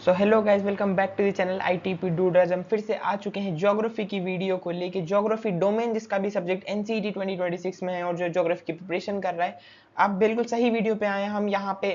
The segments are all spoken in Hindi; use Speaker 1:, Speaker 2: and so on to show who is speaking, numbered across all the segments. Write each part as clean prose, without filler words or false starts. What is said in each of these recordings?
Speaker 1: So hello guys, welcome back to the channel ITP dudders. हम फिर से आ चुके हैं ज्योग्राफी की वीडियो को लेके। ज्योग्राफी डोमेन जिसका भी सब्जेक्ट NCET 2026 में है और जो ज्योग्राफी की प्रिपरेशन कर रहा है, आप बिल्कुल सही वीडियो पे आए हैं। हम यहाँ पे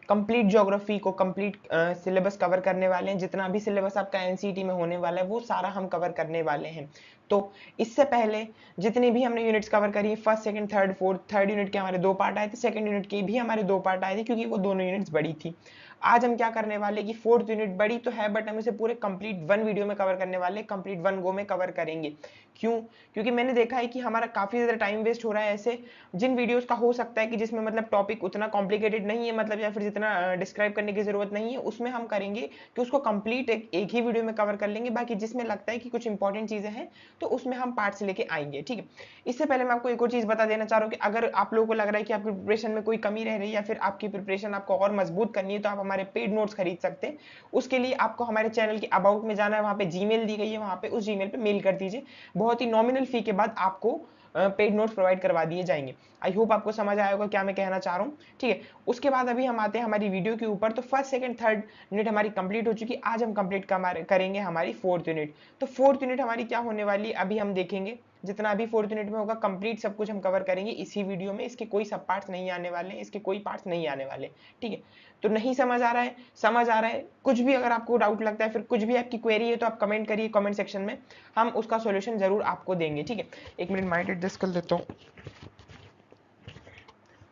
Speaker 1: कंप्लीट ज्योग्राफी को कंप्लीट सिलेबस कवर करने वाले हैं। जितना भी सिलेबस आपका NCET में होने वाला है वो सारा हम कवर करने वाले हैं। तो इससे पहले जितनी भी हमने यूनिट्स कवर करी है, first second third fourth, third unit के हमारे 2 पार्ट आए थे, सेकंड यूनिट के भी हमारे 2 पार्ट आए थे क्योंकि वो दोनों यूनिट्स बड़ी थी। आज हम क्या करने वाले कि फोर्थ यूनिट बड़ी तो है बट हम इसे पूरे कंप्लीट वन वीडियो में कवर करने वाले, कंप्लीट वन गो में कवर करेंगे। क्यों? क्योंकि मैंने देखा है कि हमारा काफी ज्यादा टाइम वेस्ट हो रहा है ऐसे जिन वीडियोस का हो सकता है कि जिसमें मतलब टॉपिक उतना कॉम्प्लिकेटेड नहीं है, मतलब या फिर जितना डिस्क्राइब करने की जरूरत नहीं है, उसमें हम करेंगे कि उसको कंप्लीट एक ही वीडियो में कवर कर लेंगे। बाकी जिसमें लगता है कि कुछ इंपॉर्टेंट चीजें हैं तो उसमें हम पार्ट्स लेके आएंगे। ठीक है, इससे पहले मैं आपको एक और चीज बता देना चाह रहा हूँ कि अगर आप लोगों को लग रहा है कि आपकी प्रिपरेशन में कोई कमी रह रही है या फिर आपकी प्रिपरेशन आपको और मजबूत करनी है, तो आप हमारे पेड नोट्स खरीद सकते हैं। उसके लिए आपको हमारे चैनल के अबाउट में जाना है, वहां पे जीमेल दी गई है, वहां पे उस जीमेल पे मेल कर दीजिए। बहुत ही नॉमिनल फी के बाद आपको पेड नोट्स प्रोवाइड करवा दिए जाएंगे। आई होप आपको समझ आया होगा क्या मैं कहना चाह रहा हूँ। ठीक है, उसके बाद अभी हम आते हैं हमारी वीडियो के ऊपर। तो फर्स्ट सेकंड थर्ड यूनिट हमारी कंप्लीट हो चुकी। आज हम कंप्लीट करेंगे हमारी फोर्थ यूनिट। तो फोर्थ यूनिट हमारी क्या होने वाली अभी हम देखेंगे। जितना भी फोर्थ यूनिट में होगा कंप्लीट सब कुछ हम कवर करेंगे इसी वीडियो में। इसके कोई सब पार्ट्स नहीं आने वाले, इसके कोई पार्ट्स नहीं आने वाले। ठीक है, तो नहीं समझ आ रहा है, समझ आ रहा है, कुछ भी अगर आपको डाउट लगता है, फिर कुछ भी आपकी क्वेरी है तो आप कमेंट करिए कमेंट सेक्शन में, हम उसका सॉल्यूशन जरूर आपको देंगे। ठीक है, एक मिनट माइंड एडजस्ट कर लेता हूँ।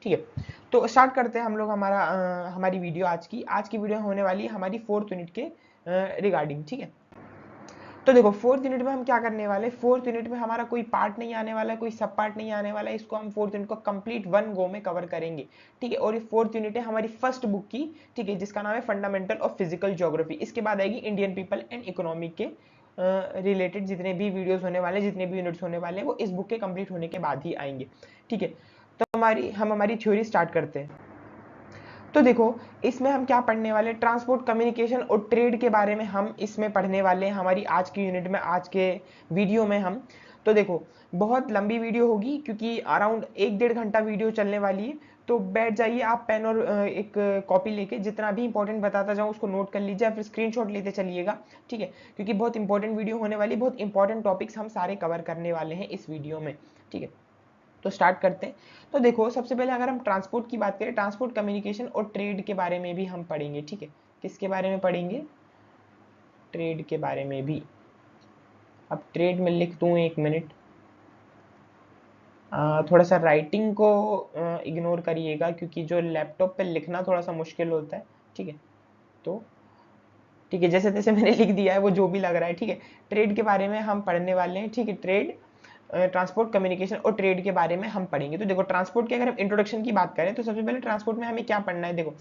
Speaker 1: ठीक है, तो स्टार्ट करते हैं हम लोग हमारी वीडियो। आज की वीडियो होने वाली है हमारी फोर्थ यूनिट के रिगार्डिंग। ठीक है, तो देखो फोर्थ यूनिट में हम क्या करने वाले। फोर्थ यूनिट में हमारा कोई पार्ट नहीं आने वाला है, कोई सब पार्ट नहीं आने वाला है। इसको हम फोर्थ यूनिट को कंप्लीट वन गो में कवर करेंगे। ठीक है, और ये फोर्थ यूनिट है हमारी फर्स्ट बुक की। ठीक है, जिसका नाम है फंडामेंटल ऑफ फिजिकल ज्योग्राफी। इसके बाद आएगी इंडियन पीपल एंड इकोनॉमी के रिलेटेड जितने भी वीडियोस होने वाले, जितने भी यूनिट्स होने वाले हैं, वो इस बुक के कंप्लीट होने के बाद ही आएंगे। ठीक है, तो हमारी थ्योरी स्टार्ट करते हैं। तो देखो इसमें हम क्या पढ़ने वाले, ट्रांसपोर्ट कम्युनिकेशन और ट्रेड के बारे में हम इसमें पढ़ने वाले हैं हमारी आज की यूनिट में, आज के वीडियो में हम। तो देखो बहुत लंबी वीडियो होगी क्योंकि अराउंड 1-1.5 घंटा वीडियो चलने वाली है। तो बैठ जाइए आप पेन और एक कॉपी लेके, जितना भी इंपॉर्टेंट बताता जाऊँ उसको नोट कर लीजिए, फिर स्क्रीनशॉट लेते चलिएगा। ठीक है, क्योंकि बहुत इंपॉर्टेंट वीडियो होने वाली, बहुत इंपॉर्टेंट टॉपिक्स हम सारे कवर करने वाले हैं इस वीडियो में। ठीक है, तो स्टार्ट करते हैं। तो देखो सबसे पहले अगर हम ट्रांसपोर्ट की बात करें, ट्रांसपोर्ट कम्युनिकेशन और ट्रेड के बारे में भी हम पढ़ेंगे। ठीक है, किसके बारे में पढ़ेंगे, ट्रेड के बारे में भी। अब ट्रेड में लिख दूं, एक मिनट, थोड़ा सा राइटिंग को इग्नोर करिएगा क्योंकि जो लैपटॉप पे लिखना थोड़ा सा मुश्किल होता है। ठीक है, तो ठीक है, जैसे तैसे मैंने लिख दिया है, वो जो भी लग रहा है। ठीक है, ट्रेड के बारे में हम पढ़ने वाले हैं। ठीक है, ट्रेड, ट्रांसपोर्ट कम्युनिकेशन और ट्रेड के बारे में हम पढ़ेंगे। तो देखो ट्रांसपोर्ट की अगर हम इंट्रोडक्शन की बात करें तो सबसे पहले ट्रांसपोर्ट में हमें क्या पढ़ना है। देखो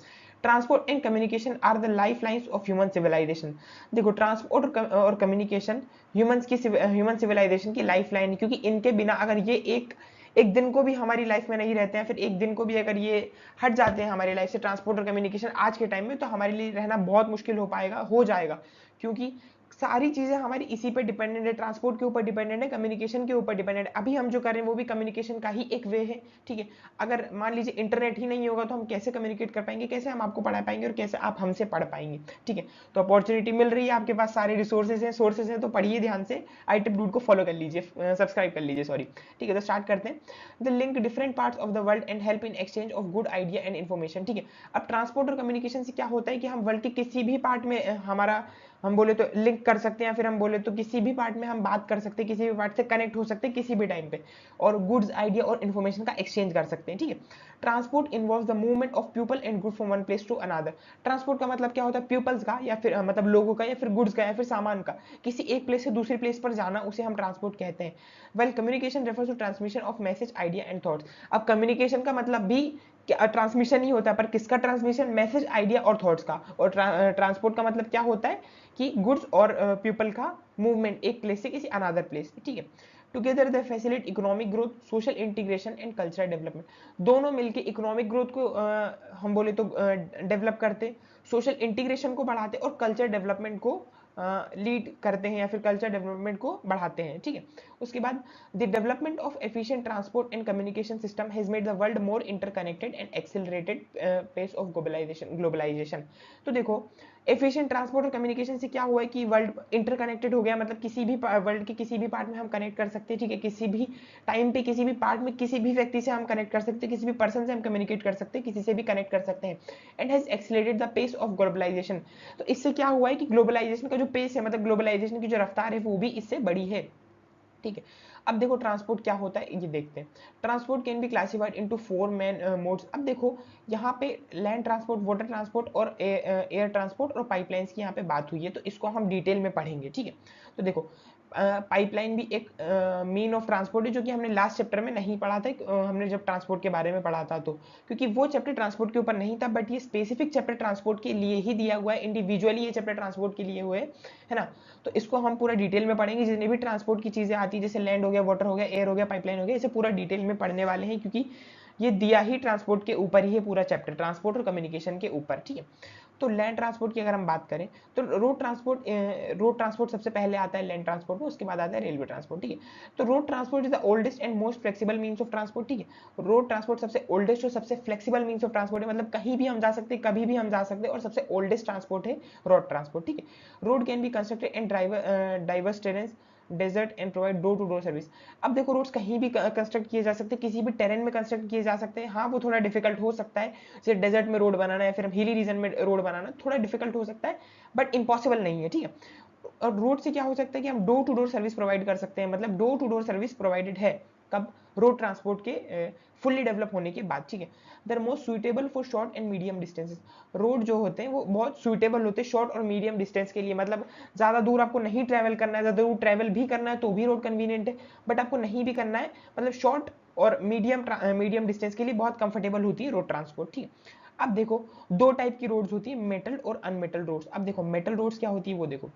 Speaker 1: transport and communication are the life lines of human civilisation. देखो ट्रांसपोर्ट और कम्युनिकेशन ह्यूमन सिविलाइजेशन की लाइफ लाइन है, क्योंकि इनके बिना अगर ये एक एक दिन को भी हमारी लाइफ में नहीं रहते हैं, फिर एक दिन को भी अगर ये हट जाते हैं हमारी लाइफ से, ट्रांसपोर्ट और कम्युनिकेशन आज के टाइम में, तो हमारे लिए रहना बहुत मुश्किल हो जाएगा। क्योंकि सारी चीजें हमारी इसी पे डिपेंडेंट है, ट्रांसपोर्ट के ऊपर डिपेंडेंट है, कम्युनिकेशन के ऊपर डिपेंडेंट है। अभी हम जो कर रहे हैं वो भी कम्युनिकेशन का ही एक वे है। ठीक है, अगर मान लीजिए इंटरनेट ही नहीं होगा तो हम कैसे कम्युनिकेट कर पाएंगे, कैसे हम आपको पढ़ा पाएंगे और कैसे आप हमसे पढ़ पाएंगे। ठीक है, तो अपॉर्चुनिटी मिल रही है, आपके पास सारे रिसोर्सेज हैं, सोर्सेज हैं, तो पढ़िए ध्यान से। ITIP डूड को फॉलो कर लीजिए, सब्सक्राइब कर लीजिए, सॉरी। ठीक है, तो स्टार्ट करते हैं। The link different parts of the world and help in exchange of good idea and information. ठीक है, अब ट्रांसपोर्ट और कम्युनिकेशन से क्या होता है कि हम वर्ल्ड के किसी भी पार्ट में हमारा, हम बोले तो लिंक कर सकते हैं, या फिर हम बोले तो किसी भी पार्ट में हम बात कर सकते हैं, किसी भी पार्ट से कनेक्ट हो सकते हैं किसी भी टाइम पे, और गुड्स आइडिया और इन्फॉर्मेशन का एक्सचेंज कर सकते हैं। ठीक है, transport involves the movement of people and good from one place to another. Transport का मतलब क्या होता है, पीपल्स का, या फिर मतलब लोगों का, या फिर गुड्स का, या फिर सामान का, किसी एक प्लेस से दूसरी प्लेस पर जाना, उसे हम ट्रांसपोर्ट कहते हैं। Well communication refers to transmission of message, idea and thoughts. अब कम्युनिकेशन का मतलब भी ट्रांसमिशन ही होता है, पर किसका ट्रांसमिशन, मैसेज, आइडिया और थॉट्स का। और ट्रांसपोर्ट का मतलब क्या होता है कि गुड्स और पीपल का मूवमेंट एक प्लेस से किसी अनदर प्लेस। ठीक है, together they facilitate economic growth, social integration and cultural development. दोनों मिलकर इकोनॉमिक ग्रोथ को हम बोले तो डेवलप करते, सोशल इंटीग्रेशन को बढ़ाते और कल्चर डेवलपमेंट को लीड करते हैं, या फिर कल्चर डेवलपमेंट को बढ़ाते हैं। ठीक है, उसके बाद the development of efficient transport and communication system has made the world more interconnected and accelerated pace of globalisation. तो देखो एफिशिएंट ट्रांसपोर्ट और कम्युनिकेशन से क्या हुआ है कि वर्ल्ड इंटरकनेक्टेड हो गया, मतलब किसी भी वर्ल्ड के किसी भी पार्ट में हम कनेक्ट कर सकते हैं, ठीक है, किसी भी टाइम पे किसी भी पार्ट में किसी भी व्यक्ति से हम कनेक्ट कर सकते हैं, किसी भी पर्सन से हम कम्युनिकेट कर सकते हैं, किसी से भी कनेक्ट कर सकते हैं, and has accelerated the pace of globalisation. तो इससे क्या हुआ है कि ग्लोबलाइजेशन का जो पेस है, मतलब ग्लोबलाइजेशन की जो रफ्तार है वो भी इससे बड़ी है, ठीक है। अब देखो ट्रांसपोर्ट क्या होता है ये देखते हैं। Transport can be classified into 4 main modes. अब देखो यहाँ पे लैंड ट्रांसपोर्ट, वाटर ट्रांसपोर्ट और एयर ट्रांसपोर्ट और पाइपलाइंस की यहाँ पे बात हुई है, तो इसको हम डिटेल में पढ़ेंगे, ठीक है। तो देखो पाइपलाइन भी एक मीन ऑफ ट्रांसपोर्ट है, जो कि हमने लास्ट चैप्टर में नहीं पढ़ा था, हमने जब ट्रांसपोर्ट के बारे में पढ़ा था, तो क्योंकि वो चैप्टर ट्रांसपोर्ट के ऊपर नहीं था, बट ये स्पेसिफिक चैप्टर ट्रांसपोर्ट के लिए ही दिया हुआ है, इंडिविजुअली ये चैप्टर ट्रांसपोर्ट के लिए हुए है ना। तो इसको हम पूरा डिटेल में पढ़ेंगे, जितनी भी ट्रांसपोर्ट की चीजें आती है, जैसे लैंड हो गया, वाटर हो गया, एयर हो गया, पाइपलाइन हो गया, इसे पूरा डिटेल में पढ़ने वाले हैं, क्योंकि ये दिया ही ट्रांसपोर्ट के ऊपर ही है पूरा चैप्टर, ट्रांसपोर्ट और कम्युनिकेशन के ऊपर, ठीक है। तो लैंड ट्रांसपोर्ट की अगर हम बात करें तो रोड ट्रांसपोर्ट सबसे पहले आता है लैंड ट्रांसपोर्ट में, उसके बाद आता है रेलवे ट्रांसपोर्ट, ठीक है। तो road transport is the oldest and most flexible means of transport, ठीक है। रोड ट्रांसपोर्ट सबसे ओल्डेस्ट और सबसे फ्लेक्सिबल मींस ऑफ ट्रांसपोर्ट है, मतलब कहीं भी हम जा सकते हैं, कभी भी हम जा सकते हैं, और सबसे ओल्डेस्ट ट्रांसपोर्ट है रोड ट्रांसपोर्ट, ठीक है। Road can be constructed in diverse terrains, desert and provide door to door service. अब देखो रोड्स कहीं भी कंस्ट्रक्ट किए जा सकते हैं, किसी भी टेरेन में कंस्ट्रक्ट किए जा सकते हैं। हाँ वो थोड़ा डिफिकल्ट हो सकता है, जैसे डेजर्ट में रोड बनाना है, फिर हिली रीजन में रोड बनाना थोड़ा डिफिकल्ट हो सकता है, बट इम्पॉसिबल नहीं है, ठीक है। और रोड से क्या हो सकता है कि हम door to door service provide कर सकते हैं, मतलब door to door service provided है कब, रोड ट्रांसपोर्ट के फुल्ली डेवलप होने के बाद, ठीक है। They're most suitable for short and medium distances. Road जो होते हैं वो बहुत सुइटेबल होते हैं शॉर्ट और मीडियम डिस्टेंस के लिए, मतलब ज्यादा दूर आपको नहीं ट्रैवल करना है, ज्यादा दूर ट्रैवल भी करना है तो भी रोड कन्वीनियंट है, बट आपको नहीं भी करना है, मतलब शॉर्ट और मीडियम डिस्टेंस के लिए बहुत कंफर्टेबल होती है रोड ट्रांसपोर्ट, ठीक है। अब देखो दो टाइप की रोड्स होती है, मेटल और अनमेटल रोड्स। अब देखो मेटल रोड्स क्या होती है वो देखो,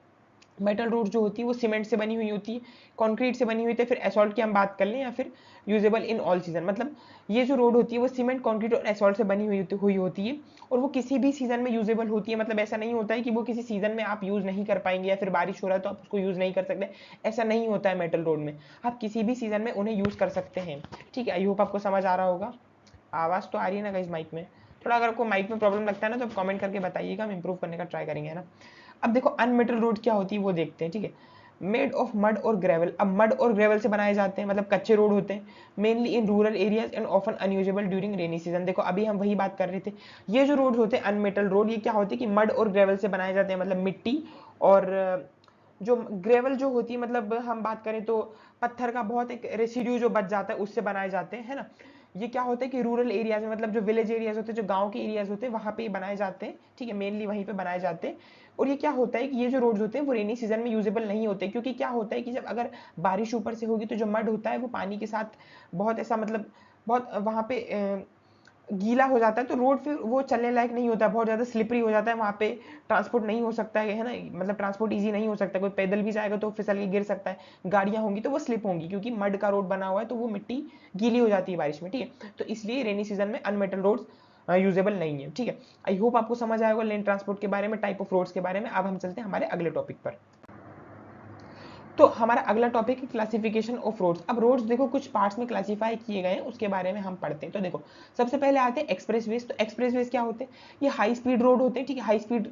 Speaker 1: मेटल रोड जो होती है वो सीमेंट से बनी हुई होती है, कंक्रीट से बनी हुई होती है, फिर एसॉल्ट की हम बात कर लें या फिर यूजेबल इन ऑल सीजन, मतलब ये जो रोड होती है वो सीमेंट, कंक्रीट और एसॉल्ट से बनी हुई होती है, और वो किसी भी सीजन में यूजेबल होती है, मतलब ऐसा नहीं होता है कि वो किसी सीजन में आप यूज नहीं कर पाएंगे, या फिर बारिश हो रहा है तो आप उसको यूज नहीं कर सकते, ऐसा नहीं होता है मेटल रोड में, आप किसी भी सीजन में उन्हें यूज कर सकते हैं, ठीक है। आई होप आपको समझ आ रहा होगा। आवाज तो आ रही है ना गाइस माइक में, थोड़ा अगर आपको माइक में प्रॉब्लम लगता है ना तो आप कमेंट करके बताइएगा, हम इंप्रूव करने का ट्राई करेंगे, है ना। अब देखो अनमेटल रोड क्या होती है वो देखते हैं, ठीक है। मेड ऑफ मड और ग्रेवल। अब मड और ग्रेवल से बनाए जाते हैं, मतलब कच्चे रोड होते हैं, mainly in rural areas and often unusable during rainy season. देखो अभी हम वही बात कर रहे थे, ये जो रोड होते हैं अनमेटल रोड, ये क्या होते हैं कि मड और ग्रेवल से बनाए जाते हैं, मतलब मिट्टी और जो ग्रेवल जो होती है, मतलब हम बात करें तो पत्थर का बहुत एक रेसिड्यू जो बच जाता है उससे बनाए जाते हैं, है ना। ये क्या होता है कि रूरल एरियाज में, मतलब जो विलेज एरियाज होते हैं, जो गांव के एरियाज होते हैं, वहां पे बनाए जाते हैं, ठीक है, मेनली वहीं पे बनाए जाते हैं। और ये क्या होता है कि ये जो रोड्स होते हैं वो रेनी सीजन में यूजेबल नहीं होते, क्योंकि क्या होता है कि जब अगर बारिश ऊपर से होगी तो जो मड होता है वो पानी के साथ बहुत ऐसा, मतलब बहुत वहां पे गीला हो जाता है, तो रोड फिर वो चलने लायक नहीं होता, बहुत ज्यादा स्लिपरी हो जाता है, वहां पे ट्रांसपोर्ट नहीं हो सकता है ना, मतलब ट्रांसपोर्ट इजी नहीं हो सकता, कोई पैदल भी जाएगा तो फिसल के गिर सकता है, गाड़ियां होंगी तो वो स्लिप होंगी, क्योंकि मड का रोड बना हुआ है तो वो मिट्टी गीली हो जाती है बारिश में, ठीक है। तो इसलिए रेनी सीजन में अनमेटल रोड्स यूजेबल नहीं है, ठीक है। आई होप आपको समझ आएगा लैंड ट्रांसपोर्ट के बारे में, टाइप ऑफ रोड्स के बारे में। अब हम चलते हैं हमारे अगले टॉपिक पर। तो हमारा अगला टॉपिक है क्लासिफिकेशन ऑफ रोड्स। अब रोड्स देखो कुछ पार्ट्स में क्लासिफाई किए गए हैं, उसके बारे में हम पढ़ते हैं। तो देखो सबसे पहले आते हैं एक्सप्रेसवेज। तो एक्सप्रेसवेज क्या होते हैं, ये हाई स्पीड रोड होते हैं, ठीक है,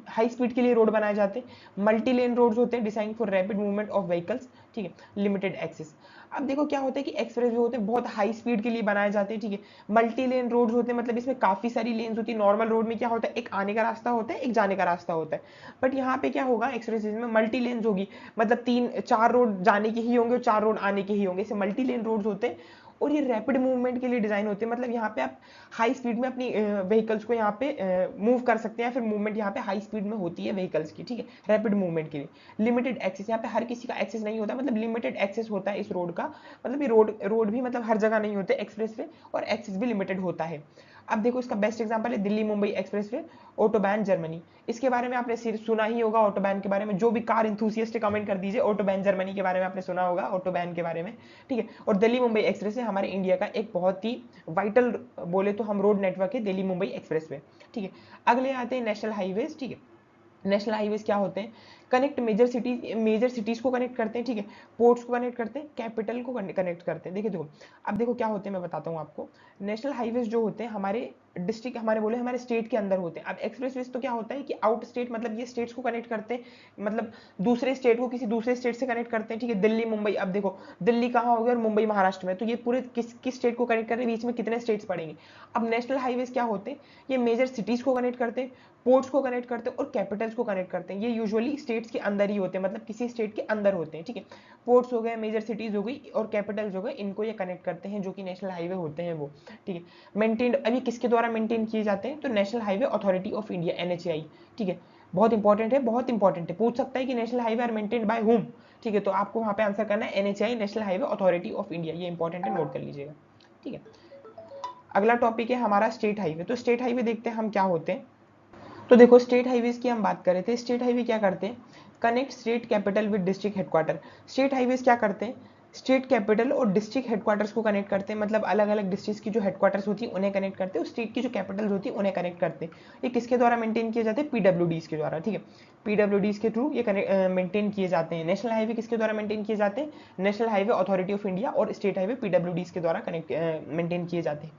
Speaker 1: हाई स्पीड के लिए रोड बनाए जाते हैं। मल्टी लेन रोड्स होते हैं, design for rapid movement of vehicles, ठीक है, लिमिटेड एक्सेस। अब देखो क्या होता है कि एक्सप्रेस वे होते हैं बहुत हाई स्पीड के लिए बनाए जाते हैं, ठीक है। मल्टी लेन रोड्स होते हैं, मतलब इसमें काफी सारी लेन्स होती है। नॉर्मल रोड में क्या होता है, एक आने का रास्ता होता है, एक जाने का रास्ता होता है, बट यहाँ पे क्या होगा एक्सप्रेस वे में मल्टी लेन्स होगी, मतलब तीन चार रोड जाने के ही होंगे और चार रोड आने के ही होंगे, इसे मल्टी लेन रोड्स होते हैं। और ये रैपिड मूवमेंट के लिए डिजाइन होते हैं, मतलब यहाँ पे आप हाई स्पीड में अपनी व्हीकल्स को यहाँ पे मूव कर सकते हैं, फिर मूवमेंट यहाँ पे हाई स्पीड में होती है व्हीकल्स की, ठीक है, रैपिड मूवमेंट के लिए। लिमिटेड एक्सेस, यहाँ पे हर किसी का एक्सेस नहीं होता, मतलब लिमिटेड एक्सेस होता है इस रोड का, मतलब ये रोड भी मतलब हर जगह नहीं होते एक्सप्रेस वे, और एक्सेस भी लिमिटेड होता है। अब देखो इसका बेस्ट एग्जांपल है Delhi Mumbai express way, autobahn Germany. इसके बारे में आपने सुना ही होगा, ऑटोबैन के बारे में, जो भी कार इंथुसियस्ट कमेंट कर दीजिए, ऑटोबैन जर्मनी के बारे में आपने सुना होगा, ऑटोबैन के बारे में, ठीक है। और दिल्ली मुंबई एक्सप्रेस वे हमारे इंडिया का एक बहुत ही वाइटल बोले तो हम रोड नेटवर्क है, दिल्ली मुंबई एक्सप्रेस वे, ठीक है। अगले आते हैं नेशनल हाईवेज, ठीक है। नेशनल हाईवेज क्या होते हैं, कनेक्ट मेजर सिटीज को कनेक्ट करते हैं, ठीक है, पोर्ट्स को कनेक्ट करते हैं, कैपिटल को कनेक्ट करते हैं। देखिए देखो अब देखो क्या होते हैं मैं बताता हूँ आपको। नेशनल हाईवेज जो होते हैं हमारे डिस्ट्रिक्ट हमारे बोले हमारे स्टेट के अंदर होते हैं। अब एक्सप्रेसवेज तो क्या होता है कि आउट स्टेट, मतलब ये स्टेट्स को कनेक्ट करते हैं, मतलब दूसरे स्टेट को किसी दूसरे स्टेट से कनेक्ट करते हैं, ठीक है। दिल्ली मुंबई, अब देखो दिल्ली कहाँ हो गया और मुंबई महाराष्ट्र में, तो ये पूरे किस स्टेट को कनेक्ट कर रहे हैं, बीच में कितने स्टेट्स पड़ेंगे। अब नेशनल हाईवेज क्या होते हैं, ये मेजर सिटीज को कनेक्ट करते हैं, पोर्ट्स को कनेक्ट करते हैं और कैपिटल्स को कनेक्ट करते हैं। ये यूजुअली स्टेट्स के अंदर ही होते हैं, मतलब किसी स्टेट के अंदर होते हैं, ठीक है। पोर्ट्स हो गए, मेजर सिटीज हो गई और कैपिटल्स हो गए, इनको ये कनेक्ट करते हैं, जो कि नेशनल हाईवे होते हैं वो, ठीक है। मेंटेन्ड, अभी किसके द्वारा मेंटेन किए जाते हैं, तो national highway authority of India, NHAI, ठीक है। बहुत इंपॉर्टेंट है, बहुत इंपॉर्टेंट है, पूछ सकता है कि national highway are maintained by whom, ठीक है। तो आपको वहां पे आंसर करना है NHAI, national highway authority of India, ये इंपॉर्टेंट है, नोट कर लीजिएगा, ठीक है। अगला टॉपिक है हमारा स्टेट हाईवे। तो स्टेट हाईवे देखते हैं हम क्या होते हैं। तो देखो स्टेट हाईवेज की हम बात कर रहे थे। स्टेट हाईवे क्या करते हैं, connect state capital with district headquarter. State highways क्या करते हैं, स्टेट कैपिटल और डिस्ट्रिक्ट हेडक्वार्टर्स को कनेक्ट करते हैं, मतलब अलग अलग डिस्ट्रिक्ट की जो हेडक्वार्टर्स होती है उन्हें कनेक्ट करते हैं, और स्टेट की जो कैपिटल्स होती है उन्हें कनेक्ट करते हैं। ये किसके द्वारा मेंटेन किए जाते हैं, PWDs के द्वारा, ठीक है। PWDs के थ्रू ये मेंटेन किए जाते हैं। नेशनल हाईवे किसके द्वारा मेंटेन किए जाते हैं, national highway authority of India, और स्टेट हाईवे PWDs के द्वारा कनेक्ट मेंटेन किए जाते हैं।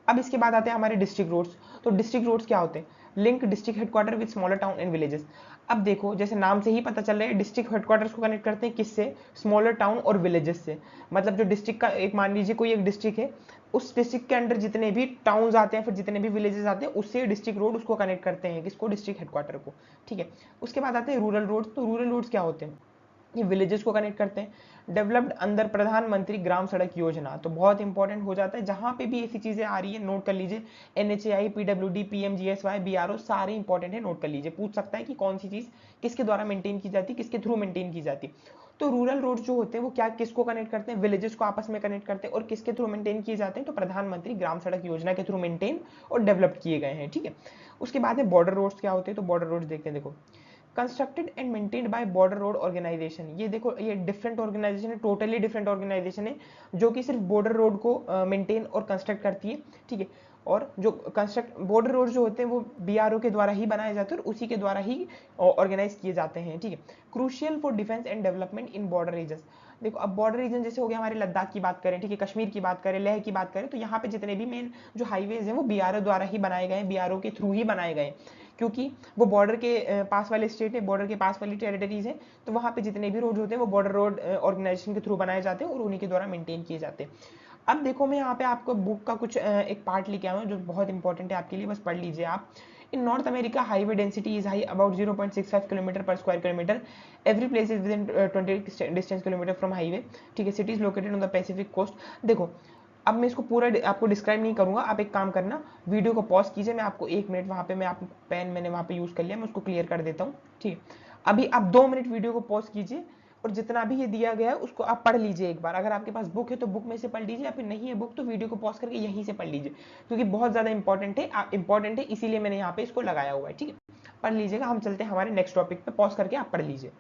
Speaker 1: अब इसके बाद आते हैं हमारे डिस्ट्रिक्ट रोड्स। तो डिस्ट्रिक्ट रोड्स क्या होते हैं, link district headquarter with smaller town and villages. अब देखो जैसे नाम से ही पता चल रहा है, डिस्ट्रिक्ट हेडक्वार्टर्स को कनेक्ट करते हैं किससे, स्मॉलर टाउन और विलेजेस से। मतलब जो डिस्ट्रिक्ट का एक, मान लीजिए कोई एक डिस्ट्रिक्ट है, उस डिस्ट्रिक्ट के अंडर जितने भी टाउन्स आते हैं, फिर जितने भी विलेजेस आते हैं, उससे डिस्ट्रिक्ट रोड उसको कनेक्ट करते हैं, किसको, डिस्ट्रिक्ट हेडक्वार्टर को, ठीक है। उसके बाद आते हैं रूरल रोड्स। तो रूरल रोड्स क्या होते हैं, ये विलेजेस को कनेक्ट करते हैं। डेवलप्ड अंडर प्रधानमंत्री ग्राम सड़क योजना, तो बहुत इंपॉर्टेंट हो जाता है, जहां पे भी ऐसी चीजें आ रही है नोट कर लीजिए। NHAI, PWD, PMGSY, BRO सारे इंपॉर्टेंट है, नोट कर लीजिए। पूछ सकता है कि कौन सी चीज किसके द्वारा मेंटेन की जाती है, किसके थ्रू मेंटेन की जाती है। तो रूरल रोड जो होते हैं वो क्या, किसको कनेक्ट करते हैं, विलेजेस को आपस में कनेक्ट करते हैं, और किसके थ्रू मेंटेन किए जाते हैं, तो प्रधानमंत्री ग्राम सड़क योजना के थ्रू मेंटेन और डेवलप किए गए हैं, ठीक है। उसके बाद है बॉर्डर रोड्स क्या होते हैं। तो बॉर्डर रोड्स देखते हैं, देखो constructed and maintained by border road organisation. ये देखो ये डिफरेंट ऑर्गेनाइजेशन है, टोटली डिफरेंट ऑर्गेनाइजेशन है, जो कि सिर्फ बॉर्डर रोड को मेंटेन और कंस्ट्रक्ट करती है, ठीक है। और जो कंस्ट्रक्ट बॉर्डर रोड जो होते हैं वो BRO के द्वारा ही बनाए जाते हैं और उसी के द्वारा ही ऑर्गेनाइज किए जाते हैं, ठीक है। Crucial for defence and development in border region. देखो अब बॉर्डर रीजन जैसे हो गया हमारे लद्दाख की बात करें, ठीक है, कश्मीर की बात करें, लेह की बात करें, तो यहाँ पे जितने भी मेन जो हाईवेज हैं वो BRO द्वारा ही बनाए गए हैं, BRO के थ्रू ही बनाए गए हैं, क्योंकि वो बॉर्डर के पास वाले स्टेट है, बॉर्डर के पास वाली टेरिटरीज है, तो वहाँ पे जितने भी रोड होते हैं वो बॉर्डर रोड ऑर्गेनाइजेशन के थ्रू बनाए जाते हैं और उन्हीं के द्वारा मेंटेन किए जाते हैं। अब देखो मैं यहाँ पे आपको बुक का कुछ एक पार्ट लेके आया हूँ जो बहुत इंपॉर्टेंट है आपके लिए, बस पढ़ लीजिए आप। In North America, highway density is high, about 0.65 kilometre per square kilometer. Every place is within 20 distance kilometer from highway. ठीक है, cities located on the Pacific coast. देखो अब मैं इसको पूरा आपको डिस्क्राइब नहीं करूंगा, आप एक काम करना, वीडियो को पॉज कीजिए, मैं आपको 1 मिनट वहाँ पे, मैं आप पेन मैंने वहाँ पे यूज़ कर लिया, मैं उसको क्लियर कर देता हूँ, ठीक है। अभी आप 2 मिनट वीडियो को पॉज कीजिए और जितना भी ये दिया गया है उसको आप पढ़ लीजिए एक बार। अगर आपके पास बुक है तो बुक में से पढ़ लीजिए, या फिर नहीं है बुक तो वीडियो को पॉज करके यहीं से पढ़ लीजिए, क्योंकि बहुत ज़्यादा इंपॉर्टेंट है, इसीलिए मैंने यहाँ पे इसको लगाया हुआ है, ठीक है। पढ़ लीजिएगा, हम चलते हैं हमारे नेक्स्ट टॉपिक पे, पॉज करके आप पढ़ लीजिए।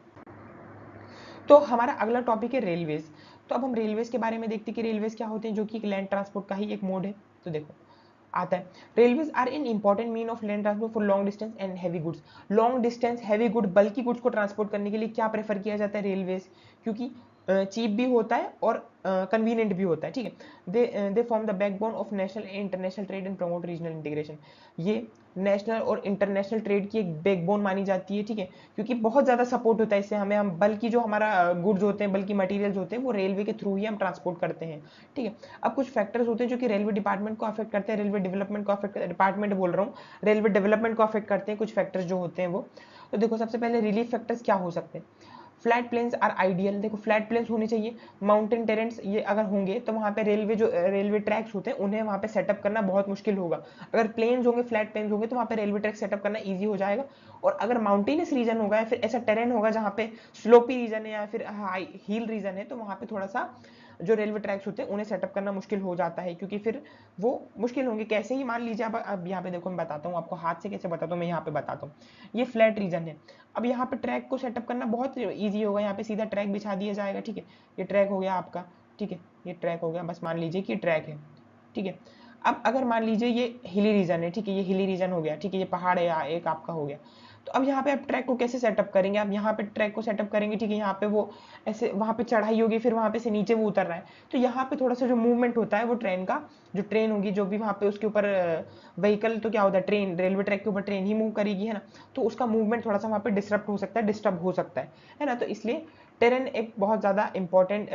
Speaker 1: तो हमारा अगला टॉपिक है रेलवेज। तो अब हम रेलवेज के बारे में देखते हैं कि रेलवेज क्या होते हैं, जो कि एक लैंड ट्रांसपोर्ट का ही एक मोड है। तो देखो आता है, railways are in important mean of land transport for long distance and heavy goods. Long distance heavy good बल्कि गुड्स को ट्रांसपोर्ट करने के लिए क्या प्रेफर किया जाता है, रेलवेज, क्योंकि चीप भी होता है और कन्वीनियंट भी होता है, ठीक है। They form the backbone of national and international trade and promote regional integration. ये नेशनल और इंटरनेशनल ट्रेड की एक बैकबोन मानी जाती है, ठीक है, क्योंकि बहुत ज़्यादा सपोर्ट होता है इससे हमें, हम बल्कि जो हमारा गुड्स होते हैं, बल्कि मटेरियल्स होते हैं, वो रेलवे के थ्रू ही हम ट्रांसपोर्ट करते हैं, ठीक है। अब कुछ फैक्टर्स होते हैं जो कि रेलवे डिपार्टमेंट को अफेक्ट करते हैं, रेलवे डेवलपमेंट को अफेक्ट, डिपार्टमेंट बोल रहा हूँ, रेलवे डेवलपमेंट को अफेक्ट करते हैं कुछ फैक्टर्स जो होते हैं वो। तो देखो सबसे पहले रिलीफ फैक्टर्स क्या हो सकते हैं, फ्लैट प्लेन्स आर आइडियल। देखो फ्लैट प्लेन्स होने चाहिए, माउंटेन टेरेंट्स ये अगर होंगे तो वहाँ पे रेलवे ट्रैक्स होते हैं उन्हें वहाँ पे सेटअप करना बहुत मुश्किल होगा। अगर प्लेन्स होंगे, फ्लैट प्लेन्स होंगे, तो वहाँ पे रेलवे ट्रैक सेटअप करना ईजी हो जाएगा। और अगर माउंटेनियस रीजन होगा या फिर ऐसा टेरेन होगा जहाँ पे स्लोपी रीजन है या फिर हाई हिल रीजन है, तो वहाँ पे थोड़ा सा जो रेलवे ट्रैक्स होते हैं उन्हें सेटअप करना मुश्किल हो जाता है, क्योंकि फिर वो मुश्किल होंगे कैसे ही, मान लीजिए अब यहाँ पे देखो मैं बताता हूँ आपको, हाथ से कैसे बताता हूँ मैं यहाँ पे बताता हूँ। ये फ्लैट रीजन है, अब यहाँ पे ट्रैक को सेटअप करना बहुत ईजी होगा, यहाँ पे सीधा ट्रैक बिछा दिया जाएगा, ठीक है। ये ट्रैक हो गया आपका, ठीक है, ये ट्रैक हो गया, बस मान लीजिए कि ट्रैक है, ठीक है। अब अगर मान लीजिए ये हिली रीजन है, ठीक है, ये हिली रीजन हो गया, ठीक है, ये पहाड़ है एक आपका हो गया, तो अब यहाँ पे आप ट्रैक को कैसे सेटअप करेंगे, आप यहाँ पे ट्रैक को सेटअप करेंगे, ठीक है, यहाँ पे वो ऐसे वहाँ पे चढ़ाई होगी, फिर वहाँ पे से नीचे वो उतर रहा है, तो यहाँ पे थोड़ा सा जो मूवमेंट होता है वो ट्रेन का, जो ट्रेन होगी जो भी वहाँ पे उसके ऊपर व्हीकल, तो क्या होता है ट्रेन, रेलवे ट्रैक के ऊपर ट्रेन ही मूव करेगी, है ना, तो उसका मूवमेंट थोड़ा सा वहाँ पे डिस्टर्ब हो सकता है, डिस्टर्ब हो सकता है ना, तो इसलिए टेरेन एक बहुत ज़्यादा इंपॉर्टेंट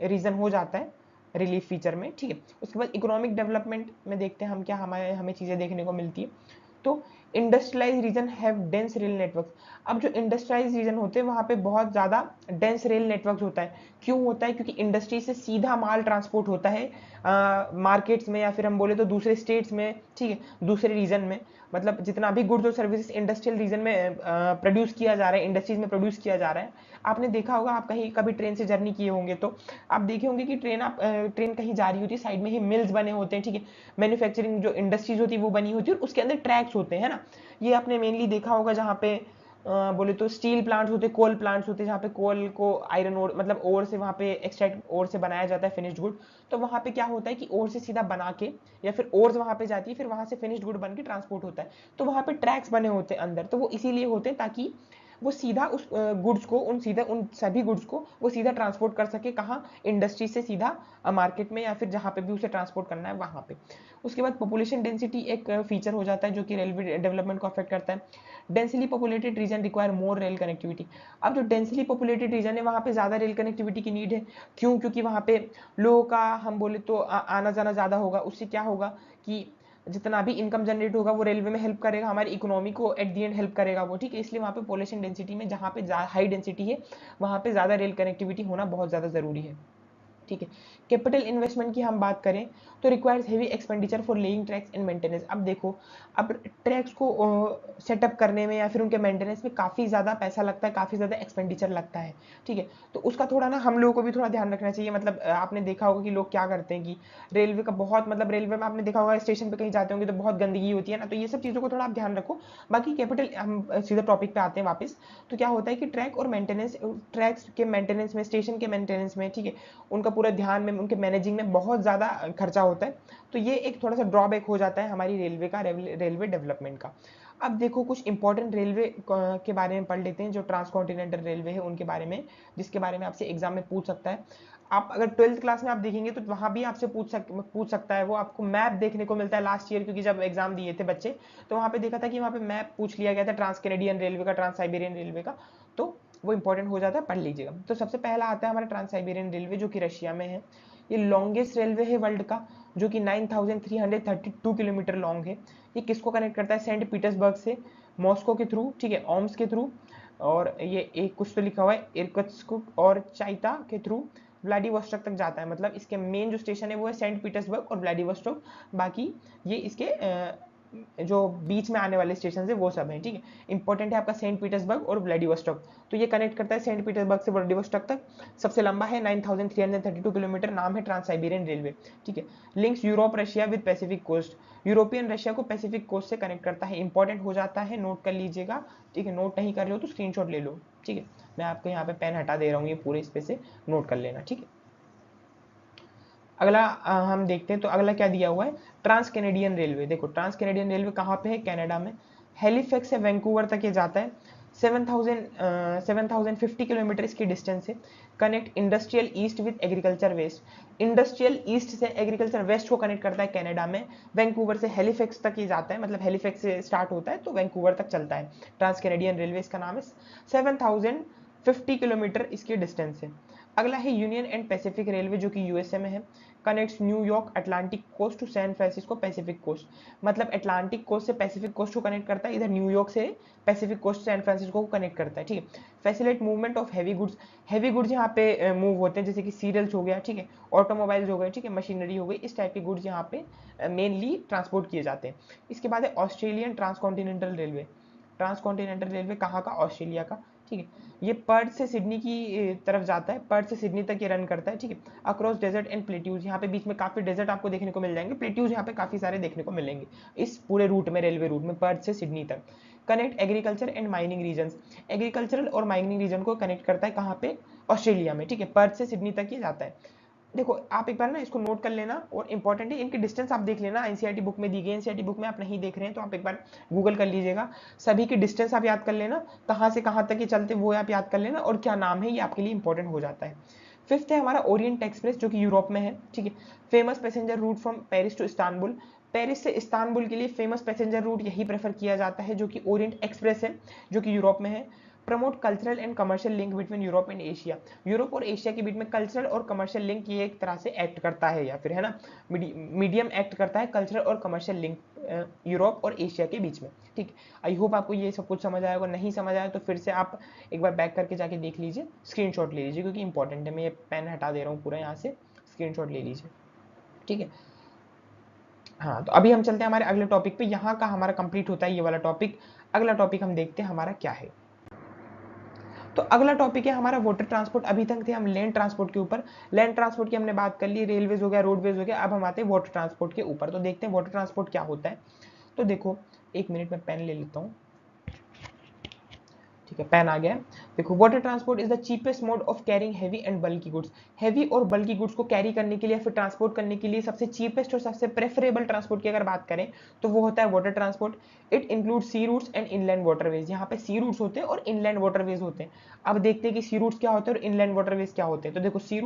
Speaker 1: रीज़न हो जाता है रिलीफ फीचर में, ठीक है। उसके बाद इकोनॉमिक डेवलपमेंट में देखते हैं हम क्या हमें चीज़ें देखने को मिलती है। तो industrialise region have dense rail network. अब जो इंडस्ट्रियलाइज रीजन होते हैं वहाँ पे बहुत ज़्यादा डेंस रेल नेटवर्क होता है। क्यों होता है? क्योंकि इंडस्ट्री से सीधा माल ट्रांसपोर्ट होता है मार्केट्स में, या फिर हम बोले तो दूसरे स्टेट्स में, ठीक है, दूसरे रीजन में। मतलब जितना भी गुड्स और सर्विसेज इंडस्ट्रियल रीजन में प्रोड्यूस किया जा रहा है, इंडस्ट्रीज में प्रोड्यूस किया जा रहा है, आपने देखा होगा, आप कहीं कभी ट्रेन से जर्नी किए होंगे तो आप देखे होंगे कि ट्रेन कहीं जा रही होती है, साइड में ही मिल्स बने होते हैं, ठीक है, मैन्युफैक्चरिंग जो इंडस्ट्रीज होती है वो बनी होती है, और उसके अंदर ट्रैक्स होते हैं, है ना। ये आपने मेनली देखा होगा जहाँ पे बोले तो स्टील प्लांट्स होते, कोल प्लांट्स होते, जहाँ पे कोल को आयरन ओर, मतलब ओर से वहाँ पे एक्सट्रैक्ट ओर से बनाया जाता है फिनिश्ड गुड। तो वहाँ पे क्या होता है कि ओर से सीधा बना के, या फिर ओर वहाँ पे जाती है, फिर वहाँ से फिनिश्ड गुड बन के ट्रांसपोर्ट होता है। तो वहाँ पे ट्रैक्स बने होते हैं अंदर, तो वो इसीलिए होते हैं ताकि वो सीधा उस गुड्स को, उन सभी गुड्स को वो सीधा ट्रांसपोर्ट कर सके, कहाँ, इंडस्ट्री से सीधा मार्केट में, या फिर जहाँ पे भी उसे ट्रांसपोर्ट करना है वहाँ पे। उसके बाद पॉपुलेशन डेंसिटी एक फीचर हो जाता है जो कि रेलवे डेवलपमेंट को अफेक्ट करता है। Densely populated region require more rail connectivity. अब जो डेंसली पॉपुलेटेड रीजन है वहाँ पे ज़्यादा रेल कनेक्टिविटी की नीड है। क्यों? क्योंकि वहाँ पे लोगों का हम बोले तो आना जाना ज़्यादा होगा। उससे क्या होगा कि जितना भी इनकम जनरेट होगा वो रेलवे में हेल्प करेगा, हमारी इकोनॉमी को एट दी एंड हेल्प करेगा वो, ठीक है। इसलिए वहाँ पे पॉपुलेशन डेंसिटी में जहाँ पे हाई डेंसिटी है वहाँ पे ज़्यादा रेल कनेक्टिविटी होना बहुत ज़्यादा ज़रूरी है, ठीक है। कैपिटल इन्वेस्टमेंट की हम बात करें तो requires heavy expenditure for laying tracks and maintenance. अब देखो, अब ट्रैक्स को सेटअप करने में या फिर उनके मेंटेनेंस में काफ़ी ज़्यादा पैसा लगता है, काफ़ी ज़्यादा एक्सपेंडिचर लगता है, ठीक है। तो उसका थोड़ा ना हम लोगों को भी थोड़ा ध्यान रखना चाहिए। मतलब आपने देखा होगा कि लोग क्या करते हैं कि रेलवे का बहुत, मतलब रेलवे में आपने देखा होगा स्टेशन पर कहीं जाते होंगे तो बहुत गंदगी होती है ना, तो ये सब चीज़ों को थोड़ा आप ध्यान रखो। बाकी कैपिटल, हम सीधे टॉपिक पे आते हैं वापस। तो क्या होता है कि ट्रैक और मेंटेनेंस, ट्रैक्स के मेंटेनेंस में, स्टेशन के मेंटेनेंस में, ठीक है, उनका पूरा ध्यान में, उनके मैनेजिंग में बहुत ज़्यादा खर्चा होता है। तो ये एक थोड़ा सा ड्रॉबैक हो जाता है हमारी रेलवे का, रेलवे डेवलपमेंट का। अब देखो कुछ इंपॉर्टेंट रेलवे के बारे में पढ़ लेते हैं, जो ट्रांसकॉन्टिनेंटल रेलवे है उनके बारे में, जिसके बारे में आपसे एग्जाम में पूछ सकता है। आप अगर 12th क्लास में आप देखेंगे तो वहाँ भी आपसे पूछ सकता है। वो आपको मैप देखने को मिलता है लास्ट ईयर, क्योंकि जब एग्जाम दिए थे बच्चे तो वहाँ पे देखा था कि वहाँ पे मैप पूछ लिया गया था ट्रांस कैनेडियन रेलवे का, ट्रांस साइबेरियन रेलवे का। तो वो इंपॉर्टेंट हो जाता है, पढ़ लीजिएगा। तो सबसे पहला आता है हमारा ट्रांस साइबेरियन रेलवे, जो कि रशिया में है। ये लॉन्गेस्ट रेलवे है वर्ल्ड का, जो कि 9332 किलोमीटर लॉन्ग है। ये किसको कनेक्ट करता है? सेंट पीटर्सबर्ग से मॉस्को के थ्रू, ठीक है, ओम्स के थ्रू, और ये एक कुछ तो लिखा हुआ है इरकुत्स्क और चाइता के थ्रू व्लादिवोस्टोक तक जाता है। मतलब इसके मेन जो स्टेशन है वो है सेंट पीटर्सबर्ग और व्लादिवोस्टोक। बाकी ये इसके जो बीच में आने वाले स्टेशन है वो सब है, ठीक है। इंपॉर्टेंट है आपका सेंट पीटर्सबर्ग और व्लादिवोस्टोक। तो ये कनेक्ट करता है सेंट पीटर्सबर्ग से व्लादिवोस्टोक तक। सबसे लंबा है 9332 किलोमीटर, नाम है ट्रांस साइबेरियन रेलवे, ठीक है। Links Europe Russia with Pacific coast. European Russia को पैसिफिक कोस्ट से कनेक्ट करता है। इंपॉर्टेंट हो जाता है, नोट कर लीजिएगा, ठीक है। नोट नहीं कर रहे हो तो स्क्रीनशॉट ले लो, ठीक है। मैं आपको यहाँ पे पेन हटा दे रहा हूँ, ये पूरे इस पे से नोट कर लेना, ठीक है। अगला हम देखते हैं, तो अगला क्या दिया हुआ है, ट्रांस कैनेडियन रेलवे। देखो ट्रांस कैनेडियन रेलवे कहाँ पे है? कनाडा में। हेलीफैक्स से वैंकूवर तक ये जाता है। 7050 किलोमीटर इसकी डिस्टेंस है। Connect industrial east with agriculture west. Industrial east से एग्रीकल्चर वेस्ट को कनेक्ट करता है कनाडा में। वैंकूवर से हेलीफैक्स तक ये जाता है, मतलब हेलीफैक्स से स्टार्ट होता है तो वैंकूवर तक चलता है। ट्रांस कैनेडियन रेलवे इसका नाम है। 7050 किलोमीटर इसकी डिस्टेंस है। अगला है यूनियन एंड पैसिफिक रेलवे, जो कि यूएसए में है। Connects New York Atlantic coast to San Francisco Pacific coast. मतलब अटलांटिक कोस्ट से पैसिफिक कोस्ट को कनेक्ट करता है, इधर न्यूयॉर्क से पैसिफिक कोस्ट सैन फ्रांसिस्को को कनेक्ट करता है, ठीक है। Facilitate movement of heavy goods. Heavy goods यहाँ पे मूव होते हैं, जैसे कि सीरियल्स हो गया, ठीक है, ऑटोमोबाइल्स हो गए, ठीक है, मशीनरी हो गई, इस टाइप के गुड्स यहाँ पे मेनली ट्रांसपोर्ट किए जाते हैं। इसके बाद है Australian transcontinental railway. Transcontinental railway कहाँ का? ऑस्ट्रेलिया का, ठीक है। ये पर्थ से सिडनी की तरफ जाता है, पर्थ से सिडनी तक ये रन करता है, ठीक है। अक्रॉस डेजर्ट एंड प्लेट्यूज, यहाँ पे बीच में काफी डेजर्ट आपको देखने को मिल जाएंगे, प्लेट्यूज यहाँ पे काफी सारे देखने को मिलेंगे इस पूरे रूट में, रेलवे रूट में, पर्थ से सिडनी तक। Connect agriculture and mining region. Agricultural और माइनिंग रीजन को कनेक्ट करता है कहाँ पे? ऑस्ट्रेलिया में, ठीक है। पर्थ से सिडनी तक ये जाता है। देखो आप एक बार ना इसको नोट कर लेना, और इंपॉर्टेंट है इनकी डिस्टेंस आप देख लेना, एनसीईआरटी बुक में दी गई, एनसीईआरटी बुक में आप नहीं देख रहे हैं तो आप एक बार गूगल कर लीजिएगा, सभी की डिस्टेंस आप याद कर लेना, कहाँ से कहाँ तक ये चलते वो आप याद कर लेना, और क्या नाम है ये आपके लिए इंपॉर्टेंट हो जाता है। फिफ्थ है हमारा ओरिएंट एक्सप्रेस, जो कि यूरोप में है, ठीक है। Famous passenger route from Paris to Istanbul, Paris से इस्तांबुल के लिए फेमस पैसेंजर रूट यही प्रेफर किया जाता है, जो कि ओरिएंट एक्सप्रेस है, जो कि यूरोप में है। Promote cultural and commercial link between Europe and Asia, Europe और एशिया के बीच में कल्चरल और कमर्शियल लिंक ये एक तरह से एक्ट करता है, या फिर है ना मीडियम एक्ट करता है कल्चरल और कमर्शियल लिंक यूरोप और एशिया के बीच में, ठीक। आई होप आपको ये सब कुछ समझ आएगा, नहीं समझ आया तो फिर से आप एक बार बैक करके जाके देख लीजिए, स्क्रीनशॉट ले लीजिए, क्योंकि इंपॉर्टेंट है। मैं ये पेन हटा दे रहा हूँ पूरा यहाँ से, स्क्रीनशॉट ले लीजिए, ठीक है। हाँ, तो अभी हम चलते हैं हमारे अगले टॉपिक पे, यहाँ का हमारा कंप्लीट होता है ये वाला टॉपिक। अगला टॉपिक हम देखते हैं हमारा क्या है। तो अगला टॉपिक है हमारा वाटर ट्रांसपोर्ट। अभी तक थे हम लैंड ट्रांसपोर्ट के ऊपर, लैंड ट्रांसपोर्ट की हमने बात कर ली, रेलवेज हो गया, रोडवेज हो गया, अब हम आते हैं वाटर ट्रांसपोर्ट के ऊपर। तो देखते हैं वाटर ट्रांसपोर्ट क्या होता है। तो देखो, एक मिनट में पेन ले लेता हूँ, ठीक है, पेन आ गया। देखो, water transport is the cheapest mode of carrying heavy and bulky goods. Heavy और बल्की गुड्स को कैरी करने के लिए, फिर ट्रांसपोर्ट करने के लिए सबसे चीपेस्ट और सबसे प्रेफरेबल ट्रांसपोर्ट की अगर बात करें तो वो होता है water transport. It include C routes and inland waterways. यहाँ पे सी रूट्स होते हैं और इनलैंड वाटरवेज होते हैं। अब देखते हैं कि सी रूट्स क्या होते हैं और इनलैंड वाटरवेज क्या होते हैं। तो देखो, sea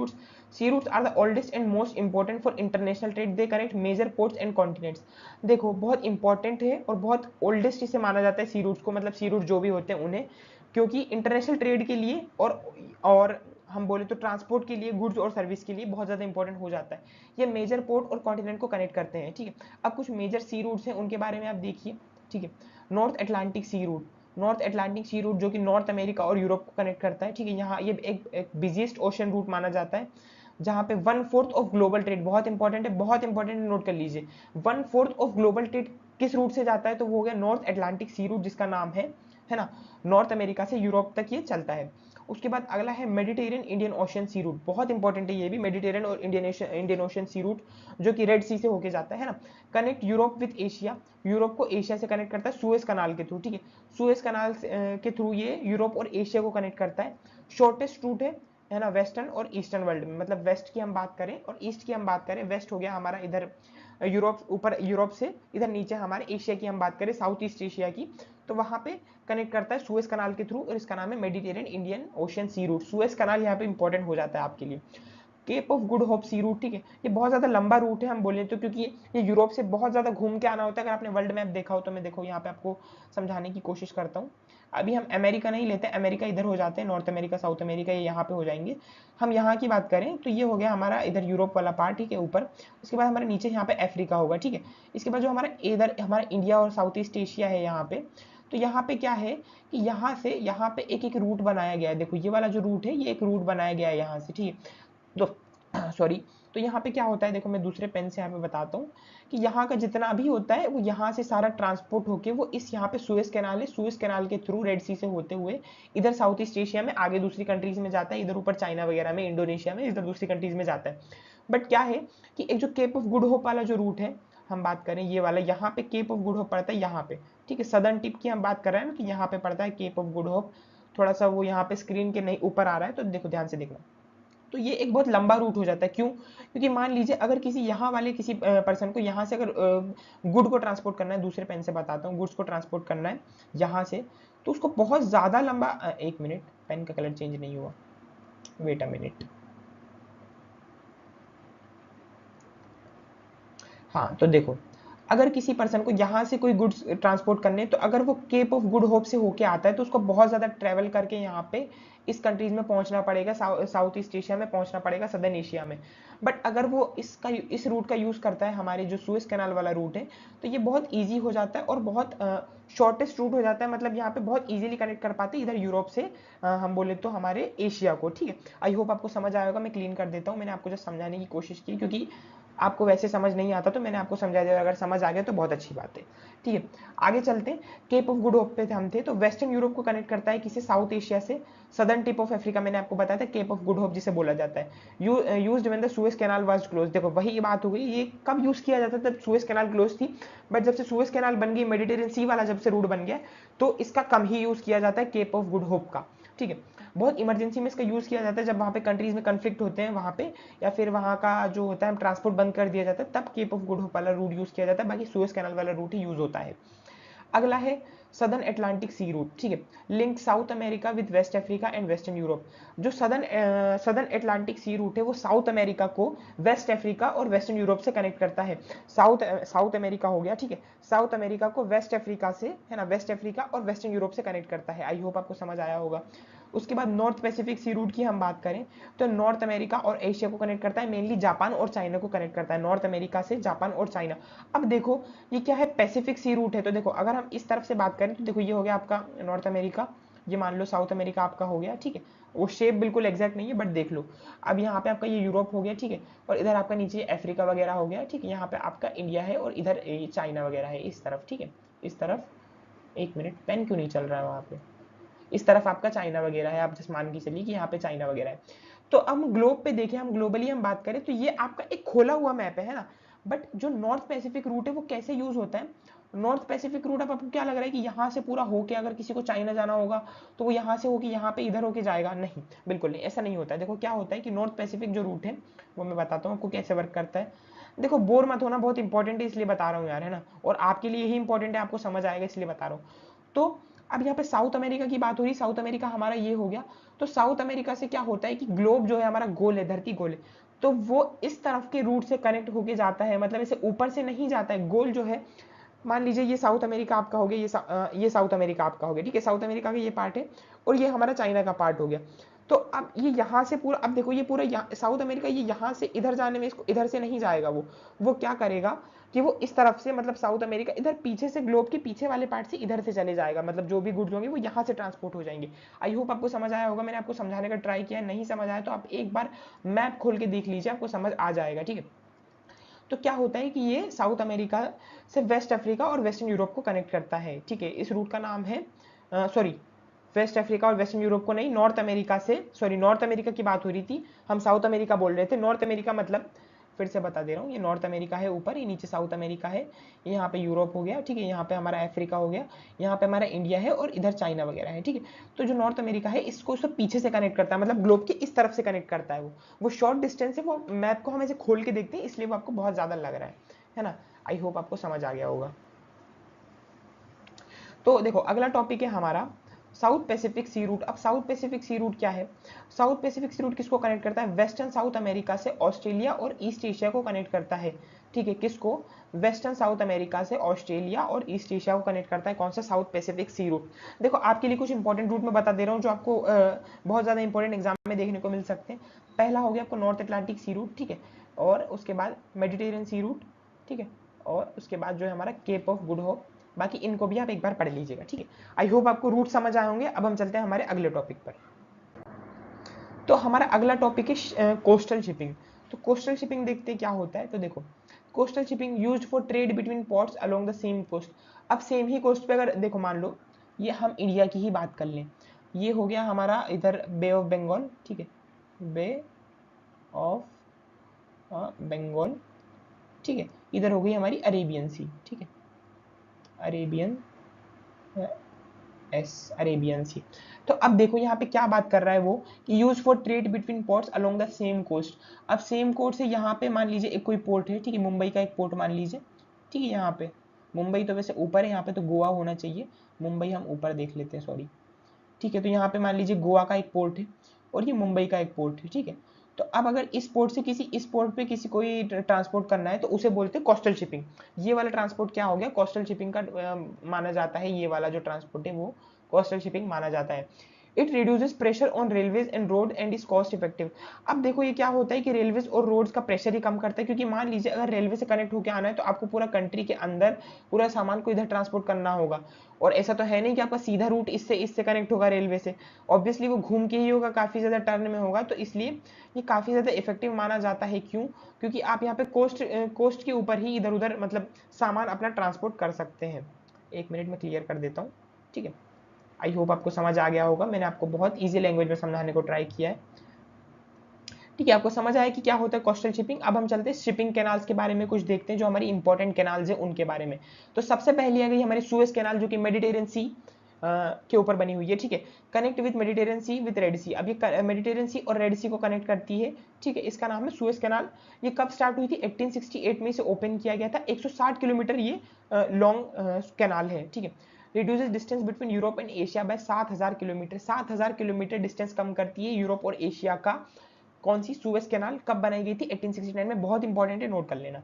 Speaker 1: routes are the oldest and most important for international trade. They connect major ports and continents. देखो, बहुत इंपॉर्टेंट है और बहुत ओल्डेस्ट इसे माना जाता है सी रूट्स को, मतलब सी रूट जो भी होते हैं उन्हें, क्योंकि इंटरनेशनल ट्रेड के लिए और हम बोले तो ट्रांसपोर्ट के लिए, गुड्स और सर्विस के लिए बहुत ज़्यादा इंपॉर्टेंट हो जाता है। ये मेजर पोर्ट और कॉन्टिनेंट को कनेक्ट करते हैं, ठीक है। अब कुछ मेजर सी रूट्स हैं, उनके बारे में आप देखिए, ठीक है। North Atlantic sea route, North Atlantic sea route जो कि नॉर्थ अमेरिका और यूरोप को कनेक्ट करता है, ठीक है। यहाँ ये एक बिजिएस्ट ओशन रूट माना जाता है, जहाँ पे 1/4 ऑफ ग्लोबल ट्रेड, बहुत इंपॉर्टेंट है, बहुत इंपॉर्टेंट है, नोट कर लीजिए। 1/4 ऑफ ग्लोबल ट्रेड किस रूट से जाता है, तो वो हो गया नॉर्थ अटलांटिक सी रूट, जिसका नाम है ना, नॉर्थ अमेरिका से यूरोप तक ये चलता है। उसके बाद अगला है Mediterranean Indian Ocean sea root, बहुत इंपॉर्टेंट है ये भी, मेडिटेरियन और इंडियन ओशन सी रूट, जो कि रेड सी से होके जाता है ना। Connect Europe with Asia, Europe को एशिया से कनेक्ट करता है सुएज कनाल के थ्रू, ठीक है। सुएज कनाल के थ्रू ये यूरोप और एशिया को कनेक्ट करता है। शॉर्टेस्ट रूट है ना, वेस्टर्न और ईस्टर्न वर्ल्ड में, मतलब वेस्ट की हम बात करें और ईस्ट की हम बात करें, वेस्ट हो गया हमारा इधर यूरोप, ऊपर यूरोप से इधर नीचे हमारे एशिया की हम बात करें, साउथ ईस्ट एशिया की, तो वहां पे कनेक्ट करता है सुएज कनाल के थ्रू, और इसका नाम है Mediterranean Indian Ocean sea route. Suez canal यहाँ पे इंपॉर्टेंट हो जाता है आपके लिए। Cape of Good Hope sea route, ठीक है, ये बहुत ज्यादा लंबा रूट है हम बोले तो, क्योंकि ये यूरोप से बहुत ज्यादा घूम के आना होता है। अगर आपने वर्ल्ड मैप देखा हो तो मैं देखो यहाँ पे आपको समझाने की कोशिश करता हूँ। अभी हम अमेरिका नहीं लेते, अमेरिका इधर हो जाते हैं, नॉर्थ अमेरिका, साउथ अमेरिका ये यहाँ पे हो जाएंगे। हम यहाँ की बात करें तो ये हो गया हमारा इधर यूरोप वाला पार्ट, ठीक है, ऊपर। उसके बाद हमारे नीचे यहाँ पे अफ्रीका होगा, ठीक है। इसके बाद जो हमारा इधर हमारा इंडिया और साउथ ईस्ट एशिया है यहाँ पे, तो यहाँ पे क्या है कि यहाँ से यहाँ पे एक एक रूट बनाया गया है। देखो, ये वाला जो रूट है ये एक रूट बनाया गया है यहाँ से, ठीक है। तो सॉरी, तो यहाँ पे क्या होता है, देखो मैं दूसरे पेन से यहाँ पे बताता हूँ कि यहाँ का जितना भी होता है वो यहाँ से सारा ट्रांसपोर्ट होके वो इस यहाँ पे सुएज कैनाल है, सुएज कैनाल के थ्रू रेड सी से होते हुए इधर साउथ ईस्ट एशिया में आगे दूसरी कंट्रीज में जाता है, इधर ऊपर चाइना वगैरह में, इंडोनेशिया में, इधर दूसरी कंट्रीज में जाता है। बट क्या है कि एक जो केप ऑफ गुड होप वाला जो रूट है, हम बात करें ये वाला, यहाँ पे केप ऑफ गुड होप पड़ता है यहाँ पे, ठीक है। सदर्न टिप की हम बात कर रहे हैं ना, कि यहाँ पे पड़ता है केप ऑफ गुड होप। थोड़ा सा वो यहाँ पे स्क्रीन के नहीं ऊपर आ रहा है, तो देखो ध्यान से देखना। तो ये एक बहुत लंबा रूट हो जाता है, क्यों? क्योंकि मान लीजिए अगर किसी यहाँ वाले किसी पर्सन को यहाँ से अगर गुड को ट्रांसपोर्ट करना है, दूसरे पेन से बताता हूँ, गुड्स को ट्रांसपोर्ट करना है यहाँ से, तो उसको बहुत ज़्यादा लंबा, एक मिनट, पेन का कलर चेंज नहीं हुआ, वेट अ मिनट। हाँ, तो देखो, अगर किसी पर्सन को यहाँ से कोई गुड्स ट्रांसपोर्ट करने, तो अगर वो केप ऑफ गुड होप से होके आता है तो उसको बहुत ज़्यादा ट्रैवल करके यहाँ पे इस कंट्रीज में पहुंचना पड़ेगा, साउथ ईस्ट एशिया में पहुंचना पड़ेगा, सदर्न एशिया में। बट अगर वो इस रूट का यूज़ करता है, हमारे जो सुएज कैनाल वाला रूट है, तो ये बहुत ईजी हो जाता है और बहुत शॉर्टेस्ट रूट हो जाता है, मतलब यहाँ पे बहुत ईजिली कनेक्ट कर पाते हैं इधर यूरोप से, हम बोले तो हमारे एशिया को, ठीक है। आई होप आपको समझ आएगा, मैं क्लीन कर देता हूँ, मैंने आपको जो समझाने की कोशिश की, क्योंकि आपको वैसे समझ नहीं आता तो मैंने आपको समझा दिया, अगर समझ आ गया तो बहुत अच्छी बात है, ठीक है। आगे चलते हैं, केप ऑफ गुड होप पे हम थे, तो वेस्टर्न यूरोप को कनेक्ट करता है किसी साउथ एशिया से, सदर्न टिप ऑफ अफ्रीका, मैंने आपको बताया था केप ऑफ गुड होप जिसे बोला जाता है। Used when the Suez canal was close. देखो वही बात हो गई, ये कब यूज किया जाता था, जब सुएज कैनाल क्लोज थी, बट जब से सुएज कैनाल बन गई, मेडिटेरियन सी वाला जब से रूट बन गया, तो इसका कम ही यूज किया जाता है केप ऑफ गुड होप का, ठीक है। बहुत इमरजेंसी में इसका यूज किया जाता है, जब वहाँ पे कंट्रीज में कन्फ्लिक्ट होते हैं वहाँ पे, या फिर वहाँ का जो होता है ट्रांसपोर्ट बंद कर दिया जाता है, तब केप ऑफ गुड होप वाला रूट यूज किया जाता है, बाकी सुएज कैनाल वाला रूट ही यूज होता है। अगला है सदर्न एटलांटिक सी रूट, ठीक है, link South America with West Africa and Western Europe. जो सदर्न एटलांटिक सी रूट है वो साउथ अमेरिका को वेस्ट अफ्रीका और वेस्टर्न यूरोप से कनेक्ट करता है। साउथ अमेरिका हो गया, ठीक है, साउथ अमेरिका को वेस्ट अफ्रीका से, है ना, वेस्ट अफ्रीका और वेस्टर्न यूरोप से कनेक्ट करता है। आई होप आपको समझ आया होगा। उसके बाद नॉर्थ पैसिफिक सी रूट की हम बात करें तो नॉर्थ अमेरिका और एशिया को कनेक्ट करता है, मेनली जापान और चाइना को कनेक्ट करता है, नॉर्थ अमेरिका से जापान और चाइना। अब देखो ये क्या है, पैसिफिक सी रूट है, तो देखो अगर हम इस तरफ से बात करें तो देखो ये हो गया आपका नॉर्थ अमेरिका, ये मान लो साउथ अमेरिका आपका हो गया, ठीक है, वो शेप बिल्कुल एग्जैक्ट नहीं है बट देख लो। अब यहाँ पे आपका ये यूरोप हो गया, ठीक है, और इधर आपका नीचे अफ्रीका वगैरह हो गया, ठीक है, यहाँ पे आपका इंडिया है और इधर चाइना वगैरह है इस तरफ, ठीक है, इस तरफ। एक मिनट, पेन क्यों नहीं चल रहा है वहाँ पे, इस तरफ आपका चाइना वगैरह है, आप जस्ट मान के चलिए कि यहाँ पे चाइना वगैरह है। तो हम ग्लोब पे देखें, हम ग्लोबली हम बात करें तो ये आपका एक खोला हुआ मैप है ना, बट जो नॉर्थ पैसिफिक रूट है वो कैसे यूज होता है, नॉर्थ पैसिफिक रूट अब आपको क्या लग रहा है कि यहाँ से पूरा होके अगर किसी को चाइना जाना होगा तो वो यहाँ से होके यहाँ पे इधर होके जाएगा, नहीं, बिल्कुल नहीं, ऐसा नहीं होता है। देखो क्या होता है कि नॉर्थ पैसिफिक जो रूट है वो मैं बताता हूँ आपको कैसे वर्क करता है। देखो बोर मत होना, बहुत इंपॉर्टेंट है इसलिए बता रहा हूँ यार, है ना, और आपके लिए यही इंपॉर्टेंट है, आपको समझ आएगा इसलिए बता रहा हूँ। तो अब यहाँ पे साउथ अमेरिका की बात हो रही, साउथ अमेरिका हमारा ये हो गया, तो साउथ अमेरिका से क्या होता है कि ग्लोब जो है हमारा गोल है, धरती गोल है, तो वो इस तरफ के रूट से कनेक्ट होके जाता है, मतलब ऐसे ऊपर से नहीं जाता है, गोल जो है, मान लीजिए ये साउथ अमेरिका आपका हो गया, ये साउथ अमेरिका आपका हो गया, ठीक है, साउथ अमेरिका का ये पार्ट है और ये हमारा चाइना का पार्ट हो गया। तो अब ये यहाँ से पूरा, अब देखो ये पूरा साउथ अमेरिका ये यहाँ से इधर जाने में, इसको इधर से नहीं जाएगा, वो क्या करेगा कि वो इस तरफ से, मतलब साउथ अमेरिका इधर पीछे से, ग्लोब के पीछे वाले पार्ट से इधर से चले जाएगा, मतलब जो भी गुड्स होंगे वो यहाँ से ट्रांसपोर्ट हो जाएंगे। आई होप आपको समझ आया होगा, मैंने आपको समझाने का ट्राई किया है, नहीं समझ आया तो आप एक बार मैप खोल के देख लीजिए, आपको समझ आ जाएगा, ठीक है। तो क्या होता है कि ये साउथ अमेरिका से वेस्ट अफ्रीका और वेस्टर्न यूरोप को कनेक्ट करता है, ठीक है, इस रूट का नाम है, सॉरी, वेस्ट अफ्रीका और वेस्टर्न यूरोप को नहीं, नॉर्थ अमेरिका से, सॉरी नॉर्थ अमेरिका की बात हो रही थी, हम साउथ अमेरिका बोल रहे थे, नॉर्थ अमेरिका मतलब फिर से बता दे रहा हूँ, ये नॉर्थ अमेरिका है ऊपर, ये नीचे साउथ अमेरिका है, यहाँ पे यूरोप हो गया, ठीक है, यहाँ पे हमारा अफ्रीका हो गया, यहाँ पे हमारा इंडिया है और इधर चाइना वगैरह है, ठीक है। तो जो नॉर्थ अमेरिका है इसको सब पीछे से कनेक्ट करता है, मतलब ग्लोब के इस तरफ से कनेक्ट करता है, वो शॉर्ट डिस्टेंस है, वो मैप को हम ऐसे खोल के देखते हैं इसलिए वो आपको बहुत ज़्यादा लग रहा है ना। आई होप आपको समझ आ गया होगा। तो देखो अगला टॉपिक है हमारा साउथ पैसिफिक सी रूट। अब साउथ पैसिफिक सी रूट क्या है, साउथ पैसिफिक सी रूट किसको कनेक्ट करता है, वेस्टर्न साउथ अमेरिका से ऑस्ट्रेलिया और ईस्ट एशिया को कनेक्ट करता है, ठीक है, किसको, वेस्टर्न साउथ अमेरिका से ऑस्ट्रेलिया और ईस्ट एशिया को कनेक्ट करता है, कौन सा, साउथ पैसिफिक सी रूट। देखो आपके लिए कुछ इंपॉर्टेंट रूट मैं बता दे रहा हूँ जो आपको बहुत ज़्यादा इंपॉर्टेंट एग्जाम में देखने को मिल सकते हैं। पहला हो गया आपको नॉर्थ अटलांटिक सी रूट, ठीक है, और उसके बाद मेडिटेरियन सी रूट, ठीक है, और उसके बाद जो है हमारा केप ऑफ गुड होप। बाकी इनको भी आप एक बार पढ़ लीजिएगा, ठीक है। आई होप आपको रूट समझ आए होंगे। अब हम चलते हैं हमारे अगले टॉपिक पर। तो हमारा अगला टॉपिक है कोस्टल शिपिंग। तो कोस्टल शिपिंग देखते हैं क्या होता है। तो देखो coastal shipping used for trade between ports along the same coast. अब सेम ही कोस्ट पे अगर देखो मान लो ये हम इंडिया की ही बात कर लें, ये हो गया हमारा इधर बे ऑफ बंगाल, ठीक है, बे ऑफ बंगाल, ठीक है, इधर हो गई हमारी अरेबियन सी, ठीक है, अरेबियन अरेबियन सी। तो अब देखो यहाँ पे क्या बात कर रहा है वो कि use for trade between ports along the same coast. अब सेम कोस्ट से यहाँ पे मान लीजिए एक कोई पोर्ट है, ठीक है, मुंबई का एक पोर्ट मान लीजिए, ठीक है, यहाँ पे मुंबई तो वैसे ऊपर है, यहाँ पे तो गोवा होना चाहिए, मुंबई हम ऊपर देख लेते हैं, सॉरी, ठीक है। तो यहाँ पे मान लीजिए गोवा का एक पोर्ट है और ये मुंबई का एक पोर्ट है, ठीक है। तो अब अगर इस पोर्ट से इस पोर्ट पे किसी कोई ट्रांसपोर्ट करना है तो उसे बोलते हैं कोस्टल शिपिंग। ये वाला ट्रांसपोर्ट क्या हो गया, कोस्टल शिपिंग का माना जाता है, ये वाला जो ट्रांसपोर्ट है वो कोस्टल शिपिंग माना जाता है। It reduces pressure on railways and road and is cost effective. अब देखो ये क्या होता है कि रेलवेज और रोड्स का प्रेशर ही कम करता है, क्योंकि मान लीजिए अगर रेलवे से कनेक्ट होकर आना है तो आपको पूरा कंट्री के अंदर पूरा सामान को इधर ट्रांसपोर्ट करना होगा, और ऐसा तो है नहीं कि आपका सीधा रूट इससे कनेक्ट होगा रेलवे से, ऑब्वियसली वो घूम के ही होगा, काफ़ी ज़्यादा टर्न में होगा, तो इसलिए ये काफ़ी ज़्यादा इफेक्टिव माना जाता है। क्यों, क्योंकि आप यहाँ पे कोस्ट के ऊपर ही इधर उधर मतलब सामान अपना ट्रांसपोर्ट कर सकते हैं। एक मिनट में क्लियर कर देता हूँ, ठीक है। आई होप आपको समझ आ गया होगा, मैंने आपको बहुत ईजी लैंग्वेज में समझाने को ट्राई किया है। ठीक है, आपको समझ आया कि क्या होता है कोस्टल शिपिंग। अब हम चलते हैं शिपिंग कैनाल्स के बारे में कुछ देखते हैं, जो हमारी इंपॉर्टेंट कैनाल्स है उनके बारे में। तो सबसे पहली आ गई हमारी सुएज कैनाल, जो कि मेडिटेरियन सी के ऊपर बनी हुई है। ठीक है, connect with Mediterranean sea with red sea. अब ये मेडिटेरियन सी और रेड सी को कनेक्ट करती है। ठीक है, इसका नाम है सुएज कैनाल। ये कब स्टार्ट हुई थी? 1868 में इसे ओपन किया गया था। 160 किलोमीटर ये लॉन्ग कैनाल है। ठीक है, reduces distance between Europe and Asia by 7000 kilometre. 7000 kilometre distance कम करती है यूरोप और एशिया का। कौन सी? Suez canal. कब बनाई गई थी? 1869 में। बहुत इंपॉर्टेंट है, नोट कर लेना।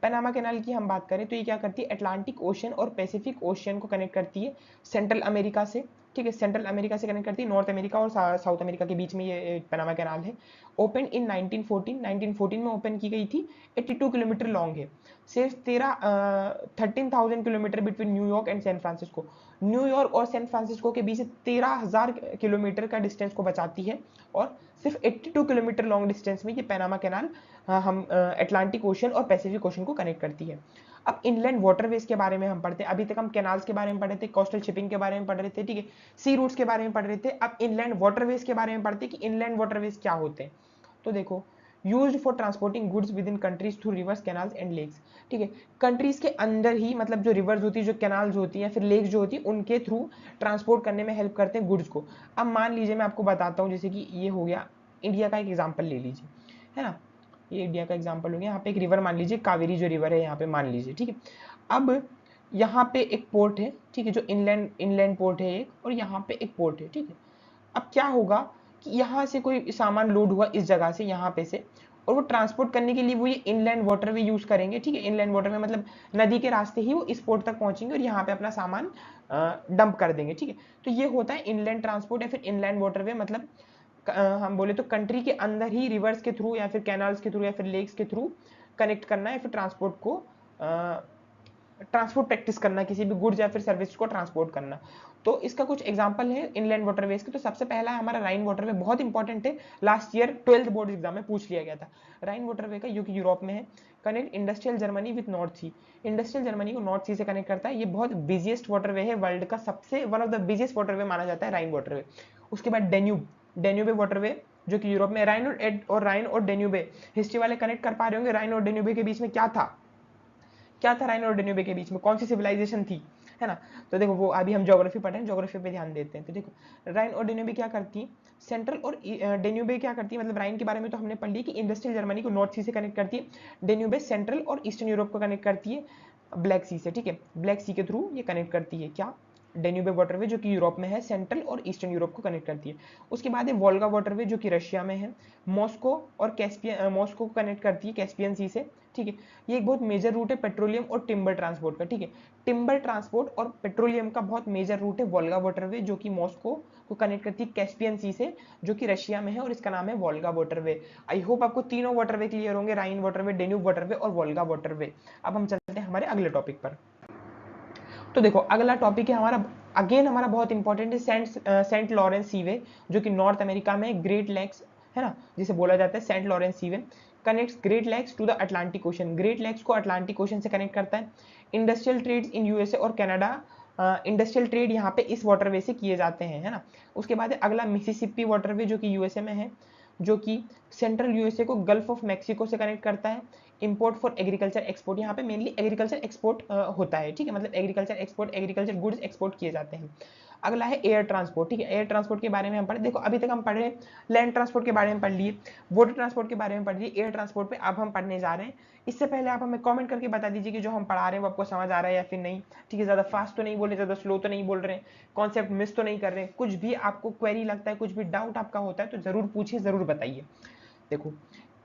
Speaker 1: पनामा कैनाल की हम बात करें तो ये क्या करती है? अटलांटिक ओशन और पैसिफिक ओशन को कनेक्ट करती है सेंट्रल अमेरिका से। ठीक है, सेंट्रल अमेरिका से कनेक्ट करती है नॉर्थ अमेरिका और साउथ अमेरिका के बीच में ये पनामा कैनाल है। ओपन इन 1914 में ओपन की गई थी। 82 किलोमीटर लॉन्ग है। सिर्फ 13,000 kilometre between New York and San Francisco. New York और सैन फ्रांसिस्को के बीच 13,000 किलोमीटर का डिस्टेंस को बचाती है, और सिर्फ 82 किलोमीटर लॉन्ग डिस्टेंस में ये पैनामा कैनाल हम अटलांटिक ओशन और पैसिफिक ओशन को कनेक्ट करती है। अब इनलैंड वाटरवेज के बारे में हम पढ़ते हैं। अभी तक हम कैनाल्स के बारे में पढ़ रहे थे, कोस्टल शिपिंग के बारे में पढ़ रहे थे, ठीक है, सी रूट्स के बारे में पढ़ रहे थे। अब इनलैंड वाटरवेज के बारे में पढ़ते हैं कि इनलैंड वाटरवेज क्या होते हैं। तो देखो, used for transporting goods within countries through rivers, canals and lakes. ठीक है, कंट्रीज के अंदर ही, मतलब जो रिवर्स होती है, जो कैनाल्स होती है, फिर लेक्स जो होती है, उनके थ्रू ट्रांसपोर्ट करने में हेल्प करते हैं गुड्स को। अब मान लीजिए मैं आपको बताता हूँ, जैसे कि ये हो गया इंडिया का एक एग्जाम्पल ले लीजिए, है ना, ये इंडिया का एग्जाम्पल हो गया। यहाँ पे एक रिवर मान लीजिए, कावेरी जो रिवर है यहाँ पे मान लीजिए। ठीक है, अब यहाँ पे एक पोर्ट है, ठीक है, जो इनलैंड इनलैंड पोर्ट है एक, और यहाँ पे एक पोर्ट है। ठीक है, अब क्या होगा कि यहाँ से कोई सामान लोड हुआ इस जगह से, यहाँ पे से, और वो ट्रांसपोर्ट करने के लिए वो ये इनलैंड वाटरवे यूज करेंगे। ठीक है, इनलैंड वाटरवे मतलब नदी के रास्ते ही वो इस पोर्ट तक पहुंचेंगे और यहाँ पे अपना सामान डंप कर देंगे। ठीक है, तो ये होता है इनलैंड ट्रांसपोर्ट या फिर इनलैंड वाटरवे। मतलब हम बोले तो कंट्री के अंदर ही रिवर्स के थ्रू या फिर कैनाल्स के थ्रू या फिर लेक्स के थ्रू कनेक्ट करना या फिर ट्रांसपोर्ट को ट्रांसपोर्ट प्रैक्टिस करना, किसी भी गुड्स या फिर सर्विस को ट्रांसपोर्ट करना। तो इसका कुछ एग्जांपल है इनलैंड वाटरवेज के। तो सबसे पहला है हमारा राइन वाटरवे, बहुत इंपॉर्टेंट है, last year 12th board exam में पूछ लिया गया था। राइन वाटरवे का, जो कि यूरोप में है, connect industrial Germany with North Sea. Industrial Germany को नॉर्थ सी से कनेक्ट करता है। ये बहुत बिजिएस्ट वाटरवे है, वर्ल्ड का सबसे one of the busiest waterway माना जाता है राइन वाटरवे। उसके बाद डेन्यूबे वाटरवे, जो कि यूरोप में। राइन और डेन्यूबे, हिस्ट्री वाले कनेक्ट कर पा रहे होंगे, राइन और डेन्यूबे के बीच में क्या था? क्या था राइन और डेन्यूबे के बीच में? कौन सी सिविलाइजेशन थी, है ना? तो देखो, वो अभी हम ज्योग्राफी पढ़ रहे हैं, ज्योग्राफी पे ध्यान देते हैं। तो देखो, राइन और डेन्यूबे क्या करती है? सेंट्रल और डेन्यूबे क्या करती है? मतलब राइन के बारे में तो हमने पढ़ लिया कि इंडस्ट्रियल जर्मनी को नॉर्थ सी से कनेक्ट करती है। डेन्यूबे सेंट्रल और ईस्टर्न यूरोप को कनेक्ट करती है ब्लैक सी से। ठीक है, ब्लैक सी के थ्रू ये कनेक्ट करती है। क्या? डेन्यूबे वाटरवे, जो कि यूरोप में है, सेंट्रल और ईस्टर्न यूरोप को कनेक्ट करती है। उसके बाद है वोल्गा वाटरवे, जो कि रशिया में है, मॉस्को और कैस्पियन, मॉस्को को कनेक्ट करती है कैस्पियन सी से। ठीक है, ये एक बहुत मेजर रूट है पेट्रोलियम और टिम्बर ट्रांसपोर्ट का। ठीक है, टिम्बर ट्रांसपोर्ट और पेट्रोलियम का बहुत मेजर रूट है वोल्गा वाटरवे, जो कि मॉस्को को कनेक्ट करती है कैस्पियन सी से, जो कि रशिया में है, और इसका नाम है वोल्गा वाटरवे। आई होप आपको तीनों वाटरवे क्लियर होंगे, राइन वाटरवे, डेन्यूब वाटरवे और वोल्गा वाटरवे। अब हम चलते हैं हमारे अगले टॉपिक पर। तो देखो, अगला टॉपिक है हमारा, अगेन हमारा बहुत इंपॉर्टेंट है, सेंट लॉरेंस सीवे, जो कि नॉर्थ अमेरिका में ग्रेट लेक्स, है ना, जिसे बोला जाता है Saint Lawrence seaway, connects great lakes to the Atlantic ocean. Great lakes को अटलांटिक ओशन से कनेक्ट करता है। इंडस्ट्रियल ट्रेड्स इन यूएसए और कनाडा, इंडस्ट्रियल ट्रेड यहाँ पे इस वाटरवे से किए जाते हैं, है ना। उसके बाद अगला मिसिसिपी वाटरवे, जो कि यूएसए में है, जो कि सेंट्रल यूएसए को गल्फ ऑफ मैक्सिको से कनेक्ट करता है। इंपोर्ट फॉर एग्रीकल्चर एक्सपोर्ट, यहाँ पे मेनली एग्रीकल्चर एक्सपोर्ट होता है। ठीक है, मतलब agriculture export, agriculture goods export किए जाते हैं। अगला है एयर ट्रांसपोर्ट। ठीक है, एयर ट्रांसपोर्ट के बारे में हम पढ़े। देखो, अभी तक हम पढ़ रहे हैं लैंड ट्रांसपोर्ट के बारे में पढ़ लिए, वाटर ट्रांसपोर्ट के बारे में पढ़ लिए, एयर ट्रांसपोर्ट पे अब हम पढ़ने जा रहे हैं। इससे पहले आप हमें कमेंट करके बता दीजिए कि जो हम पढ़ा रहे हैं वो आपको समझ आ रहा है या फिर नहीं। ठीक है, ज्यादा फास्ट तो नहीं बोल रहे, ज्यादा स्लो तो नहीं बोल रहे, कॉन्सेप्ट मिस तो नहीं कर रहे। कुछ भी आपको क्वेरी लगता है, कुछ भी डाउट आपका होता है तो जरूर पूछिए, जरूर बताइए। देखो,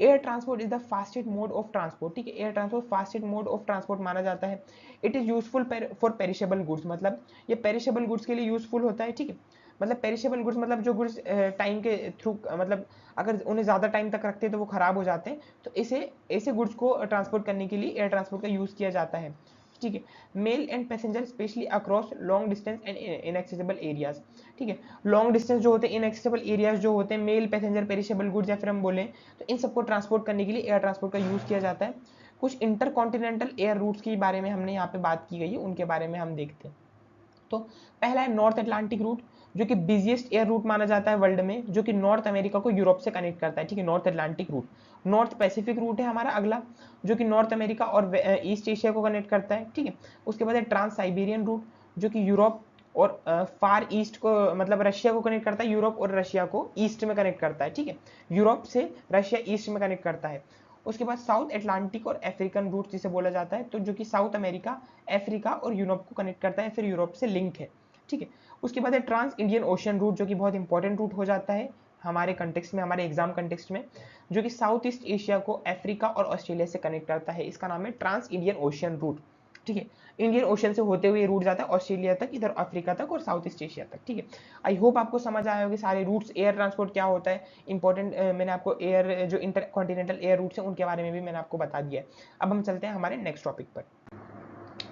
Speaker 1: air transport is the fastest mode of transport. ठीक है, air transport fastest mode of transport माना जाता है। It is useful for perishable goods, मतलब ये पेरिशेबल गुड्स के लिए यूजफुल होता है। ठीक है, मतलब पेरिशेबल गुड्स मतलब जो गुड्स टाइम के थ्रू, मतलब अगर उन्हें ज्यादा टाइम तक रखते हैं तो वो खराब हो जाते हैं, तो ऐसे गुड्स को ट्रांसपोर्ट करने के लिए एयर ट्रांसपोर्ट का यूज किया जाता है। ठीक है, male and passenger specially across long distance and inaccessible areas. ठीक है, लॉन्ग डिस्टेंस जो होते हैं, इनएक्सेसिबल एरियाज जो होते हैं, मेल पैसेंजर पेरिशेबल गुड्स या फिर हम बोलें तो इन सबको ट्रांसपोर्ट करने के लिए एयर ट्रांसपोर्ट का यूज किया जाता है। कुछ इंटर कॉन्टिनेंटल एयर रूट्स के बारे में हमने यहाँ पे बात की गई है, उनके बारे में हम देखते हैं। तो पहला है नॉर्थ अटलांटिक रूट, जो कि बिजिएस्ट एयर रूट माना जाता है वर्ल्ड में, जो कि नॉर्थ अमेरिका को यूरोप से कनेक्ट करता है, ठीक है, North Atlantic route. North Pacific route है हमारा अगला, जो कि नॉर्थ अमेरिका और ईस्ट एशिया को कनेक्ट करता है, ठीक है। उसके बाद है ट्रांस साइबेरियन रूट, जो कि यूरोप और फार ईस्ट को, मतलब रशिया को कनेक्ट करता है, यूरोप और रशिया को ईस्ट में कनेक्ट करता है, ठीक है, यूरोप से रशिया ईस्ट में कनेक्ट करता है। उसके बाद साउथ अटलांटिक और अफ्रीकन रूट जिसे बोला जाता है, तो जो कि साउथ अमेरिका, अफ्रीका और यूरोप को कनेक्ट करता है, फिर यूरोप से लिंक है, ठीक है। उसके बाद है ट्रांस इंडियन ओशन रूट, जो कि बहुत इंपॉर्टेंट रूट हो जाता है हमारे कंटेक्स्ट में, हमारे एग्जाम कंटेक्स्ट में, जो कि साउथ ईस्ट एशिया को अफ्रीका और ऑस्ट्रेलिया से कनेक्ट करता है। इसका नाम है ट्रांस इंडियन ओशन रूट, ठीक है। इंडियन ओशन से होते हुए रूट जाता है ऑस्ट्रेलिया तक, इधर अफ्रीका तक और साउथ ईस्ट एशिया तक, ठीक है। आई होप आपको समझ आया होगा सारे रूट्स। एयर ट्रांसपोर्ट क्या होता है इंपॉर्टेंट, मैंने आपको एयर जो इंटर कॉन्टिनेंटल एयर रूट्स हैं उनके बारे में भी मैंने आपको बता दिया है। अब हम चलते हैं हमारे नेक्स्ट टॉपिक पर।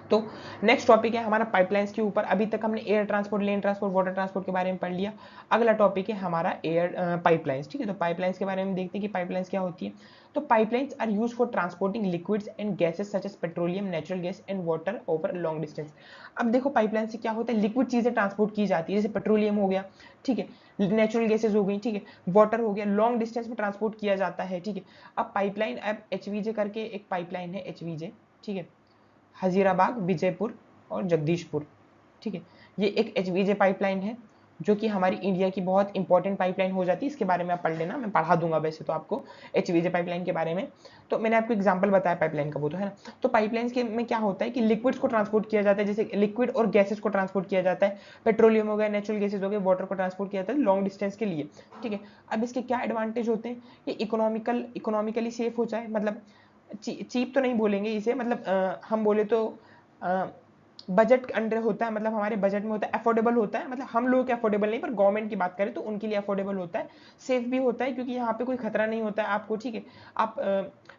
Speaker 1: तो नेक्स्ट टॉपिक है हमारा पाइपलाइंस के ऊपर। अभी तक हमने air transport, land transport, water transport के बारे में पढ़ लिया। अगला टॉपिक है हमारा एयर पाइपलाइंस, ठीक है। तो पाइपलाइंस के बारे में देखते हैं कि पाइपलाइंस क्या होती है। तो pipelines are use for transporting liquids and gases such as petroleum, natural gas and water over long distance. अब देखो पाइपलाइन से क्या होता है, लिक्विड चीजें ट्रांसपोर्ट की जाती है, जैसे पेट्रोलियम हो गया, ठीक है, नेचुरल गैसेज हो गई, ठीक है, वाटर हो गया, लॉन्ग डिस्टेंस में ट्रांसपोर्ट किया जाता है, ठीक है। अब पाइपलाइन, अब एचवीजे करके एक पाइपलाइन है, एचवीजे, ठीक है, हजीराबाग, विजयपुर और जगदीशपुर, ठीक है। ये एक एचवीजे पाइपलाइन है, जो कि हमारी इंडिया की बहुत इंपॉर्टेंट पाइपलाइन हो जाती है। इसके बारे में आप पढ़ लेना, मैं पढ़ा दूंगा वैसे तो आपको एचवीजे पाइपलाइन के बारे में। तो मैंने आपको एग्जांपल बताया पाइपलाइन का, वो तो है ना। तो पाइपलाइन के में क्या होता है कि लिक्विड्स को ट्रांसपोर्ट किया जाता है, जैसे लिक्विड और गैसेस को ट्रांसपोर्ट किया जाता है, पेट्रोलियम हो गया, नेचुरल गैसेज हो गए, वाटर को ट्रांसपोर्ट किया जाता है लॉन्ग डिस्टेंस के लिए, ठीक है। अब इसके क्या एडवांटेज होते हैं, ये इकोनॉमिकली सेफ हो जाए, मतलब चीप तो नहीं बोलेंगे इसे, मतलब हम बोले तो बजट अंडर होता है, मतलब हमारे बजट में होता है, अफोर्डेबल होता है, मतलब हम लोग के अफोर्डेबल नहीं पर गवर्नमेंट की बात करें तो उनके लिए अफोर्डेबल होता है, सेफ भी होता है, क्योंकि यहाँ पे कोई खतरा नहीं होता है आपको, ठीक है। आप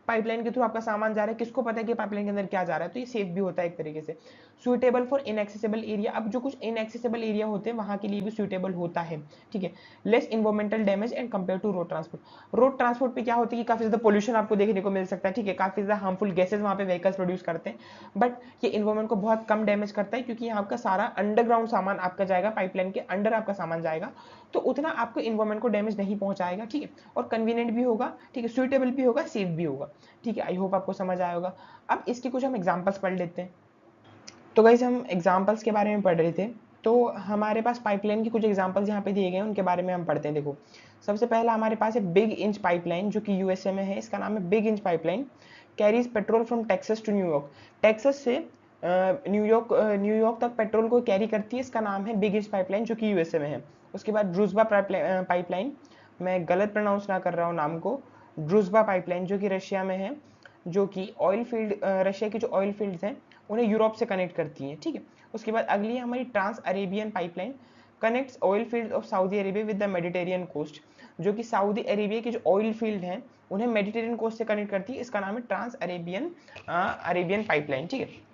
Speaker 1: पाइपलाइन के थ्रू आपका सामान जा रहा है, किसको पता है कि पाइपलाइन के अंदर क्या जा रहा है, तो ये सेफ भी होता है एक तरीके से। सुइटेबल फॉर इनएक्सेसिबल एरिया, अब जो कुछ इनएक्सेसिबल एरिया होते हैं वहां के लिए भी सुइटेबल होता है, ठीक है। Less environmental damage and compare to road transport. Road transport पे क्या होता है कि काफी ज्यादा पोल्यूशन आपको देखने को मिल सकता है, ठीक है, काफी ज्यादा हार्मफुल गैसेज वहां पे व्हीकल्स प्रोड्यूस करते हैं, बट ये इन्वायरमेंट को बहुत कम डैमेज करता है, क्योंकि यहाँ आपका सारा अंडरग्राउंड सामान आपका जाएगा, पाइपलाइन के अंडर आपका सामान जाएगा, तो उतना आपको इन्वायरमेंट को डैमेज नहीं पहुंचाएगा, ठीक है, और कन्वीनियंट भी होगा, ठीक है, सुइटेबल भी होगा, सेफ भी होगा, ठीक है। आई होप आपको समझ आया होगा। अब इसके कुछ हम एग्जाम्पल्स पढ़ लेते हैं। तो गाइस हम एग्जाम्पल्स के बारे में पढ़ रहे थे, तो हमारे पास पाइपलाइन के कुछ एग्जाम्पल्स यहाँ पे दिए गए हैं, उनके बारे में हम पढ़ते हैं। देखो सबसे पहला हमारे पास है बिग इंच पाइपलाइन, जो कि यूएसए में है, इसका नाम है Big Inch pipeline, carries petrol from Texas to New York. Texas से न्यूयॉर्क तक पेट्रोल को कैरी करती है, इसका नाम है बिग इंच पाइपलाइन, जो कि यूएसए में है। उसके बाद ड्रूजबा पाइपलाइन, मैं गलत प्रोनाउंस ना कर रहा हूँ नाम को, ड्रूजबा पाइपलाइन, जो कि रशिया में है, जो कि ऑयल फील्ड, रशिया की जो ऑयल फील्ड्स हैं उन्हें यूरोप से कनेक्ट करती हैं, ठीक है। उसके बाद अगली है हमारी Trans Arabian pipeline, connects oil field of Saudi Arabia with the Mediterranean coast, जो कि सऊदी अरेबिया की जो ऑयल फील्ड हैं उन्हें मेडिटेरियन कोस्ट से कनेक्ट करती है, इसका नाम है ट्रांस अरेबियन पाइपलाइन, ठीक है।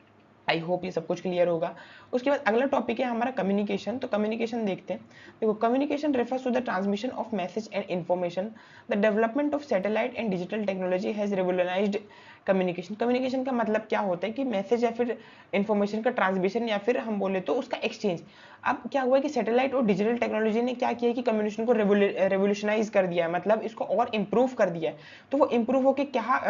Speaker 1: आई होप ये सब कुछ क्लियर होगा। उसके बाद अगला टॉपिक है हमारा कम्युनिकेशन। तो कम्युनिकेशन देखते हैं। देखो communication refers to the transmission of message and information. The development of satellite and digital technology has revolutionised communication. Communication का मतलब क्या होता है कि मैसेज या फिर इन्फॉर्मेशन का ट्रांसमिशन या फिर हम बोले तो उसका एक्सचेंज। अब क्या हुआ है कि सैटेलाइट और डिजिटल टेक्नोलॉजी ने क्या किया है कि कम्युनिकेशन को रेवोल्यूशनाइज कर दिया है, मतलब इसको और इंप्रूव कर दिया है। तो वो इंप्रूव होकर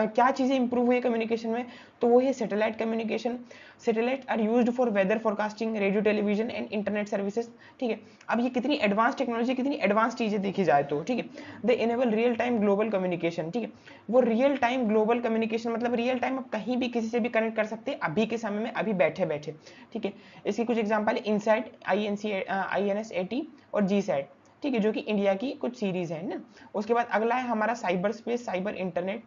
Speaker 1: क्या चीजें इंप्रूव हुई है कम्युनिकेशन में, तो वो है satellite communication. Satellite are used for weather forecasting, radio television and internet services, ठीक है। अब ये कितनी एडवांस टेक्नोलॉजी, कितनी एडवांस चीजें देखी जाए तो, ठीक है। They enable real time global communication, ठीक है। वो रियल टाइम ग्लोबल कम्युनिकेशन मतलब रियल टाइम आप कहीं भी किसी से भी कनेक्ट कर सकते हैं अभी के समय में, अभी बैठे बैठे, ठीक है। इसकी कुछ एग्जांपल है इनसैट, INSAT और GSAT, ठीक है, जो कि इंडिया की कुछ सीरीज है ना। उसके बाद अगला है हमारा cyber space, cyber internet.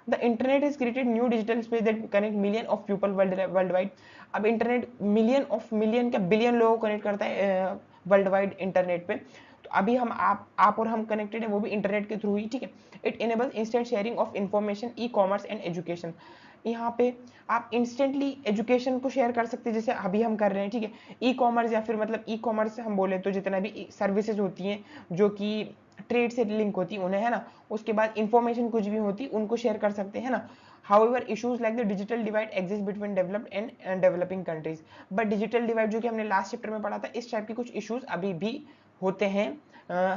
Speaker 1: The internet is created new digital space that connect million of people world wide. अब इंटरनेट मिलियन क्या बिलियन लोगों को कनेक्ट करता है वर्ल्ड वाइड इंटरनेट पे। तो अभी हम आप और हम कनेक्टेड है वो भी इंटरनेट के थ्रू ही, ठीक है। It enables instant sharing of information, e commerce and education. यहाँ पे आप इंस्टेंटली एजुकेशन को शेयर कर सकते हैं जैसे अभी हम कर रहे हैं, ठीक है। ई कॉमर्स या फिर मतलब ई कॉमर्स से हम बोले तो जितना भी सर्विसेज होती हैं जो कि ट्रेड से लिंक होती है उन्हें, है ना। उसके बाद इंफॉर्मेशन कुछ भी होती उनको शेयर कर सकते हैं ना। However, issues like the digital divide exist between developed and developing countries. But digital divide जो कि हमने लास्ट चैप्टर में पढ़ा था, इस टाइप की कुछ इश्यूज अभी भी होते हैं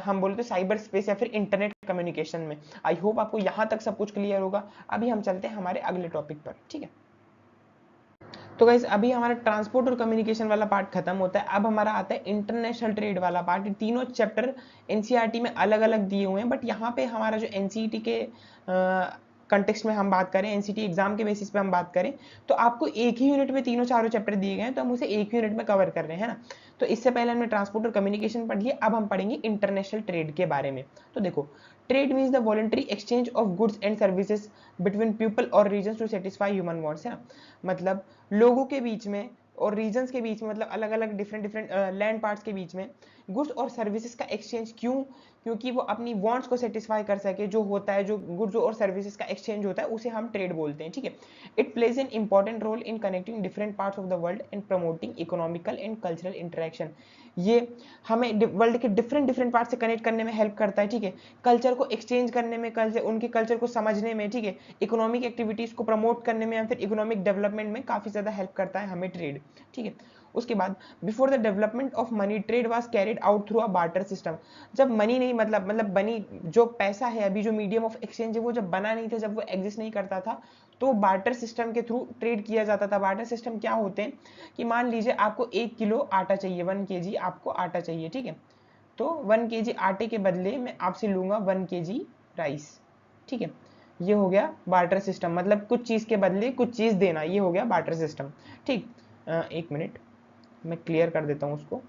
Speaker 1: हम बोलते हैं साइबर स्पेस या फिर इंटरनेट कम्युनिकेशन में। आई होप आपको यहाँ तक सब कुछ क्लियर होगा। अभी हम चलते हैं हमारे अगले टॉपिक पर, ठीक है। तो गाइस अभी हमारा ट्रांसपोर्ट और कम्युनिकेशन वाला पार्ट खत्म होता है। अब हमारा आता है इंटरनेशनल ट्रेड वाला पार्ट। तीनों चैप्टर एनसीईआरटी में अलग अलग दिए हुए हैं, बट यहाँ पे हमारा जो एनसीईआरटी के कंटेक्स्ट में हम बात करें, एनसीईआरटी एग्जाम के बेसिस पे हम बात करें, तो आपको एक ही यूनिट में तीनों चारों चैप्टर दिए गए हैं, तो हम उसे एक ही यूनिट में कवर कर रहे हैं, है ना। तो इससे पहले हमने ट्रांसपोर्ट और कम्युनिकेशन पढ़ लिया, अब हम पढ़ेंगे इंटरनेशनल ट्रेड के बारे में। तो देखो, trade means the voluntary exchange of goods and services between people और region to satisfy human wants, है ना। मतलब लोगों के बीच में और रीजन्स के बीच में, मतलब अलग अलग डिफरेंट डिफरेंट लैंड पार्ट्स के बीच में गुड्स और सर्विसेज का एक्सचेंज। क्यों? क्योंकि वो अपनी वांट्स को सेटिस्फाई कर सके। जो होता है, जो गुड्स और सर्विसेज का एक्सचेंज होता है, उसे हम ट्रेड बोलते हैं, ठीक है। It plays an important role in connecting different parts of the world and promoting economical and cultural interaction. ये हमें वर्ल्ड के डिफरेंट डिफरेंट पार्ट से कनेक्ट करने में हेल्प करता है, ठीक है। कल्चर को एक्सचेंज करने में, कल्चर, उनके कल्चर को समझने में, ठीक है। इकोनॉमिक एक्टिविटीज को प्रमोट करने में या फिर इकोनॉमिक डेवलपमेंट में काफी ज्यादा हेल्प करता है हमें ट्रेड, ठीक है। उसके बाद before the development of money, trade was carried out through a barter system. जब मनी नहीं, मतलब बनी जो पैसा है, अभी जो मीडियम ऑफ एक्सचेंज है, वो जब बना नहीं था, जब वो एग्जिस्ट नहीं करता था, तो बार्टर सिस्टम के थ्रू ट्रेड किया जाता था। बार्टर सिस्टम क्या होते हैं कि मान लीजिए आपको 1 किलो आटा चाहिए, 1 kg आपको आटा चाहिए, ठीक है। तो 1 kg आटे के बदले मैं आपसे लूंगा 1 kg राइस, ठीक है। ये हो गया बार्टर सिस्टम, मतलब कुछ चीज के बदले कुछ चीज देना, ये हो गया बार्टर सिस्टम, ठीक। एक मिनट, मैं क्लियर कर देता हूँ उसको,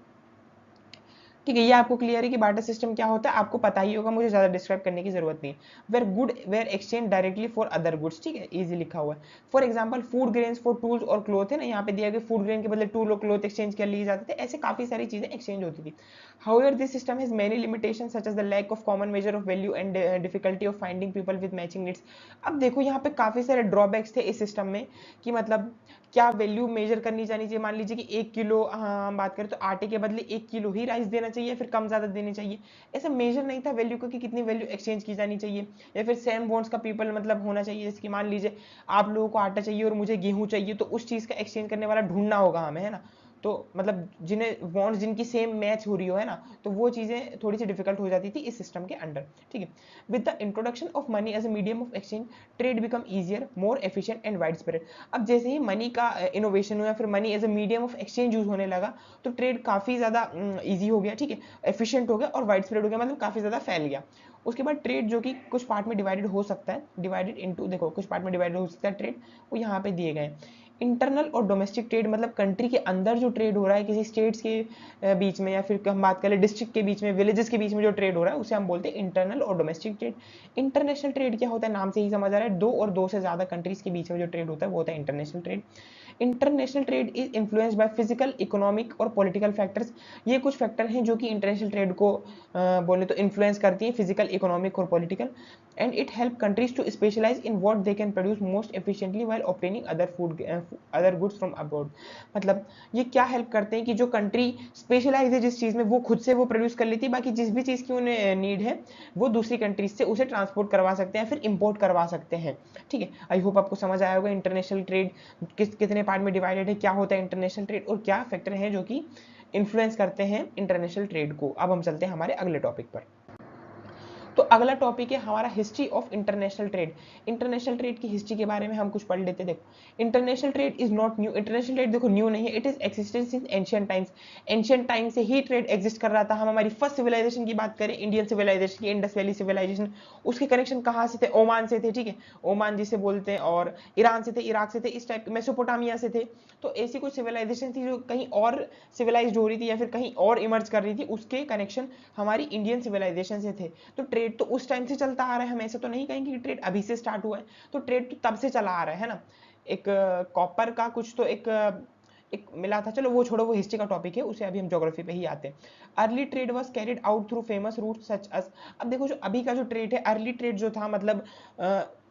Speaker 1: ठीक है। ये आपको क्लियर है कि बार्टर सिस्टम क्या होता है, आपको पता ही होगा, मुझे ज्यादा डिस्क्राइब करने की जरूरत नहीं। Where good were exchange directly for other goods, ठीक है, इजी लिखा हुआ है। For example food grains for tools और क्लोथ, है ना, यहाँ पे दिया गया फूड ग्रेन के बदले टूल और क्लोथ एक्सचेंज कर लिए जाते थे। ऐसे काफी सारी चीजें एक्सचेंज होती थी। However this system has many limitation such as the lack of common measure of value and difficulty of finding people with matching needs. अब देखो यहाँ पे काफी सारे ड्रॉबैक्स थे इस सिस्टम में, कि मतलब क्या वैल्यू मेजर करनी जानी चाहिए। मान लीजिए कि 1 किलो, हाँ हम बात करें तो आटे के बदले 1 किलो ही राइस देना चाहिए, फिर कम ज्यादा देनी चाहिए। ऐसा मेजर नहीं था वैल्यू का कि कितनी वैल्यू एक्सचेंज की जानी चाहिए, या फिर सेम बॉन्ड्स का पीपल मतलब होना चाहिए। जैसे कि मान लीजिए आप लोगों को आटा चाहिए और मुझे गेहूं चाहिए, तो उस चीज का एक्सचेंज करने वाला ढूंढना होगा हमें, है ना। तो मतलब जिन्हें बॉन्ड्स जिनकी सेम मैच हो रही हो, है ना, तो वो चीजें थोड़ी सी डिफिकल्ट हो जाती थी इस सिस्टम के अंडर, ठीक है। With the introduction of money as a medium of exchange, trade become easier, more efficient and widespread. अब जैसे ही मनी का इनोवेशन हुआ, फिर money as a medium of exchange use होने लगा, तो ट्रेड काफी ज्यादा ईजी हो गया, ठीक है, एफिशिएंट हो गया और वाइड स्प्रेड हो गया, मतलब काफी ज्यादा फैल गया। उसके बाद ट्रेड जो कि कुछ पार्ट में डिवाइडेड हो सकता है, डिवाइडेड इनटू, देखो कुछ पार्ट में डिवाइडेड हो सकता है ट्रेड, वो यहाँ पे दिए गए। इंटरनल और डोमेस्टिक ट्रेड, मतलब कंट्री के अंदर जो ट्रेड हो रहा है किसी स्टेट्स के बीच में, या फिर हम बात करें डिस्ट्रिक्ट के बीच में, विलेजेस के बीच में जो ट्रेड हो रहा है, उसे हम बोलते हैं इंटरनल और डोमेस्टिक ट्रेड। इंटरनेशनल ट्रेड क्या होता है, नाम से ही समझ आ रहा है, दो और दो से ज्यादा कंट्रीज के बीच में जो ट्रेड होता है वो होता है international trade. International trade is influenced by physical, economic और पॉलिटिकल फैक्टर्स। ये कुछ फैक्टर हैं जो कि इंटरनेशनल ट्रेड को बोले तो इन्फ्लुएंस करती हैं, फिजिकल, इकोनॉमिक और political. And it help countries to specialise in what they can produce most efficiently while obtaining other goods from abroad. मतलब ये क्या हेल्प करते हैं कि जो कंट्री स्पेशलाइज है जिस चीज में, वो खुद से वो प्रोड्यूस कर लेती है, बाकी जिस भी चीज की उन्हें नीड है वो दूसरी कंट्रीज से उसे ट्रांसपोर्ट करवा सकते हैं, फिर इंपोर्ट करवा सकते हैं, ठीक है। आई होप आपको समझ आया होगा इंटरनेशनल ट्रेड कितने पार्ट में डिवाइडेड है, क्या होता है इंटरनेशनल ट्रेड, और क्या फैक्टर हैं जो कि इन्फ्लुएंस करते हैं इंटरनेशनल ट्रेड को। अब हम चलते हैं हमारे अगले टॉपिक पर। तो अगला टॉपिक है हमारा history of international trade. International trade की हिस्ट्री के बारे में हम कुछ पढ़ लेते हैं। देखो, international trade is not new. International trade देखो न्यू नहीं है, it is existence since ancient times. Ancient time से ही ट्रेड एग्जिस्ट कर रहा था। हम हमारी फर्स्ट सिविलाइजेशन की बात करें, इंडियन सिविलाइजेशन की, इंडस वैली सिविलाइजेशन, उसके कनेक्शन कहाँ से थे, ओमान से थे, ठीक है, ओमान जिसे बोलते हैं, और ईरान से थे, इराक से थे, इस टाइप मेसोपोटामिया से थे। तो ऐसी कुछ सिविलाइजेशन थी जो कहीं और सिविलाइज्ड हो रही थी या फिर कहीं और इमर्ज कर रही थी, उसके कनेक्शन हमारी इंडियन सिविलाइजेशन से थे। तो ट्रेड तो उस टाइम से चलता आ रहा है, हम ऐसे तो नहीं कहेंगे कि ट्रेड अभी से स्टार्ट हुआ है। तो ट्रेड तो तब से चला आ रहा है ना। एक कॉपर का कुछ तो एक मिला था, चलो वो छोड़ो, वो हिस्ट्री का टॉपिक है, उसे अभी हम ज्योग्राफी पे ही आते हैं। Early trade was carried out through famous route such as. अब देखो जो अभी का जो ट्रेड है, अर्ली ट्रेड जो था, मतलब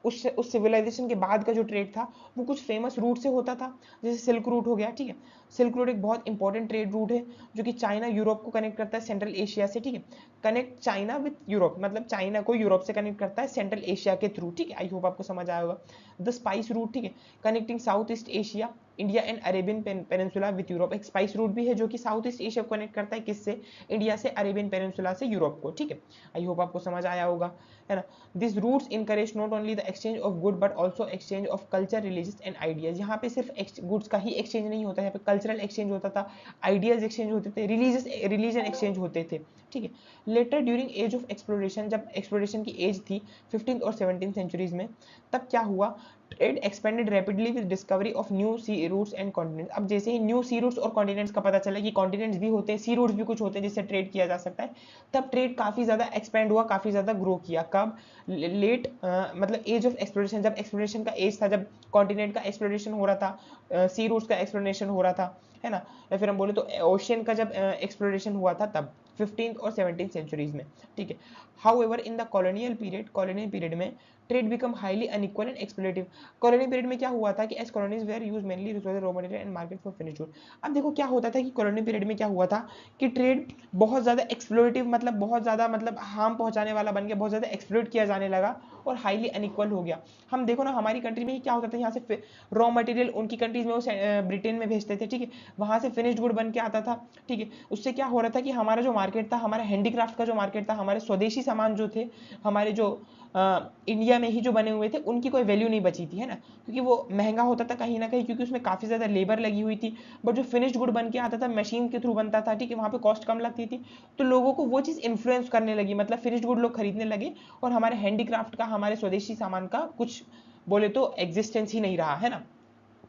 Speaker 1: उस सिविलाइजेशन के बाद का जो ट्रेड था, वो कुछ फेमस रूट से होता था, जैसे सिल्क रूट हो गया, ठीक है। सिल्क रूट एक बहुत इंपॉर्टेंट ट्रेड रूट है जो कि चाइना यूरोप को कनेक्ट करता है सेंट्रल एशिया से, ठीक है। कनेक्ट चाइना विद यूरोप, मतलब चाइना को यूरोप से कनेक्ट करता है सेंट्रल एशिया के थ्रू, ठीक है। आई होप आपको समझ आया होगा। द स्पाइस रूट, ठीक है, connecting south east Asia India and Arabian peninsula with Europe. एक स्पाइस रूट भी है जो कि साउथ ईस्ट एशिया को कनेक्ट करता है, किससे? इंडिया से, अरेबियन पेनिनसुला से यूरोप को, ठीक है। आई होप आपको समझ आया होगा, है ना। This routes encourage not only the exchange of good but also exchange of culture, religious and ideas. यहाँ पे सिर्फ गुड्स का ही एक्सचेंज नहीं होता है, यहाँ पे कल्चरल एक्सचेंज होता था, आइडियाज एक्सचेंज होते थे, रिलीजन एक्सचेंज होते थे, ठीक है। Later during age of exploration, जब एक्सप्लोरेशन की एज थी 15th और 17th सेंचुरीज में, तब क्या हुआ? Trade expanded rapidly with discovery of new sea routes and continents. अब जैसे ही न्यू सी रूट्स और कॉन्टिनेंट्स का पता चला कि कॉन्टिनेंट्स भी होते हैं, सी रूट्स भी कुछ होते हैं जिससे ट्रेड किया जा सकता है, तब ट्रेड काफी ज्यादा एक्सपेंड हुआ, काफी ज्यादा ग्रो किया। कब? लेट मतलब एज ऑफ एक्सप्लोरेशन, जब एक्सप्लोरेशन का एज था, जब कॉन्टिनेंट का एक्सप्लोरेशन हो रहा था, सी रूट्स का एक्सप्लोरेशन हो रहा था, है ना, या फिर हम बोले तो ओशियन का जब एक्सप्लोरेशन हुआ था, तब 15th और 17th सेंचुरीज में, ठीक है। However in the colonial period में trade become highly unequal and explorative. Colonial period में क्या हुआ था कि as colonies were use mainly resources, raw material and market for finished good. अब देखो क्या होता था कि कॉलोनियल पीरियड में क्या हुआ था कि ट्रेड बहुत ज्यादा एक्सप्लोरेटिव, मतलब बहुत ज्यादा, मतलब हार्म पहुंचाने वाला बन गया, बहुत ज्यादा एक्सप्लोइट किया जाने लगा और हाईली अनइक्वल हो गया। हम देखो ना, हमारी कंट्री में ही क्या होता था, यहाँ से रॉ मटेरियल उनकी कंट्रीज में वो ब्रिटेन में भेजते थे, ठीक है, वहां से फिनिश्ड गुड बन के आता था, ठीक है। उससे क्या हो रहा था कि हमारा जो मार्केट था, हमारा हैंडीक्राफ्ट का जो मार्केट था, हमारे स्वदेशी सामान जो थे, हमारे जो इंडिया में ही जो बने हुए थे, उनकी कोई वैल्यू नहीं बची थी, है ना, क्योंकि वो महंगा होता था कहीं ना कहीं, क्योंकि उसमें काफी ज्यादा लेबर लगी हुई थी। बट जो फिनिश्ड गुड बन के आता था, मशीन के थ्रू बनता था, ठीक है, वहां पे कॉस्ट कम लगती थी, तो लोगों को वो चीज इन्फ्लुएंस करने लगी, मतलब फिनिश्ड गुड लोग खरीदने लगे, और हमारे हैंडीक्राफ्ट का, हमारे स्वदेशी सामान का कुछ बोले तो एग्जिस्टेंस ही नहीं रहा, है ना।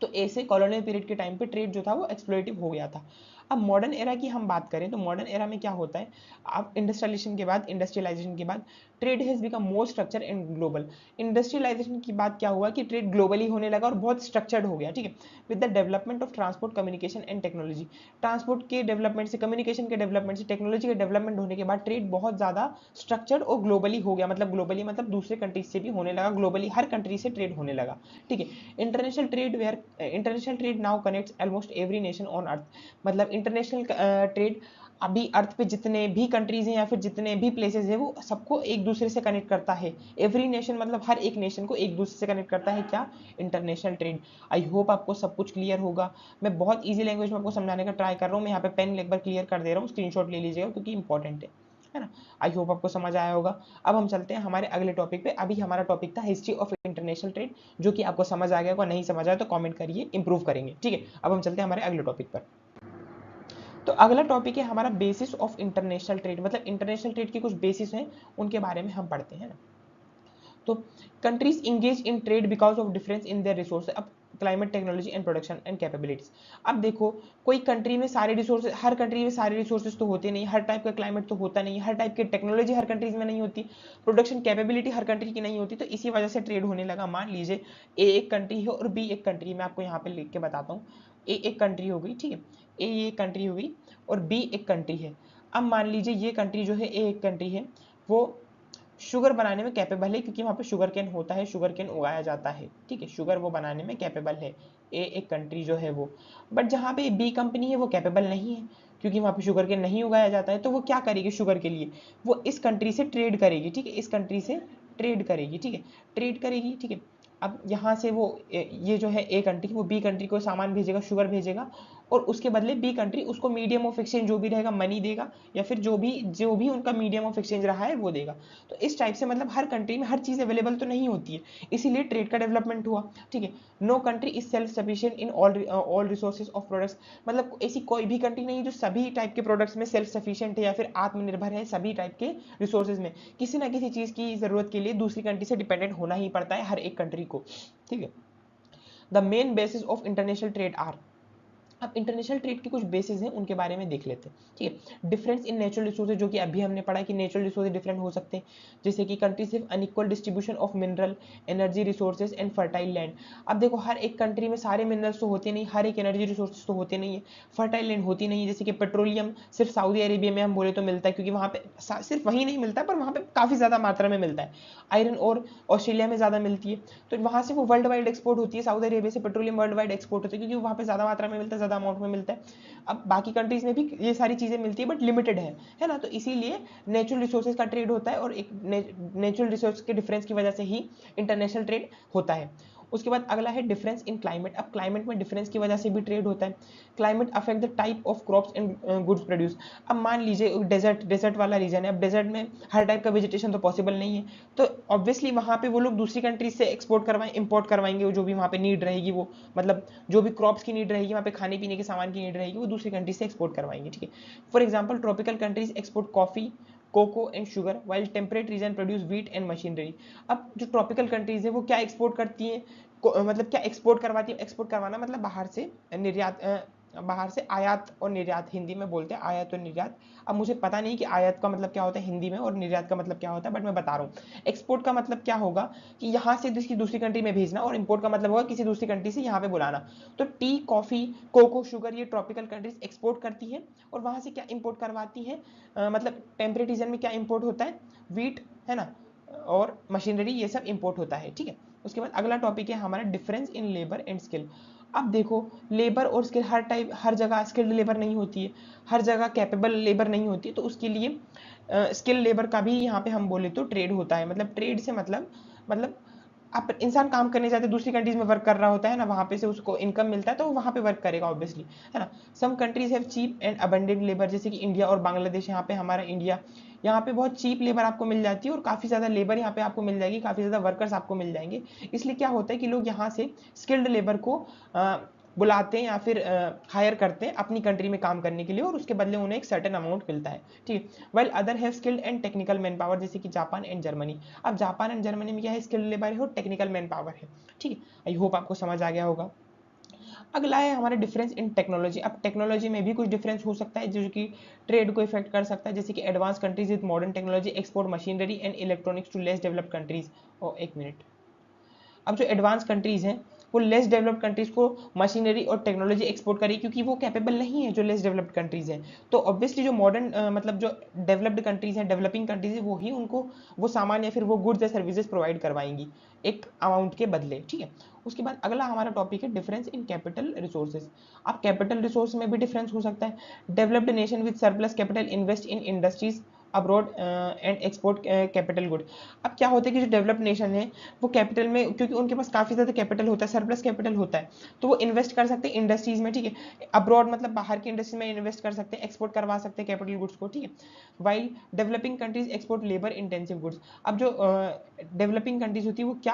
Speaker 1: तो ऐसे कॉलोनियल पीरियड के टाइम पे ट्रेड जो था वो एक्सप्लोरेटिव हो गया था। अब मॉडर्न एरा की हम बात करें तो मॉडर्न एरा में क्या होता है, अब इंडस्ट्रियलाइजेशन के बाद trade has become more structure and global. Industrialisation की बात क्या हुआ कि ट्रेड ग्लोबली होने लगा और बहुत स्ट्रक्चर्ड हो गया, ठीक है। With the development of transport, communication and technology, transport के डेवलपमेंट से, कम्युनिकेशन के डेवलपमेंट से, टेक्नोलॉजी के डेवलपमेंट होने के बाद ट्रेड बहुत ज्यादा स्ट्रक्चर्ड और ग्लोबली हो गया। मतलब ग्लोबली मतलब दूसरे कंट्रीज से भी होने लगा, ग्लोबली हर कंट्री से ट्रेड होने लगा, ठीक है। International trade now connects almost every nation on earth. मतलब इंटरनेशनल ट्रेड अभी अर्थ पे जितने भी कंट्रीज हैं या फिर जितने भी प्लेसेस हैं, वो सबको एक दूसरे से कनेक्ट करता है। एवरी नेशन मतलब हर एक नेशन को एक दूसरे से कनेक्ट करता है, क्या? International trade. आई होप आपको सब कुछ क्लियर होगा। मैं बहुत ईजी लैंग्वेज में आपको समझाने का ट्राई कर रहा हूँ। मैं यहाँ पे पेन एक बार क्लियर कर दे रहा हूँ, स्क्रीनशॉट ले लीजिएगा क्योंकि इंपॉर्टेंट है ना। आई होप आपको समझ आया होगा। अब हम चलते हैं हमारे अगले टॉपिक पे। अभी हमारा टॉपिक था हिस्ट्री ऑफ इंटरनेशनल ट्रेड, जो कि आपको समझ आ गया होगा, नहीं समझ आया तो कमेंट करिए, इंप्रूव करेंगे, ठीक है। अब हम चलते हैं हमारे अगले टॉपिक पर। तो अगला टॉपिक है हमारा बेसिस ऑफ इंटरनेशनल ट्रेड, मतलब इंटरनेशनल ट्रेड के कुछ बेसिस हैं, उनके बारे में हम पढ़ते हैं ना। तो countries engage in trade because of difference in their resource. अब climate, technology and production and capabilities. अब देखो, कोई कंट्री में सारे रिसोर्सेज, हर कंट्री में सारे रिसोर्सेज तो होते नहीं, हर टाइप का क्लाइमेट तो होता नहीं, हर टाइप की टेक्नोलॉजी हर कंट्रीज में नहीं होती, प्रोडक्शन कैपेबिलिटी हर कंट्री की नहीं होती, तो इसी वजह से ट्रेड होने लगा। मान लीजिए ए एक कंट्री है और बी एक कंट्री, मैं आपको यहाँ पे लिख के बताता हूँ। ए एक कंट्री हो गई, ठीक है, ए ये कंट्री हो गई और बी एक कंट्री है। अब मान लीजिए ये कंट्री जो है, ए एक कंट्री है, वो शुगर बनाने में कैपेबल है, क्योंकि वहां पे शुगर केन होता है, शुगर केन उगाया जाता है, ठीक है, शुगर वो बनाने में कैपेबल है, ए एक कंट्री जो है वो। बट जहाँ पे बी कंपनी है वो कैपेबल नहीं है, क्योंकि वहां पे शुगर केन नहीं उगाया जाता है, तो वो क्या करेगी शुगर के लिए? वो इस कंट्री से ट्रेड करेगी, ठीक है, इस कंट्री से ट्रेड करेगी, ठीक है, ट्रेड करेगी, ठीक है। अब यहाँ से वो ये जो है ए कंट्री, वो बी कंट्री को सामान भेजेगा, शुगर भेजेगा, और उसके बदले बी कंट्री उसको मीडियम ऑफ एक्सचेंज जो भी रहेगा, मनी देगा, या फिर जो भी उनका मीडियम ऑफ एक्सचेंज रहा है वो देगा। तो इस टाइप से मतलब हर कंट्री में हर चीज अवेलेबल तो नहीं होती है, इसीलिए ट्रेड का डेवलपमेंट हुआ, ठीक है। No country is self sufficient in all resources of products. मतलब ऐसी कोई भी कंट्री नहीं जो सभी टाइप के प्रोडक्ट्स में सेल्फ सफिशिएंट है या फिर आत्मनिर्भर है सभी टाइप के रिसोर्सेज में। किसी ना किसी चीज की जरूरत के लिए दूसरी कंट्री से डिपेंडेंट होना ही पड़ता है हर एक कंट्री को, ठीक है। The main basis of international trade are. अब इंटरनेशनल ट्रेड के कुछ बेसिस हैं, उनके बारे में देख लेते हैं, ठीक है। डिफरेंस इन नेचुरल रिसोर्सेज, जो कि अभी हमने पढ़ा कि नेचुरल रिसोर्सेज डिफरेंट हो सकते हैं, जैसे कि कंट्री सिर्फ unequal distribution of mineral, energy resources and fertile land. अब देखो, हर एक कंट्री में सारे मिनरल्स तो होते नहीं, हर एक एनर्जी रिसोर्सेज तो होते नहीं है, फर्टाइल लैंड होती नहीं है। जैसे कि पेट्रोलियम सिर्फ सऊदी अरेबिया में हम बोले तो मिलता है, क्योंकि वहां पे सिर्फ वही नहीं मिलता है, पर वहां पे काफी ज्यादा मात्रा में मिलता है। आयरन और ऑस्ट्रेलिया में ज्यादा मिलती है, तो वहां से वो वर्ल्ड वाइड एक्सपोर्ट होती है, सऊदी अरेबिया से पेट्रोलियम वर्ल्ड वाइड एक्सपोर्ट होती है, क्योंकि वहां पे ज्यादा मात्रा में मिलता है, ज्यादा अमाउंट में मिलता है। अब बाकी कंट्रीज में भी ये सारी चीजें मिलती है, बट लिमिटेड है ना। तो इसीलिए नेचुरल रिसोर्सेज का ट्रेड होता है, और एक नेचुरल रिसोर्स के डिफरेंस की वजह से ही इंटरनेशनल ट्रेड होता है। उसके बाद अगला है डिफरेंस इन क्लाइमेट। अब क्लाइमेट में डिफरेंस की वजह से भी ट्रेड होता है। Climate affect the type of crops and goods produce. अब मान लीजिए डेजर्ट वाला रीजन है, अब डेजर्ट में हर टाइप का वेजिटेशन तो पॉसिबल नहीं है, तो ऑब्वियसली वहाँ पे वो लोग दूसरी कंट्रीज से एक्सपोर्ट करवाएं इम्पोर्ट करवाएंगे, जो भी वहाँ पे नीड रहेगी, वो मतलब जो भी क्रॉप्स की नीड रहेगी, वहाँ पे खाने पीने के सामान की नीड रहेगी, वो दूसरी कंट्री से एक्सपोर्ट करवाएंगे, ठीक है। For example tropical countries export coffee, cocoa and sugar, while temperate region produce wheat and machinery. अब जो ट्रॉपिकल कंट्रीज है वो क्या एक्सपोर्ट करती हैं, मतलब क्या एक्सपोर्ट करवाती है, एक्सपोर्ट करवाना मतलब बाहर से निर्यात, बाहर से आयात और निर्यात, हिंदी में बोलते हैं आयात और निर्यात। अब मुझे पता नहीं कि आयात का मतलब क्या होता है हिंदी में और निर्यात का मतलब क्या होता है, बट मैं बता रहा हूँ। एक्सपोर्ट का मतलब क्या होगा कि यहाँ से किसी दूसरी कंट्री में भेजना, और इंपोर्ट का मतलब होगा किसी दूसरी कंट्री से यहाँ पे बुलाना। तो टी, कॉफी, कोको, शुगर ये ट्रॉपिकल कंट्रीज एक्सपोर्ट करती हैं, और वहाँ से क्या इंपोर्ट करवाती हैं, मतलब टेम्परेट रीजन में क्या इंपोर्ट होता है, व्हीट है ना, और मशीनरी, ये सब इंपोर्ट होता है, ठीक है। उसके बाद अगला टॉपिक है हमारा difference in labour and skill. अब देखो लेबर और स्किल, हर जगह स्किल्ड लेबर नहीं होती है, हर जगह कैपेबल लेबर नहीं होती है, तो उसके लिए स्किल लेबर का भी यहाँ पे हम बोले तो ट्रेड होता है। मतलब ट्रेड से मतलब आप इंसान काम करने जाते दूसरी कंट्रीज में वर्क कर रहा होता है ना, वहाँ पे से उसको इनकम मिलता है तो वो वहाँ पे वर्क करेगा ऑब्वियसली, है ना। Some countries have cheap and abundant labour, जैसे कि इंडिया और बांग्लादेश। यहाँ पे हमारा इंडिया, यहाँ पे बहुत चीप लेबर आपको मिल जाती है, और काफ़ी ज़्यादा लेबर यहाँ पे आपको मिल जाएगी, काफ़ी ज़्यादा वर्कर्स आपको मिल जाएंगे। इसलिए क्या होता है कि लोग यहाँ से स्किल्ड लेबर को बुलाते हैं या फिर हायर करते हैं अपनी कंट्री में काम करने के लिए, और उसके बदले उन्हें एक सर्टेन अमाउंट मिलता है, ठीक है। Well other have skilled and technical man power, जैसे कि जापान एंड जर्मनी। अब जापान एंड जर्मनी में क्या है, स्किल्ड लेबर है और टेक्निकल मैन पावर है, ठीक है। आई होप आपको समझ आ गया होगा। अगला है हमारा डिफरेंस इन टेक्नोलॉजी। अब टेक्नोलॉजी में भी कुछ डिफरेंस हो सकता है जो कि ट्रेड को इफेक्ट कर सकता है, जैसे कि advance countries with modern technology export machinery and electronics to less developed countries. और एक मिनट, अब जो एडवांस कंट्रीज हैं वो लेस डेवलप्ड कंट्रीज को मशीनरी और टेक्नोलॉजी एक्सपोर्ट करेगी, क्योंकि वो कैपेबल नहीं है जो लेस डेवलप्ड कंट्रीज हैं। तो ऑब्वियसली जो मॉडर्न मतलब जो डेवलप्ड कंट्रीज हैं, डेवलपिंग कंट्रीज है, वो ही उनको वो सामान या फिर वो गुड्स या सर्विसेज प्रोवाइड करवाएंगी एक अमाउंट के बदले, ठीक है। उसके बाद अगला हमारा टॉपिक है डिफरेंस इन कैपिटल रिसोर्सेज। अब कैपिटल रिसोर्स में भी डिफरेंस हो सकता है। Developed nation with surplus capital invest in industries abroad and export capital good. अब क्या होता है कि जो डेवलप्ड नेशन है वो कैपिटल में, क्योंकि उनके पास काफ़ी ज़्यादा कैपिटल होता है, सरप्लस कैपिटल होता है, तो वो इन्वेस्ट कर सकते हैं इंडस्ट्रीज में, ठीक है। अब्रॉड मतलब बाहर की इंडस्ट्री में इन्वेस्ट कर सकते हैं, एक्सपोर्ट करवा सकते हैं कैपिटल गुड्स को, ठीक है। While developing countries export labour intensive goods. अब जो डेवलपिंग कंट्रीज होती है वो क्या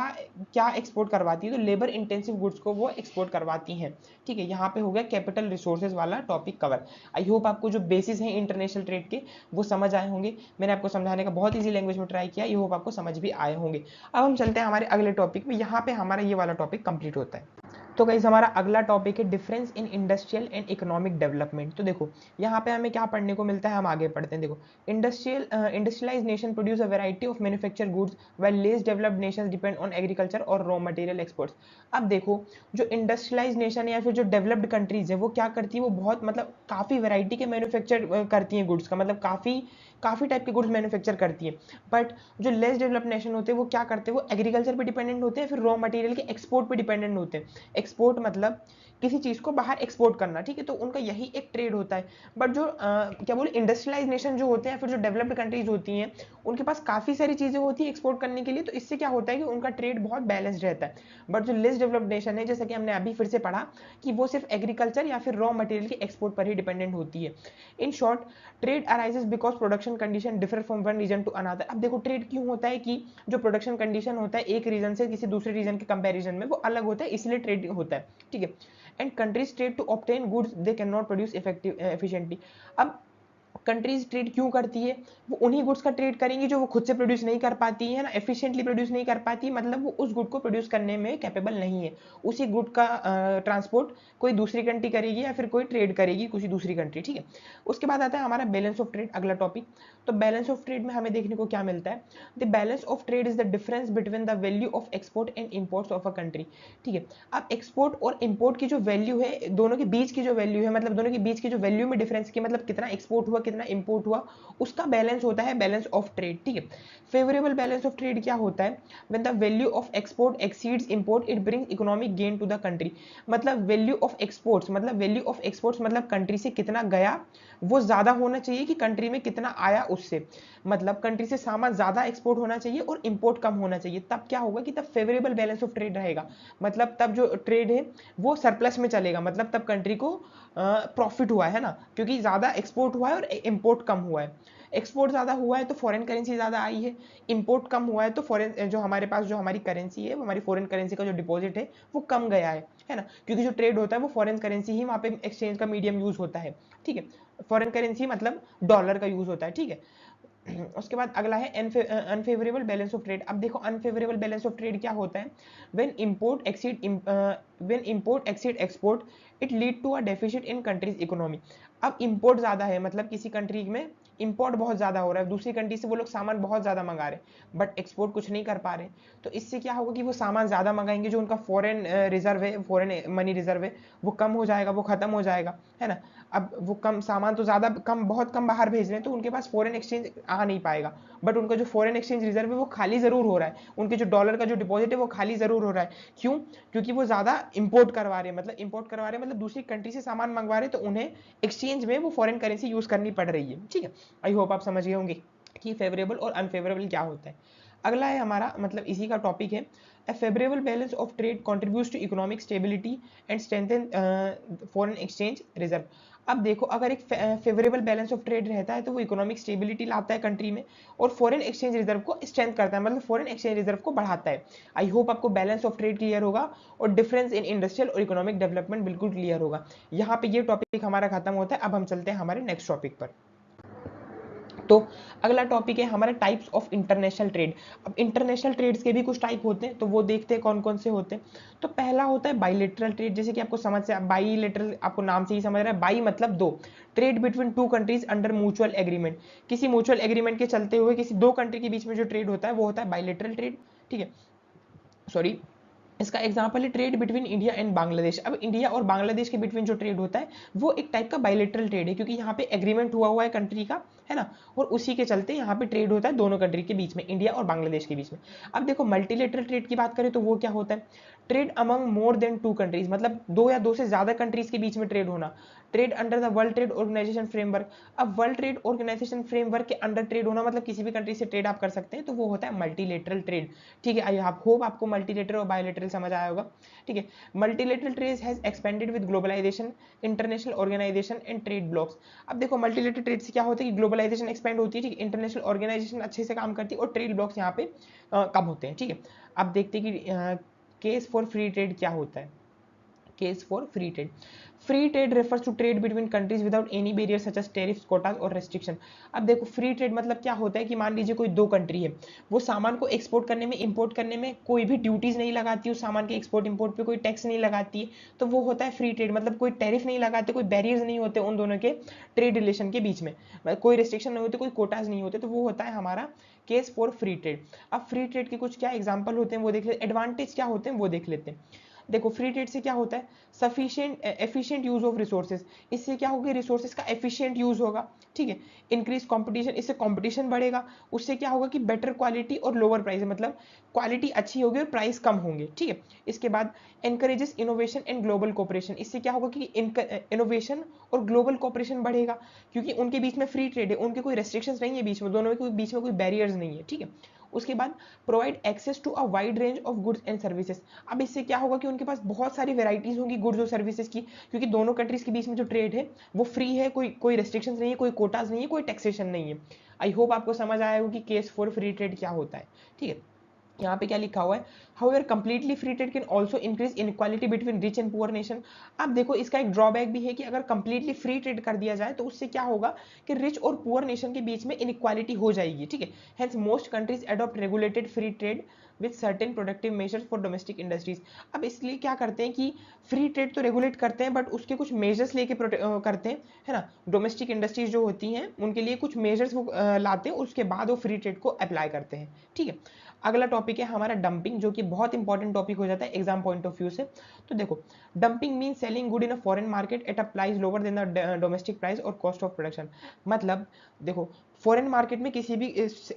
Speaker 1: क्या एक्सपोर्ट करवाती है, तो लेबर इंटेंसिव गुड्स को वो एक्सपोर्ट करवाती हैं, ठीक है। यहाँ पे हो गया कैपिटल रिसोर्सेज वाला टॉपिक कवर। आई होप आपको जो बेसिस हैं इंटरनेशनल ट्रेड के वो समझ आए होंगे। मैंने आपको समझाने का बहुत ईजी लैंग्वेज में ट्राई किया, आई होप आपको समझ भी आए होंगे। अब हम चलते हैं हमारे अगले टॉपिक में, यहाँ पे हमारा ये वाला टॉपिक कंप्लीट होता है। तो गाइस हमारा अगला टॉपिक है difference in industrial and economic development. तो देखो यहाँ पे हमें क्या पढ़ने को मिलता है, हम आगे पढ़ते हैं। देखो industrialise nation produce a variety of manufacture goods while less developed Nations depend on agriculture और रॉ मटेरियल एक्सपोर्ट्स। अब देखो जो इंडस्ट्रियलाइज नेशन है या फिर जो डेवलप्ड कंट्रीज है वो क्या करती है, वो बहुत मतलब काफ़ी वैरायटी के मैन्युफैक्चर करती हैं गुड्स का, मतलब काफ़ी काफ़ी टाइप के गुड्स मैन्युफैक्चर करती है। बट जो लेस डेवलप्ड नेशन होते हैं वो क्या करते हैं, वो एग्रीकल्चर पे डिपेंडेंट होते हैं, फिर रॉ मटेरियल के एक्सपोर्ट पे डिपेंडेंट होते हैं। एक्सपोर्ट मतलब किसी चीज़ को बाहर एक्सपोर्ट करना, ठीक है, तो उनका यही एक ट्रेड होता है। बट जो क्या बोले इंडस्ट्रियलाइज नेशन जो होते हैं फिर जो डेवलप्ड कंट्रीज होती हैं, उनके पास काफ़ी सारी चीज़ें होती है एक्सपोर्ट करने के लिए, तो इससे क्या होता है कि उनका ट्रेड बहुत बैलेंस्ड रहता है। बट जो लेस डेवलप्ड नेशन है, जैसा कि हमने अभी फिर से पढ़ा कि वो सिर्फ एग्रीकल्चर या फिर रॉ मटेरियल के एक्सपोर्ट पर ही डिपेंडेंट होती है। In short trade arises because production condition differ from one region to another. अब देखो ट्रेड क्यों होता है कि जो प्रोडक्शन कंडीशन होता है एक रीजन से किसी दूसरे रीजन के कंपैरिजन में वो अलग होता है, इसलिए ट्रेड होता है, ठीक है। And countries trade to obtain goods they can not produce effective efficiently. अब कंट्रीज ट्रेड क्यों करती है, वो उन्हीं गुड्स का ट्रेड करेंगी जो वो खुद से प्रोड्यूस नहीं कर पाती है ना, एफिशिएंटली प्रोड्यूस नहीं कर पाती, मतलब वो उस गुड को प्रोड्यूस करने में कैपेबल नहीं है। उसी गुड का ट्रांसपोर्ट कोई दूसरी कंट्री करेगी या फिर कोई ट्रेड करेगी किसी दूसरी कंट्री, ठीक है। उसके बाद आता है हमारा बैलेंस ऑफ ट्रेड, अगला टॉपिक। तो बैलेंस ऑफ ट्रेड में हमें देखने को क्या मिलता है, the balance of trade is the difference between the value of export and imports of a country, ठीक है। अब एक्सपोर्ट और इम्पोर्ट की जो वैल्यू है, दोनों के बीच की जो वैल्यू है, मतलब दोनों के बीच की जो वैल्यू में डिफरेंस की, मतलब कितना एक्सपोर्ट हुआ कितना अपना इंपोर्ट हुआ, उसका बैलेंस होता है बैलेंस ऑफ ट्रेड, ठीक है। फेवरेबल बैलेंस ऑफ ट्रेड क्या होता है, when the value of export exceeds import it brings economic gain to the country. मतलब वैल्यू ऑफ एक्सपोर्ट्स, मतलब वैल्यू ऑफ एक्सपोर्ट्स मतलब कंट्री से कितना गया वो ज्यादा होना चाहिए कि कंट्री में कितना आया उससे, मतलब कंट्री से सामान ज्यादा एक्सपोर्ट होना चाहिए और इंपोर्ट कम होना चाहिए, तब क्या होगा कि तब फेवरेबल बैलेंस ऑफ ट्रेड रहेगा, मतलब तब जो ट्रेड है वो सरप्लस में चलेगा, मतलब तब कंट्री को प्रॉफिट हुआ है ना, क्योंकि ज्यादा एक्सपोर्ट हुआ है और इंपोर्ट कम हुआ है। एक्सपोर्ट ज्यादा हुआ है तो फॉरेन करेंसी ज्यादा आई है, इंपोर्ट कम हुआ है तो फॉरेन जो हमारे पास जो हमारी करेंसी है, वो हमारी फॉरेन करेंसी का जो डिपॉजिट है वो कम गया है ना, क्योंकि जो ट्रेड होता है वो फॉरेन करेंसी ही वहाँ पे एक्सचेंज का मीडियम यूज होता है, ठीक है। फॉरेन करेंसी मतलब डॉलर का यूज होता है, ठीक है। उसके बाद अगला है अनफेवरेबल बैलेंस ऑफ ट्रेड। अब देखो अनफेवरेबल बैलेंस ऑफ ट्रेड क्या होता है, when import exceed export it lead to a deficit in countries economy. अब इंपोर्ट ज्यादा है, मतलब किसी कंट्री में इंपोर्ट बहुत ज्यादा हो रहा है, दूसरी कंट्री से वो लोग सामान बहुत ज्यादा मंगा रहे हैं बट एक्सपोर्ट कुछ नहीं कर पा रहे, तो इससे क्या होगा कि वो सामान ज्यादा मंगाएंगे, जो उनका फॉरेन रिजर्व है, फॉरेन मनी रिजर्व है, वो कम हो जाएगा, वो खत्म हो जाएगा, है ना। अब वो कम सामान तो ज्यादा कम बहुत कम बाहर भेज रहे हैं, तो उनके पास फॉरेन एक्सचेंज आ नहीं पाएगा, बट उनका जो फॉरेन एक्सचेंज रिजर्व है वो खाली जरूर हो रहा है, उनके जो डॉलर का जो डिपॉजिट है वो खाली जरूर हो रहा है। क्यों? क्योंकि वो ज्यादा इंपोर्ट करवा रहे हैं, मतलब इंपोर्ट करवा रहे हैं मतलब दूसरी कंट्री से सामान मंगवा रहे हैं, तो उन्हें एक्सचेंज में वो फॉरेन करेंसी यूज करनी पड़ रही है, ठीक है। आई होप आप समझ गए होंगे कि फेवरेबल और अनफेवरेबल क्या होता है। अगला है हमारा, मतलब इसी का टॉपिक है, a favorable balance of trade contributes to economic stability and strengthen foreign exchange reserve। अब देखो अगर एक फेवरेबल बैलेंस ऑफ ट्रेड रहता है तो वो इकोनॉमिक स्टेबिलिटी लाता है कंट्री में, और फॉरेन एक्सचेंज रिजर्व को स्ट्रेंथ करता है, मतलब फॉरेन एक्सचेंज रिजर्व को बढ़ाता है। आई होप आपको बैलेंस ऑफ ट्रेड क्लियर होगा और डिफरेंस इन इंडस्ट्रियल और इकोनॉमिक डेवलपमेंट बिल्कुल क्लियर होगा। यहाँ पे ये टॉपिक हमारा खत्म होता है, अब हम चलते हैं हमारे नेक्स्ट टॉपिक पर। तो अगला टॉपिक है हमारा टाइप्स ऑफ इंटरनेशनल ट्रेड। अब इंटरनेशनल ट्रेड्स के भी कुछ टाइप होते हैं, तो वो देखते हैं कौन कौन से होते हैं। तो पहला होता है बाइलेटरल ट्रेड, जैसे कि आपको समझ से बाइलेटरल आपको नाम से ही समझ रहा है, बाई मतलब दो, trade between two countries under mutual agreement. किसी म्यूचुअल एग्रीमेंट के चलते हुए किसी दो कंट्री के बीच में जो ट्रेड होता है वो होता है बाइलेटरल ट्रेड, ठीक है। सॉरी, इसका एग्जांपल है trade between India and Bangladesh. अब इंडिया और बांग्लादेश के बिटवीन जो ट्रेड होता है वो एक टाइप का बायलेटरल ट्रेड है, क्योंकि यहाँ पे एग्रीमेंट हुआ है कंट्री का, है ना, और उसी के चलते यहाँ पे ट्रेड होता है दोनों कंट्री के बीच में, इंडिया और बांग्लादेश के बीच में। अब देखो मल्टीलेटरल ट्रेड की बात करें तो वो क्या होता है, trade among more than two countries, मतलब दो या दो से ज्यादा कंट्रीज के बीच में ट्रेड होना, trade under the World Trade Organization framework. अब वर्ल्ड ट्रेड ऑर्गेनाइजेशन फ्रेमवर्क के अंडर ट्रेड होना मतलब किसी भी कंट्री से ट्रेड आप कर सकते हैं, तो वो होता है मल्टीलेटरल ट्रेड, ठीक है। आई होप आपको मल्टीलेटरल और बायोलेटरल समझ आया होगा, ठीक है। Multilateral trade has expanded with globalisation, international organisation and trade blocs. अब देखो मल्टीलेटरल ट्रेड से क्या होता है कि ग्लोबलाइजेशन एक्सपेंड होती है, ठीक है, इंटरनेशनल ऑर्गेनाइजेशन अच्छे से काम करती है और ट्रेड ब्लॉक्स यहाँ पे कम होते हैं, ठीक है। अब देखते हैं कि केस फॉर फ्री ट्रेड क्या होता है। Case for free trade, free trade refers to trade between countries without any barrier such as tariffs, quotas और रेस्ट्रिक्शन। अब देखो फ्री ट्रेड मतलब क्या होता है कि मान लीजिए कोई दो कंट्री है, वो सामान को एक्सपोर्ट करने में इंपोर्ट करने में कोई भी ड्यूटीज नहीं लगाती, उस सामान के एक्सपोर्ट इंपोर्ट पे कोई टैक्स नहीं लगाती है, तो वो होता है फ्री ट्रेड, मतलब कोई टैरिफ नहीं लगाते, कोई बैरियर्स नहीं होते उन दोनों के ट्रेड रिलेशन के बीच में, कोई रिस्ट्रिक्शन नहीं होते, कोई कोटाज नहीं होते, तो वो होता है हमारा केस फॉर फ्री ट्रेड। अब फ्री ट्रेड के कुछ क्या एग्जाम्पल होते हैं वो देख लेते हैं, एडवांटेज क्या होते हैं वो देख लेते हैं। देखो फ्री ट्रेड से क्या होता है, sufficient efficient use of resources, इससे क्या होगा, रिसोर्सेज का एफिशिएंट यूज होगा, ठीक है। इंक्रीज कंपटीशन, इससे कंपटीशन बढ़ेगा, उससे क्या होगा कि बेटर क्वालिटी और लोअर प्राइस, मतलब क्वालिटी अच्छी होगी और प्राइस कम होंगे, ठीक है। इसके बाद encourages innovation and global cooperation, इससे क्या होगा कि इनोवेशन और ग्लोबल कोऑपरेशन बढ़ेगा, क्योंकि उनके बीच में फ्री ट्रेड है, उनके कोई रेस्ट्रिक्शंस नहीं है बीच में, दोनों के बीच में कोई बैरियर्स नहीं है, ठीक है। उसके बाद provide access to a wide range of goods and services. अब इससे क्या होगा कि उनके पास बहुत सारी वेराइटीज होंगी गुड्स और सर्विसेज की, क्योंकि दोनों कंट्रीज के बीच में जो ट्रेड है वो फ्री है, कोई रेस्ट्रिक्शंस नहीं है, कोई कोटाज नहीं है, कोई टैक्सेशन नहीं है। आई होप आपको समझ आया होगा कि केस फॉर फ्री ट्रेड क्या होता है, ठीक है। यहाँ पे क्या लिखा हुआ है, however completely free trade can also increase inequality between rich and poor nation. अब देखो इसका एक ड्रॉबैक भी है कि अगर कंप्लीटली फ्री ट्रेड कर दिया जाए तो उससे क्या होगा कि रिच और पुअर नेशन के बीच में इनइक्वालिटी हो जाएगी, ठीक है। Hence most countries adopt regulated free trade with certain productive measures for domestic industries. अब इसलिए क्या करते हैं कि फ्री ट्रेड तो रेगुलेट करते हैं बट उसके कुछ मेजर्स लेके करते हैं, है ना, डोमेस्टिक इंडस्ट्रीज जो होती हैं उनके लिए कुछ मेजर्स वो लाते हैं, उसके बाद वो फ्री ट्रेड को अप्लाई करते हैं, ठीक है। अगला टॉपिक टॉपिक है हमारा डंपिंग, जो कि बहुत इंपॉर्टेंट टॉपिक हो जाता है एग्जाम पॉइंट ऑफ व्यू से। तो देखो, dumping mean selling good in a foreign market at a price lower than the domestic price और कॉस्ट ऑफ प्रोडक्शन। मतलब देखो, फॉरेन मार्केट में किसी भी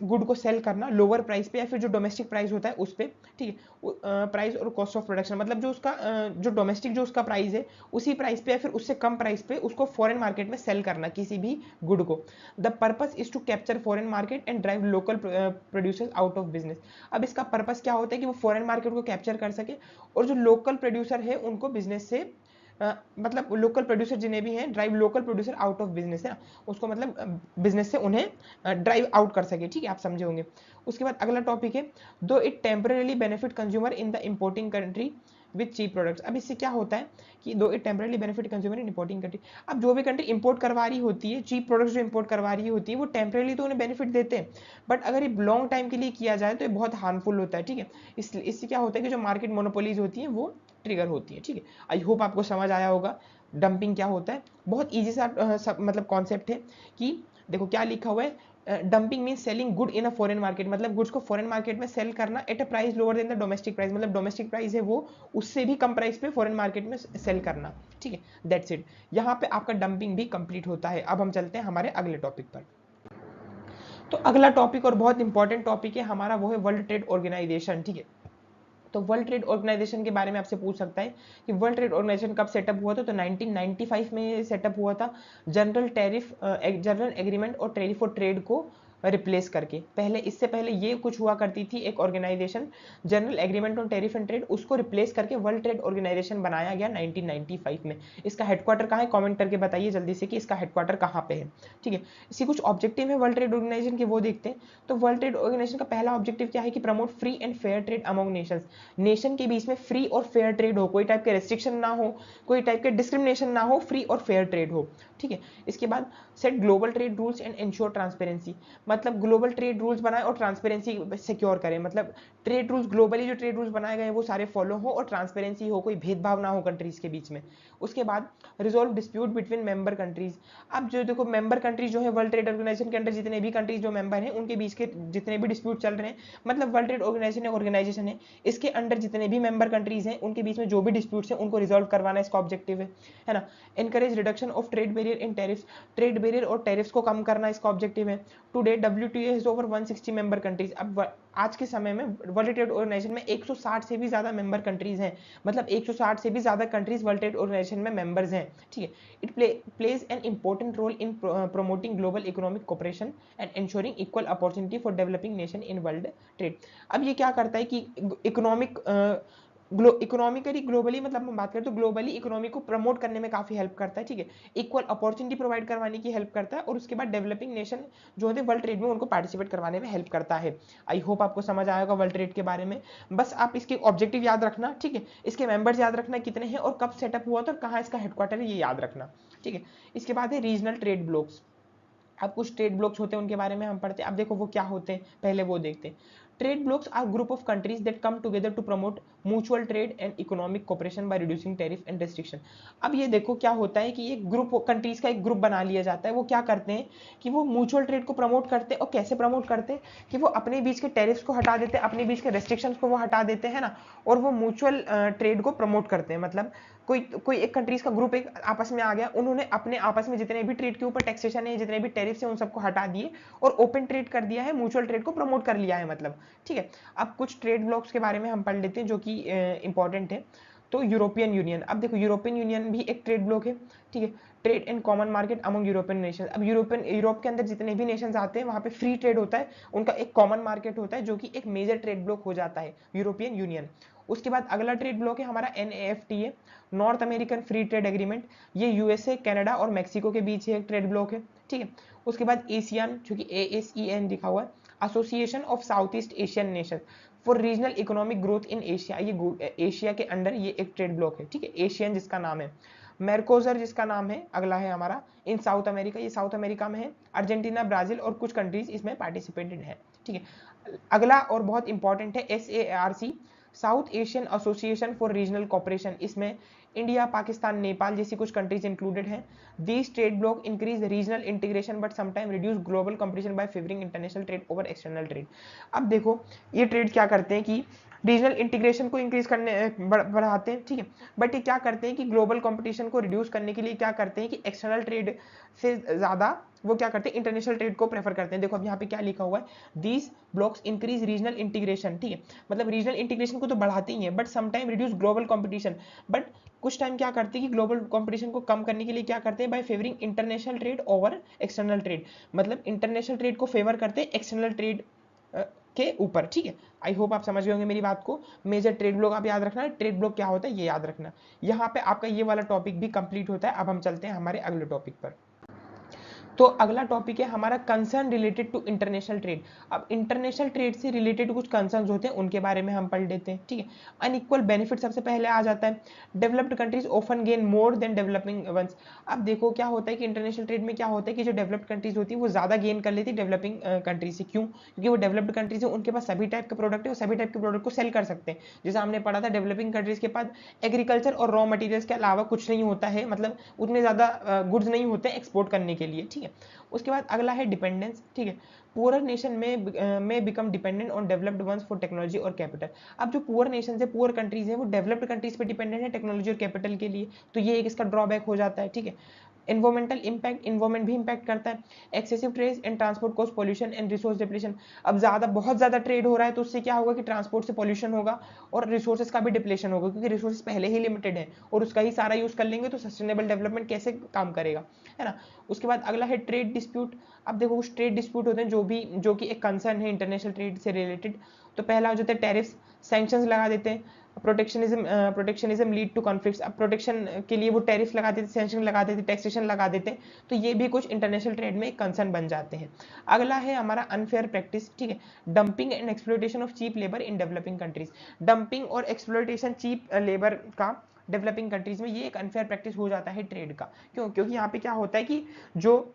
Speaker 1: गुड को सेल करना लोअर प्राइस पे या फिर जो डोमेस्टिक प्राइस होता है उस पे, ठीक है, प्राइस और कॉस्ट ऑफ प्रोडक्शन, मतलब जो उसका जो डोमेस्टिक जो उसका प्राइस है उसी प्राइस पे या फिर उससे कम प्राइस पे उसको फॉरेन मार्केट में सेल करना किसी भी गुड को। The purpose is to capture foreign market and drive local producers out of business. अब इसका पर्पस क्या होता है कि वो फॉरेन मार्केट को कैप्चर कर सके और जो लोकल प्रोड्यूसर है उनको बिजनेस से मतलब लोकल प्रोड्यूसर जिन्हें भी हैं, drive local producer out of business है ना, उसको मतलब बिजनेस से उन्हें ड्राइव आउट कर सके, ठीक है, आप समझे होंगे। उसके बाद अगला टॉपिक है though it temporarily benefit consumer in the importing country with cheap products. अब इससे क्या होता है कि though it temporarily benefit consumer in importing country. अब जो भी कंट्री इंपोर्ट करवा रही होती है, चीप प्रोडक्ट्स जो इंपोर्ट करवा रही होती है, वो टेम्परली तो उन्हें बेनिफिट देते हैं, बट अगर ये लॉन्ग टाइम के लिए किया जाए तो ये बहुत हार्मफुल होता है, ठीक है। इससे क्या होता है कि जो मार्केट मोनोपोलीज होती है वो ट्रिगर होती है, ठीक है। आई होप आपको समझ आया होगा डंपिंग क्या होता है। बहुत ईजी सा मतलब कॉन्सेप्ट है कि देखो क्या लिखा हुआ है, dumping mean selling good in a foreign market, मतलब गुड्स को फॉरेन मार्केट में सेल करना at a price lower than the domestic price, मतलब डोमेस्टिक प्राइस है वो उससे भी कम प्राइस पे फॉरेन मार्केट में सेल करना, ठीक है, दैट्स इट। यहाँ पे आपका डंपिंग भी कंप्लीट होता है। अब हम चलते हैं हमारे अगले टॉपिक पर। तो अगला टॉपिक और बहुत इंपॉर्टेंट टॉपिक है हमारा, वो है वर्ल्ड ट्रेड ऑर्गेनाइजेशन, ठीक है। तो वर्ल्ड ट्रेड ऑर्गेनाइजेशन के बारे में आपसे पूछ सकता है कि वर्ल्ड ट्रेड ऑर्गेनाइजेशन कब सेटअप हुआ था, तो 1995 में सेटअप हुआ था, जनरल एग्रीमेंट और टैरिफ और ट्रेड को रिप्लेस करके। पहले इससे पहले ये कुछ हुआ करती थी एक organisation, general agreement on tariff and trade, उसको रिप्लेस करके वर्ल्ड ट्रेड ऑर्गेनाइजेशन बनाया गया 1995 में। इसका हेडक्वार्टर कहाँ है, कमेंट करके बताइए जल्दी से कि इसका हेडक्वार्टर कहाँ पे है, ठीक है। इसी कुछ ऑब्जेक्टिव है वर्ल्ड ट्रेड ऑर्गेनाइजेशन के, वो देखते हैं। तो वर्ल्ड ट्रेड ऑर्गेनाइजेशन का पहला ऑब्जेक्टिव क्या है कि promote free and fair trade among Nations, nation के बीच में फ्री और फेयर ट्रेड हो, कोई टाइप के रेस्ट्रिक्शन ना हो, कोई टाइप के डिस्क्रिमिनेशन ना हो, फ्री और फेयर ट्रेड हो, ठीक है। इसके बाद set global trade rules and ensure transparency, मतलब ग्लोबल ट्रेड रूल्स बनाए और ट्रांसपेरेंसी सिक्योर करें, मतलब ट्रेड रूल्स ग्लोबली जो ट्रेड रूल्स बनाए गए वो सारे फॉलो हो और ट्रांसपेरेंसी हो, कोई भेदभाव ना हो कंट्रीज के बीच में। उसके बाद resolve dispute between member countries. अब जो देखो मेंबर कंट्रीज जो है वर्ल्ड ट्रेड ऑर्गेनाइजेशन के अंदर जितने भी कंट्रीज जो मेंबर हैं उनके बीच के जितने भी डिस्प्यूट चल रहे हैं, मतलब वर्ल्ड ट्रेड ऑर्गेनाइजेशन है, इसके अंडर जितने भी मेंबर कंट्रीज हैं उनके बीच में जो भी डिस्प्यूट्स हैं उनको रिजोल्व करवाना इसका ऑब्जेक्टिव है ना। Encourage reduction of trade barrier in tariffs, trade barrier और टैरिफ्स को कम करना इसका ऑब्जेक्टिव है। Today WTO has over 160 member countries. अब आज के समय में वर्ल्ड ट्रेड ऑर्गेनाइजेशन में 160 से भी ज्यादा मेंबर कंट्रीज हैं, मतलब 160 से भी ज्यादा कंट्रीज वर्ल्ड ट्रेड ऑर्गेनाइजेशन में मेंबर्स हैं, ठीक है। It plays an important role in promoting global economic cooperation and ensuring equal opportunity for developing nation in world trade। अब ये क्या करता है कि इकोनॉमिक इकोनॉमिकली ग्लोबली, मतलब हम बात करें तो ग्लोबली इकोनॉमी को प्रमोट करने में काफी हेल्प करता है, ठीक है, इक्वल अपॉर्चुनिटी प्रोवाइड करवाने की हेल्प करता है और उसके बाद डेवलपिंग नेशन जो होते हैं वर्ल्ड ट्रेड में उनको पार्टिसिपेट करवाने में हेल्प करता है। आई होप आपको समझ आएगा वर्ल्ड ट्रेड के बारे में। बस आप इसके ऑब्जेक्टिव याद रखना, ठीक है, इसके मेंबर्स याद रखना कितने हैं और कब सेटअप हुआ था और कहाँ इसका हेडक्वार्टर है ये याद रखना, ठीक है। इसके बाद है रीजनल ट्रेड ब्लॉक्स। अब कुछ ट्रेड ब्लॉक्स होते हैं उनके बारे में हम पढ़ते हैं। अब देखो वो क्या होते हैं, पहले वो देखते हैं। Trade blocs are group of countries that come together to promote mutual trade and economic cooperation by reducing tariff and restriction. अब ये देखो क्या होता है कि एक ग्रुप कंट्रीज का एक ग्रुप बना लिया जाता है, वो क्या करते हैं कि वो म्यूचुअल ट्रेड को प्रमोट करते हैं। और कैसे प्रमोट करते हैं कि वो अपने बीच के टैरिफ्स को हटा देते हैं, अपने बीच के रेस्ट्रिक्शंस को वो हटा देते हैं ना, और वो म्यूचुअल ट्रेड को प्रमोट करते हैं। मतलब कोई कोई एक कंट्रीज का ग्रुप एक आपस में आ गया, उन्होंने अपने आपस में जितने भी ट्रेड के ऊपर टैक्सेशन है, जितने भी टैरिफ्स हैं, उन सबको हटा दिए और ओपन ट्रेड कर दिया है, म्यूचुअल ट्रेड को प्रमोट कर लिया है, मतलब, ठीक है। अब कुछ ट्रेड ब्लॉक्स के बारे में हम पढ़ लेते हैं जो कि इंपॉर्टेंट है। तो यूरोपियन यूनियन, अब देखो यूरोपियन यूनियन भी एक ट्रेड ब्लॉक है, ठीक है। Trade and common market among European nation. अब यूरोप के अंदर जितने भी नेशंस आते हैं वहां पे फ्री ट्रेड होता है, उनका एक कॉमन मार्केट होता है जो कि एक मेजर ट्रेड ब्लॉक हो जाता है, यूरोपियन यूनियन। उसके बाद अगला ट्रेड ब्लॉक है हमारा NAFTA है, north American free trade agreement. ये यूएसए, कनाडा और मेक्सिको के बीच एक ट्रेड ब्लॉक है, ठीक है। उसके बाद एशियन, जो कि ASEAN लिखा हुआ है, association of south east Asian nation for regional economic growth in Asia. ये एशिया के अंडर ये एक ट्रेड ब्लॉक है, ठीक है, एशियन जिसका नाम है। मेरकोजर जिसका नाम है, अगला है हमारा इन साउथ अमेरिका, ये साउथ अमेरिका में है। अर्जेंटीना, ब्राजील और कुछ कंट्रीज इसमें पार्टिसिपेटेड है, ठीक है। अगला और बहुत इंपॉर्टेंट है SARC, south asian association for regional cooperation. इसमें इंडिया, पाकिस्तान, नेपाल जैसी कुछ कंट्रीज इंक्लूडेड हैं। These trade bloc increase regional integration but sometime reduce global competition by favouring international trade over external trade. अब देखो ये ट्रेड क्या करते हैं कि रीजनल इंटीग्रेशन को इंक्रीज करने बढ़ाते हैं, ठीक है, बट ये क्या करते हैं कि ग्लोबल कंपटीशन को रिड्यूस करने के लिए क्या करते हैं कि एक्सटर्नल ट्रेड से ज्यादा वो क्या करते हैं, इंटरनेशनल ट्रेड को प्रेफर करते हैं। देखो अब यहाँ पे क्या लिखा हुआ है, these blocks increase regional integration, ठीक है, मतलब रीजनल इंटीग्रेशन को तो बढ़ाते ही है but sometime reduce global competition, but कुछ टाइम क्या करते हैं कि ग्लोबल कंपटीशन को कम करने के लिए क्या करते हैं, by favouring international trade over external trade, मतलब इंटरनेशनल ट्रेड को फेवर करते हैं एक्सटर्नल ट्रेड के ऊपर, ठीक है। आई होप आप समझ गए होंगे मेरी बात को। मेजर ट्रेड ब्लॉक आप याद रखना, ट्रेड ब्लॉक क्या होता है ये याद रखना। यहाँ पे आपका ये वाला टॉपिक भी कंप्लीट होता है। अब हम चलते हैं हमारे अगले टॉपिक पर। तो अगला टॉपिक है हमारा concern related to international trade. अब इंटरनेशनल ट्रेड से रिलेटेड कुछ कंसर्न्स होते हैं, उनके बारे में हम पढ़ लेते हैं, ठीक है। अनइक्वल बेनिफिट सबसे पहले आ जाता है। Developed countries often gain more than developing ones. अब देखो क्या होता है कि इंटरनेशनल ट्रेड में क्या होता है कि जो डेवलप्ड कंट्रीज होती है वो ज्यादा गेन कर लेती है डेवलपिंग कंट्रीज से। क्यों? क्योंकि वो डेवलप्ड कंट्रीज है, उनके पास सभी टाइप के प्रोडक्ट है और सभी टाइप के प्रोडक्ट को सेल कर सकते हैं। जैसे हमने पढ़ा था डेवलपिंग कंट्रीज के पास एग्रीकल्चर और रॉ मटेरियल्स के अलावा कुछ नहीं होता है, मतलब उतने ज्यादा गुड्स नहीं होते एक्सपोर्ट करने के लिए, ठीक है। उसके बाद अगला है डिपेंडेंस, ठीक है। पुअर नेशन में become dependent on developed ones for technology और कैपिटल। अब जो पुअर नेशन है, पुअर कंट्रीज है, वो डेवलप्ड कंट्रीज पे डिपेंडेंट है टेक्नोलॉजी और कैपिटल के लिए, तो ये एक इसका ड्रॉबैक हो जाता है, ठीक है। एनवायरमेंटल इंपैक्ट, इन्वायरमेंट भी इंपैक्ट करता है। Excessive trade and transport cost pollution and resource depletion. अब बहुत ज्यादा ट्रेड हो रहा है तो उससे क्या होगा कि ट्रांसपोर्ट से पॉल्यूशन होगा और रिसोर्सेज का भी डिप्लेशन होगा, क्योंकि रिसोर्सेज पहले ही लिमिटेड है और उसका ही सारा यूज कर लेंगे तो सस्टेनेबल डेवलपमेंट कैसे काम करेगा, है ना। उसके बाद अगला है ट्रेड डिस्प्यूट। अब देखो कुछ ट्रेड डिस्प्यूट होते हैं जो कि एक कंसर्न है इंटरनेशनल ट्रेड से रिलेटेड। तो पहला हो जाता है टैरिफ्स, सैंक्शंस लगा देते हैं। Protectionism lead to conflicts. अब प्रोटेक्शन के लिए वो टैरिफ लगा देते, सैंक्शन लगा देते, टैक्सेशन लगा देते, तो ये भी कुछ इंटरनेशनल ट्रेड में एक कंसर्न बन जाते हैं। अगला है हमारा अनफेयर प्रैक्टिस, ठीक है। Dumping and exploitation of cheap labour in developing countries. Dumping और एक्सप्लॉयटेशन चीप लेबर का डेवलपिंग कंट्रीज में ये एक अनफेयर प्रैक्टिस हो जाता है ट्रेड का। क्यों? क्योंकि यहाँ पे क्या होता है कि जो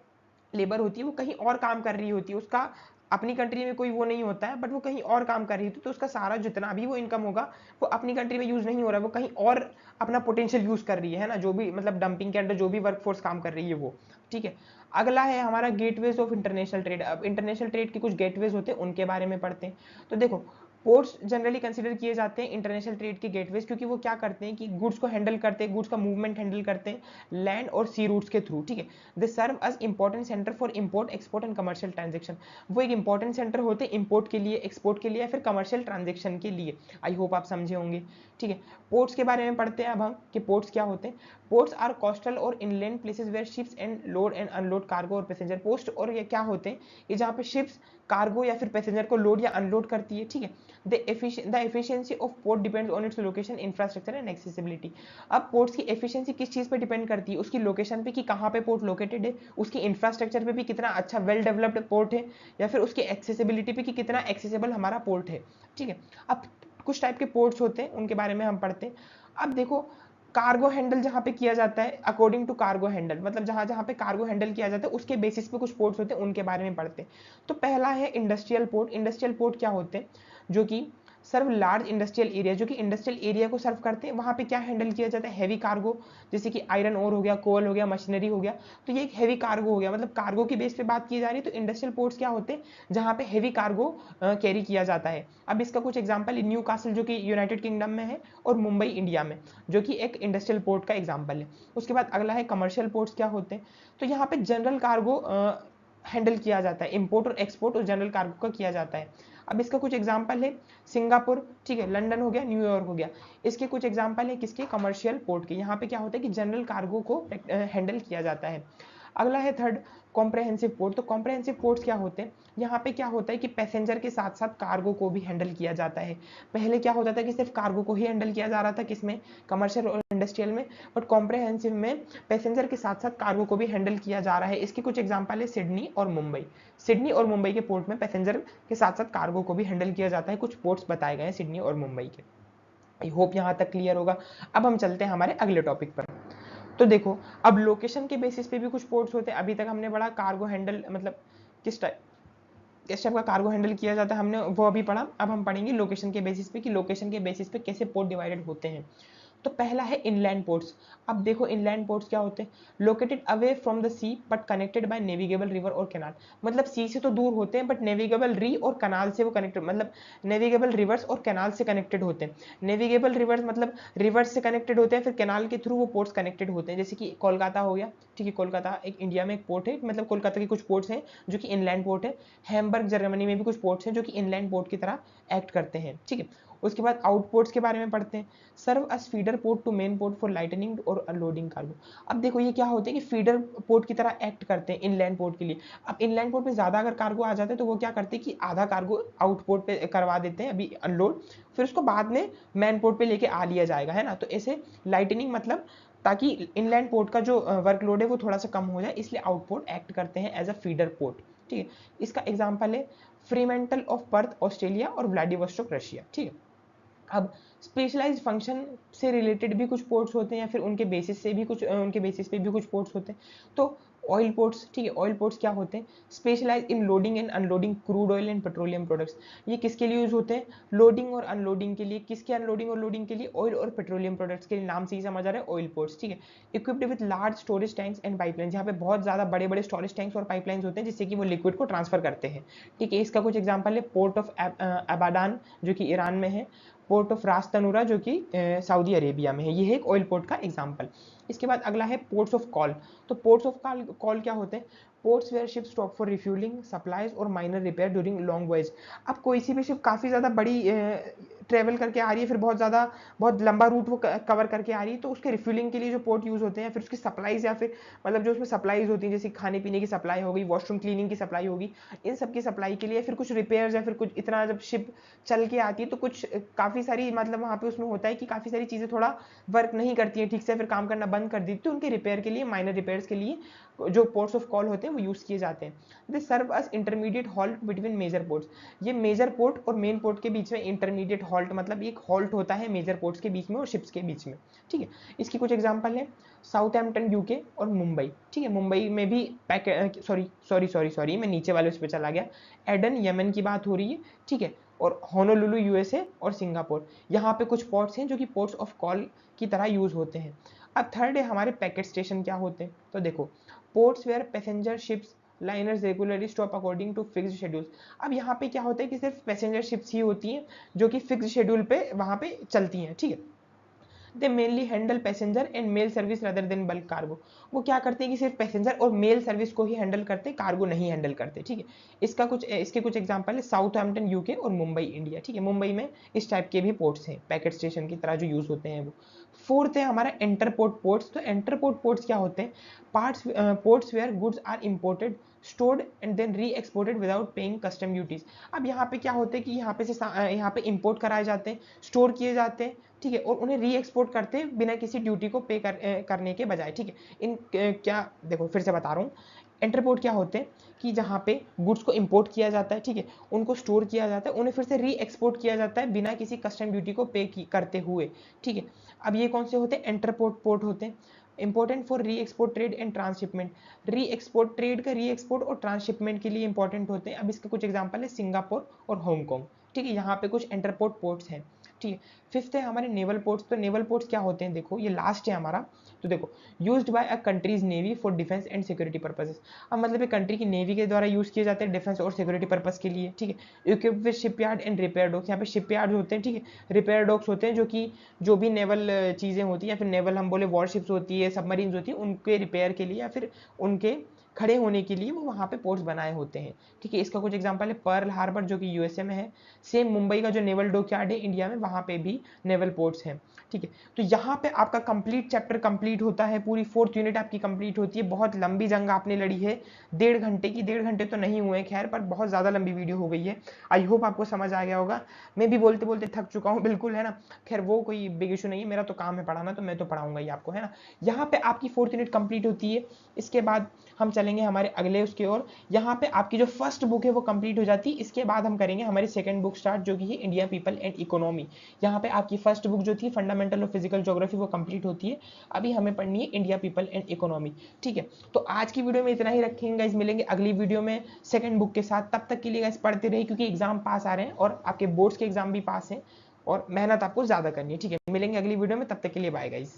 Speaker 1: लेबर होती है वो कहीं और काम कर रही होती है, उसका अपनी कंट्री में कोई वो नहीं होता है, बट वो कहीं और काम कर रही होती है, तो उसका सारा जितना भी वो इनकम होगा वो अपनी कंट्री में यूज नहीं हो रहा है, वो कहीं और अपना पोटेंशियल यूज कर रही है ना, जो भी मतलब डंपिंग के अंडर जो भी वर्कफोर्स काम कर रही है वो, ठीक है। अगला है हमारा गेटवेज ऑफ इंटरनेशनल ट्रेड। अब इंटरनेशनल ट्रेड के कुछ गेटवेज होते हैं, उनके बारे में पढ़ते हैं। तो देखो पोर्ट्स जनरली कंसीडर किए जाते हैं इंटरनेशनल ट्रेड के गेटवेज, क्योंकि वो क्या करते हैं कि गुड्स को हैंडल करते हैं, गुड्स का मूवमेंट हैंडल करते हैं लैंड और सी रूट्स के थ्रू, ठीक है। They serve as important centre for import export and commercial transaction. वो एक इंपॉर्टेंट सेंटर होते हैं इंपोर्ट के लिए, एक्सपोर्ट के लिए या फिर कमर्शियल ट्रांजेक्शन के लिए। आई होप आप समझे होंगे, ठीक है। पोर्ट्स के बारे में पढ़ते हैं अब हम कि पोर्ट्स क्या होते हैं। पोर्ट्स आर कोस्टल और inland places where ships and load and unload cargo और पैसेंजर। पोस्ट और ये क्या होते हैं, ये जहाँ पे शिप्स कार्गो या फिर पैसेंजर को लोड या अनलोड करती है, ठीक है। The efficiency of port depends on its location, infrastructure and accessibility. अब पोर्ट्स की एफिशिएंसी किस चीज पे डिपेंड करती है, उसकी लोकेशन पे कि कहाँ पे पोर्ट लोकेटेड है, उसकी इंफ्रास्ट्रक्चर पे भी कितना अच्छा वेल डेवलप्ड पोर्ट है, या फिर उसकी एक्सेसिबिलिटी पे कि कितना एक्सेसिबल हमारा पोर्ट है, ठीक है। अब कुछ टाइप के पोर्ट्स होते हैं, उनके बारे में हम पढ़ते हैं। अब देखो कार्गो हैंडल जहां पे किया जाता है अकॉर्डिंग टू कार्गो हैंडल, मतलब जहां जहां पे कार्गो हैंडल किया जाता है उसके बेसिस पे कुछ पोर्ट्स होते हैं, उनके बारे में पढ़ते हैं। तो पहला है इंडस्ट्रियल पोर्ट। इंडस्ट्रियल पोर्ट क्या होते हैं, जो कि सर्व लार्ज इंडस्ट्रियल एरिया, जो कि इंडस्ट्रियल एरिया को सर्व करते हैं। वहां पे क्या हैंडल किया जाता है, हैवी कार्गो, जैसे कि आयरन ओर हो गया, कोल हो गया, मशीनरी हो गया, तो ये एक हैवी कार्गो हो गया। मतलब कार्गो की बेस पे बात की जा रही है, तो इंडस्ट्रियल पोर्ट्स क्या होते हैं, जहां पे हैवी कार्गो कैरी किया जाता है। अब इसका कुछ एग्जांपल न्यू कासल जो कि यूनाइटेड किंगडम में है, और मुंबई इंडिया में, जो कि एक इंडस्ट्रियल पोर्ट का एग्जांपल है। उसके बाद अगला है कमर्शियल पोर्ट्स क्या होते हैं। तो यहाँ पे जनरल कार्गो हैंडल किया जाता है, इंपोर्ट और एक्सपोर्ट और जनरल कार्गो का किया जाता है। अब इसका कुछ एग्जांपल है सिंगापुर, ठीक है, लंदन हो गया, न्यूयॉर्क हो गया। इसके कुछ एग्जांपल है किसके, कमर्शियल पोर्ट के। यहाँ पे क्या होता है कि जनरल कार्गो को हैंडल किया जाता है। अगला है थर्ड कॉम्प्रहेंसिव पोर्ट। तो कॉम्प्रहेंसिव पोर्ट्स क्या होते हैं, यहाँ पे क्या होता है कि पैसेंजर के साथ साथ कार्गो को भी हैंडल किया जाता है। पहले क्या होता था कि सिर्फ कार्गो को ही हैंडल किया जा रहा था, किसमें, कमर्शियल और इंडस्ट्रियल में, बट कॉम्प्रहेंसिव में पैसेंजर के साथ साथ कार्गो को भी हैंडल किया जा रहा है। इसके कुछ एग्जांपल है सिडनी और मुंबई। सिडनी और मुंबई के पोर्ट में पैसेंजर के साथ साथ कार्गो को भी हैंडल किया जाता है। कुछ पोर्ट्स बताए गए हैं सिडनी और मुंबई के। आई होप यहाँ तक क्लियर होगा। अब हम चलते हैं हमारे अगले टॉपिक पर। तो देखो अब लोकेशन के बेसिस पे भी कुछ पोर्ट्स होते हैं। अभी तक हमने बड़ा कार्गो हैंडल, मतलब किस टाइप का कार्गो हैंडल किया जाता है, हमने वो अभी पढ़ा। अब हम पढ़ेंगे लोकेशन के बेसिस पे कि लोकेशन के बेसिस पे कैसे पोर्ट डिवाइडेड होते हैं। तो पहला है इनलैंड पोर्ट्स। अब देखो इनलैंड पोर्ट्स क्या होते हैं, located away from the sea but connected by navigable river और कैनाल। मतलब सी से तो दूर होते हैं बट नेविगेबल री और कैनाल से वो कनेक्टेड, मतलब नेविगेबल रिवर्स और कैनाल से कनेक्टेड होते हैं। नेविगेबल रिवर्स मतलब रिवर्स से कनेक्टेड होते हैं, फिर कैनाल के थ्रू वो पोर्ट्स कनेक्टेड होते हैं। जैसे कि कोलकाता हो गया, ठीक है, कोलकाता एक इंडिया में एक पोर्ट है, मतलब कोलकाता के कुछ पोर्ट्स हैं जो कि इनलैंड पोर्ट है। हैम्बर्ग जर्मनी में भी कुछ पोर्ट्स हैं जो कि इनलैंड पोर्ट की तरह एक्ट करते हैं, ठीक है। उसके बाद आउटपोर्ट्स के बारे में पढ़ते हैं। Serve as feeder port to main port for lightning और अनलोडिंग कार्गो। अब देखो ये क्या होते हैं कि फीडर पोर्ट की तरह एक्ट करते हैं इनलैंड पोर्ट के लिए। अब इनलैंड पोर्ट पे ज्यादा अगर कार्गो आ जाता है तो वो क्या करते हैं कि आधा कार्गो आउटपोर्ट पे करवा देते हैं अभी अनलोड, फिर उसको बाद में मैन पोर्ट पे लेके आ लिया जाएगा, है ना। तो ऐसे लाइटनिंग मतलब ताकि इनलैंड पोर्ट का जो वर्कलोड है वो थोड़ा सा कम हो जाए, इसलिए आउटपोर्ट एक्ट करते हैं एज अ फीडर पोर्ट, ठीक है। इसका एग्जांपल है फ्रीमेंटल ऑफ पर्थ ऑस्ट्रेलिया और व्लादिवोस्टोक रशिया, ठीक है। अब स्पेशलाइज्ड फंक्शन से रिलेटेड भी कुछ पोर्ट्स होते हैं या फिर उनके बेसिस से भी कुछ उनके बेसिस पे भी कुछ पोर्ट्स होते हैं। तो ऑयल पोर्ट्स, ठीक है, ऑयल पोर्ट्स क्या होते हैं, specialise in loading and unloading crude oil and petroleum products. ये किसके लिए यूज होते हैं, लोडिंग और अनलोडिंग के लिए। किसके अनलोडिंग और लोडिंग के लिए, ऑयल और पेट्रोलियम प्रोडक्ट्स के लिए, नाम से ही समझ आ रहा है ऑयल पोर्ट्स, ठीक है। Equipped with large storage tanks and pipeline, यहाँ पे बहुत ज्यादा बड़े बड़े स्टोरेज टैंक्स और पाइपलाइंस होते हैं जिससे कि वो लिक्विड को ट्रांसफर करते हैं, ठीक है। इसका कुछ एग्जाम्पल है पोर्ट ऑफ अबाडान जो कि ईरान में है, पोर्ट ऑफ रास तनूरा जो कि सऊदी अरेबिया में है। ये है एक ऑयल पोर्ट का एग्जांपल। इसके बाद अगला है पोर्ट्स ऑफ कॉल। तो पोर्ट्स ऑफ कॉल क्या होते हैं, ports where ship stop for refuelling supplies और minor repair during long voyage. अब कोई सी भी शिप काफ़ी ज़्यादा बड़ी ट्रेवल करके आ रही है, फिर बहुत लंबा रूट वो कवर करके आ रही है, तो उसके रिफ्यूलिंग के लिए जो पोर्ट यूज़ होते हैं, फिर उसकी सप्लाईज या फिर मतलब जो उसमें सप्लाईज होती हैं जैसे खाने पीने की सप्लाई हो गई, वॉशरूम क्लीनिंग की सप्लाई होगी, इन सब की सप्लाई के लिए, फिर कुछ रिपेयर्स या फिर कुछ इतना जब शिप चल के आती है तो कुछ काफ़ी सारी मतलब वहाँ पे उसमें होता है कि काफ़ी सारी चीज़ें थोड़ा वर्क नहीं करती हैं ठीक से, फिर काम करना बंद कर देती है, तो उनके रिपेयर के लिए, माइनर रिपेयर्स के लिए जो पोर्ट्स ऑफ कॉल होते हैं वो यूज़ किए जाते हैं। They serve as intermediate halt between major ports. ये मेजर पोर्ट और मेन पोर्ट के बीच में इंटरमीडिएट हॉल्ट मतलब एक हॉल्ट होता है मेजर पोर्ट्स के बीच में और शिप्स के बीच में, ठीक है। इसकी कुछ एग्जांपल है साउथहैम्पटन यूके और मुंबई, ठीक है। मुंबई में भी सॉरी मैं नीचे वाले उस पर चला गया। एडन यमन की बात हो रही है, ठीक है, और होनोलुलु यूएसए और सिंगापुर, यहाँ पे कुछ पोर्ट्स हैं जो कि पोर्ट्स ऑफ कॉल की तरह यूज होते हैं। अब थर्ड है हमारे पैकेट स्टेशन क्या होते हैं, तो देखो ports where passenger ships liners regularly stop according to fixed schedules. अब यहाँ पे क्या होता है कि सिर्फ पैसेंजर शिप्स ही होती हैं जो कि फिक्स्ड शेड्यूल पे वहाँ पे चलती हैं, ठीक है। They mainly handle passenger and mail service rather than bulk cargo. वो क्या करते हैं कि सिर्फ पैसेंजर और मेल सर्विस को ही हैंडल करते हैं, कार्गो नहीं हैंडल करते, ठीक है। इसके कुछ एग्जांपल है साउथहैम्पटन यूके और मुंबई इंडिया, ठीक है। मुंबई में इस टाइप के भी पोर्ट्स हैं पैकेट स्टेशन की तरह जो यूज होते हैं वो। फोर्थ है हमारा एंटरपोर्ट पोर्ट्स। तो एंटरपोर्ट पोर्ट्स क्या होते हैं, ports where goods are imported stored and then reexported without paying custom duties. अब यहाँ पे क्या होता है कि यहाँ पे इंपोर्ट कराए जाते हैं, स्टोर किए जाते हैं, ठीक है, और उन्हें री एक्सपोर्ट करते हैं बिना किसी ड्यूटी को करने के बजाय, ठीक है। क्या देखो फिर से बता रहा हूँ, एंटरपोर्ट क्या होते हैं कि जहाँ पे गुड्स को इंपोर्ट किया जाता है, ठीक है, उनको स्टोर किया जाता है, उन्हें फिर से री एक्सपोर्ट किया जाता है बिना किसी कस्टम ड्यूटी को करते हुए, ठीक है। अब ये कौन से होते हैं, एंटरपोर्ट पोर्ट होते हैं। इंपॉर्टेंट फॉर री एक्सपोर्ट ट्रेड एंड ट्रांसशिपमेंट। री एक्सपोर्ट ट्रेड का री एक्सपोर्ट और ट्रांसशिपमेंट के लिए इंपॉर्टेंट होते हैं। अब इसके कुछ एग्जांपल है सिंगापुर और हांगकांग, ठीक है। यहाँ पे कुछ एंटरपोर्ट पोर्ट्स हैं, ठीक है। फिफ्थ है हमारे नेवल पोर्ट्स। तो नेवल पोर्ट्स क्या होते हैं, देखो ये लास्ट है हमारा। तो देखो used by a countries navy for defence and security purposes. अब मतलब ये कंट्री की नेवी के द्वारा यूज किए जाते हैं डिफेंस और सिक्योरिटी पर्पस के लिए, ठीक है। Equipped with shipyard and repair docks. यहाँ पे शिपयार्ड होते हैं, ठीक है, रिपेयर डॉक्स होते हैं जो कि जो भी नेवल चीज़ें होती हैं या फिर नेवल हम बोले वॉरशिप्स होती है, सबमरीन्स होती है, उनके रिपेयर के लिए या फिर उनके खड़े होने के लिए वो वहाँ पे पोर्ट्स बनाए होते हैं, ठीक है। इसका कुछ एग्जांपल है पर्ल हार्बर जो कि यूएसए में है। सेम मुंबई का जो नेवल डॉकयार्ड है इंडिया में, वहाँ पे भी नेवल पोर्ट्स हैं, ठीक है। तो यहाँ पे आपका कंप्लीट चैप्टर कंप्लीट होता है, पूरी फोर्थ यूनिट आपकी कंप्लीट होती है। बहुत लंबी जंग आपने लड़ी है, 1.5 घंटे की। 1.5 घंटे तो नहीं हुए खैर, पर बहुत ज़्यादा लंबी वीडियो हो गई है। आई होप आपको समझ आ गया होगा। मैं भी बोलते बोलते थक चुका हूँ बिल्कुल, है ना। खैर वो कोई बिग इशू नहीं है, मेरा तो काम है पढ़ाना, तो मैं तो पढ़ाऊंगा ही आपको, है ना। यहाँ पे आपकी फोर्थ यूनिट कंप्लीट होती है। इसके बाद हम चलेंगे हमारे अगले उसके ओर। यहाँ पे आपकी जो फर्स्ट बुक है वो कंप्लीट हो जाती है। इसके बाद हम करेंगे हमारी सेकंड बुक स्टार्ट जो कि है इंडिया पीपल एंड इकोनॉमी। यहाँ पे आपकी फर्स्ट बुक जो थी फंडामेंटल ऑफ फिजिकल ज्योग्राफी वो कंप्लीट होती है। अभी हमें पढ़नी है इंडिया पीपल एंड इकोनॉमी, ठीक है। तो आज की वीडियो में इतना ही रखेंगे गाइस, मिलेंगे अगली वीडियो में सेकंड बुक के साथ। तब तक के लिए गाइस पढ़ते रहिए क्योंकि एग्जाम पास आ रहे हैं और आपके बोर्ड्स के एग्जाम भी पास हैं। और मेहनत आपको ज़्यादा करनी है, ठीक है। मिलेंगे अगली वीडियो में, तब तक के लिए बाय गाइस।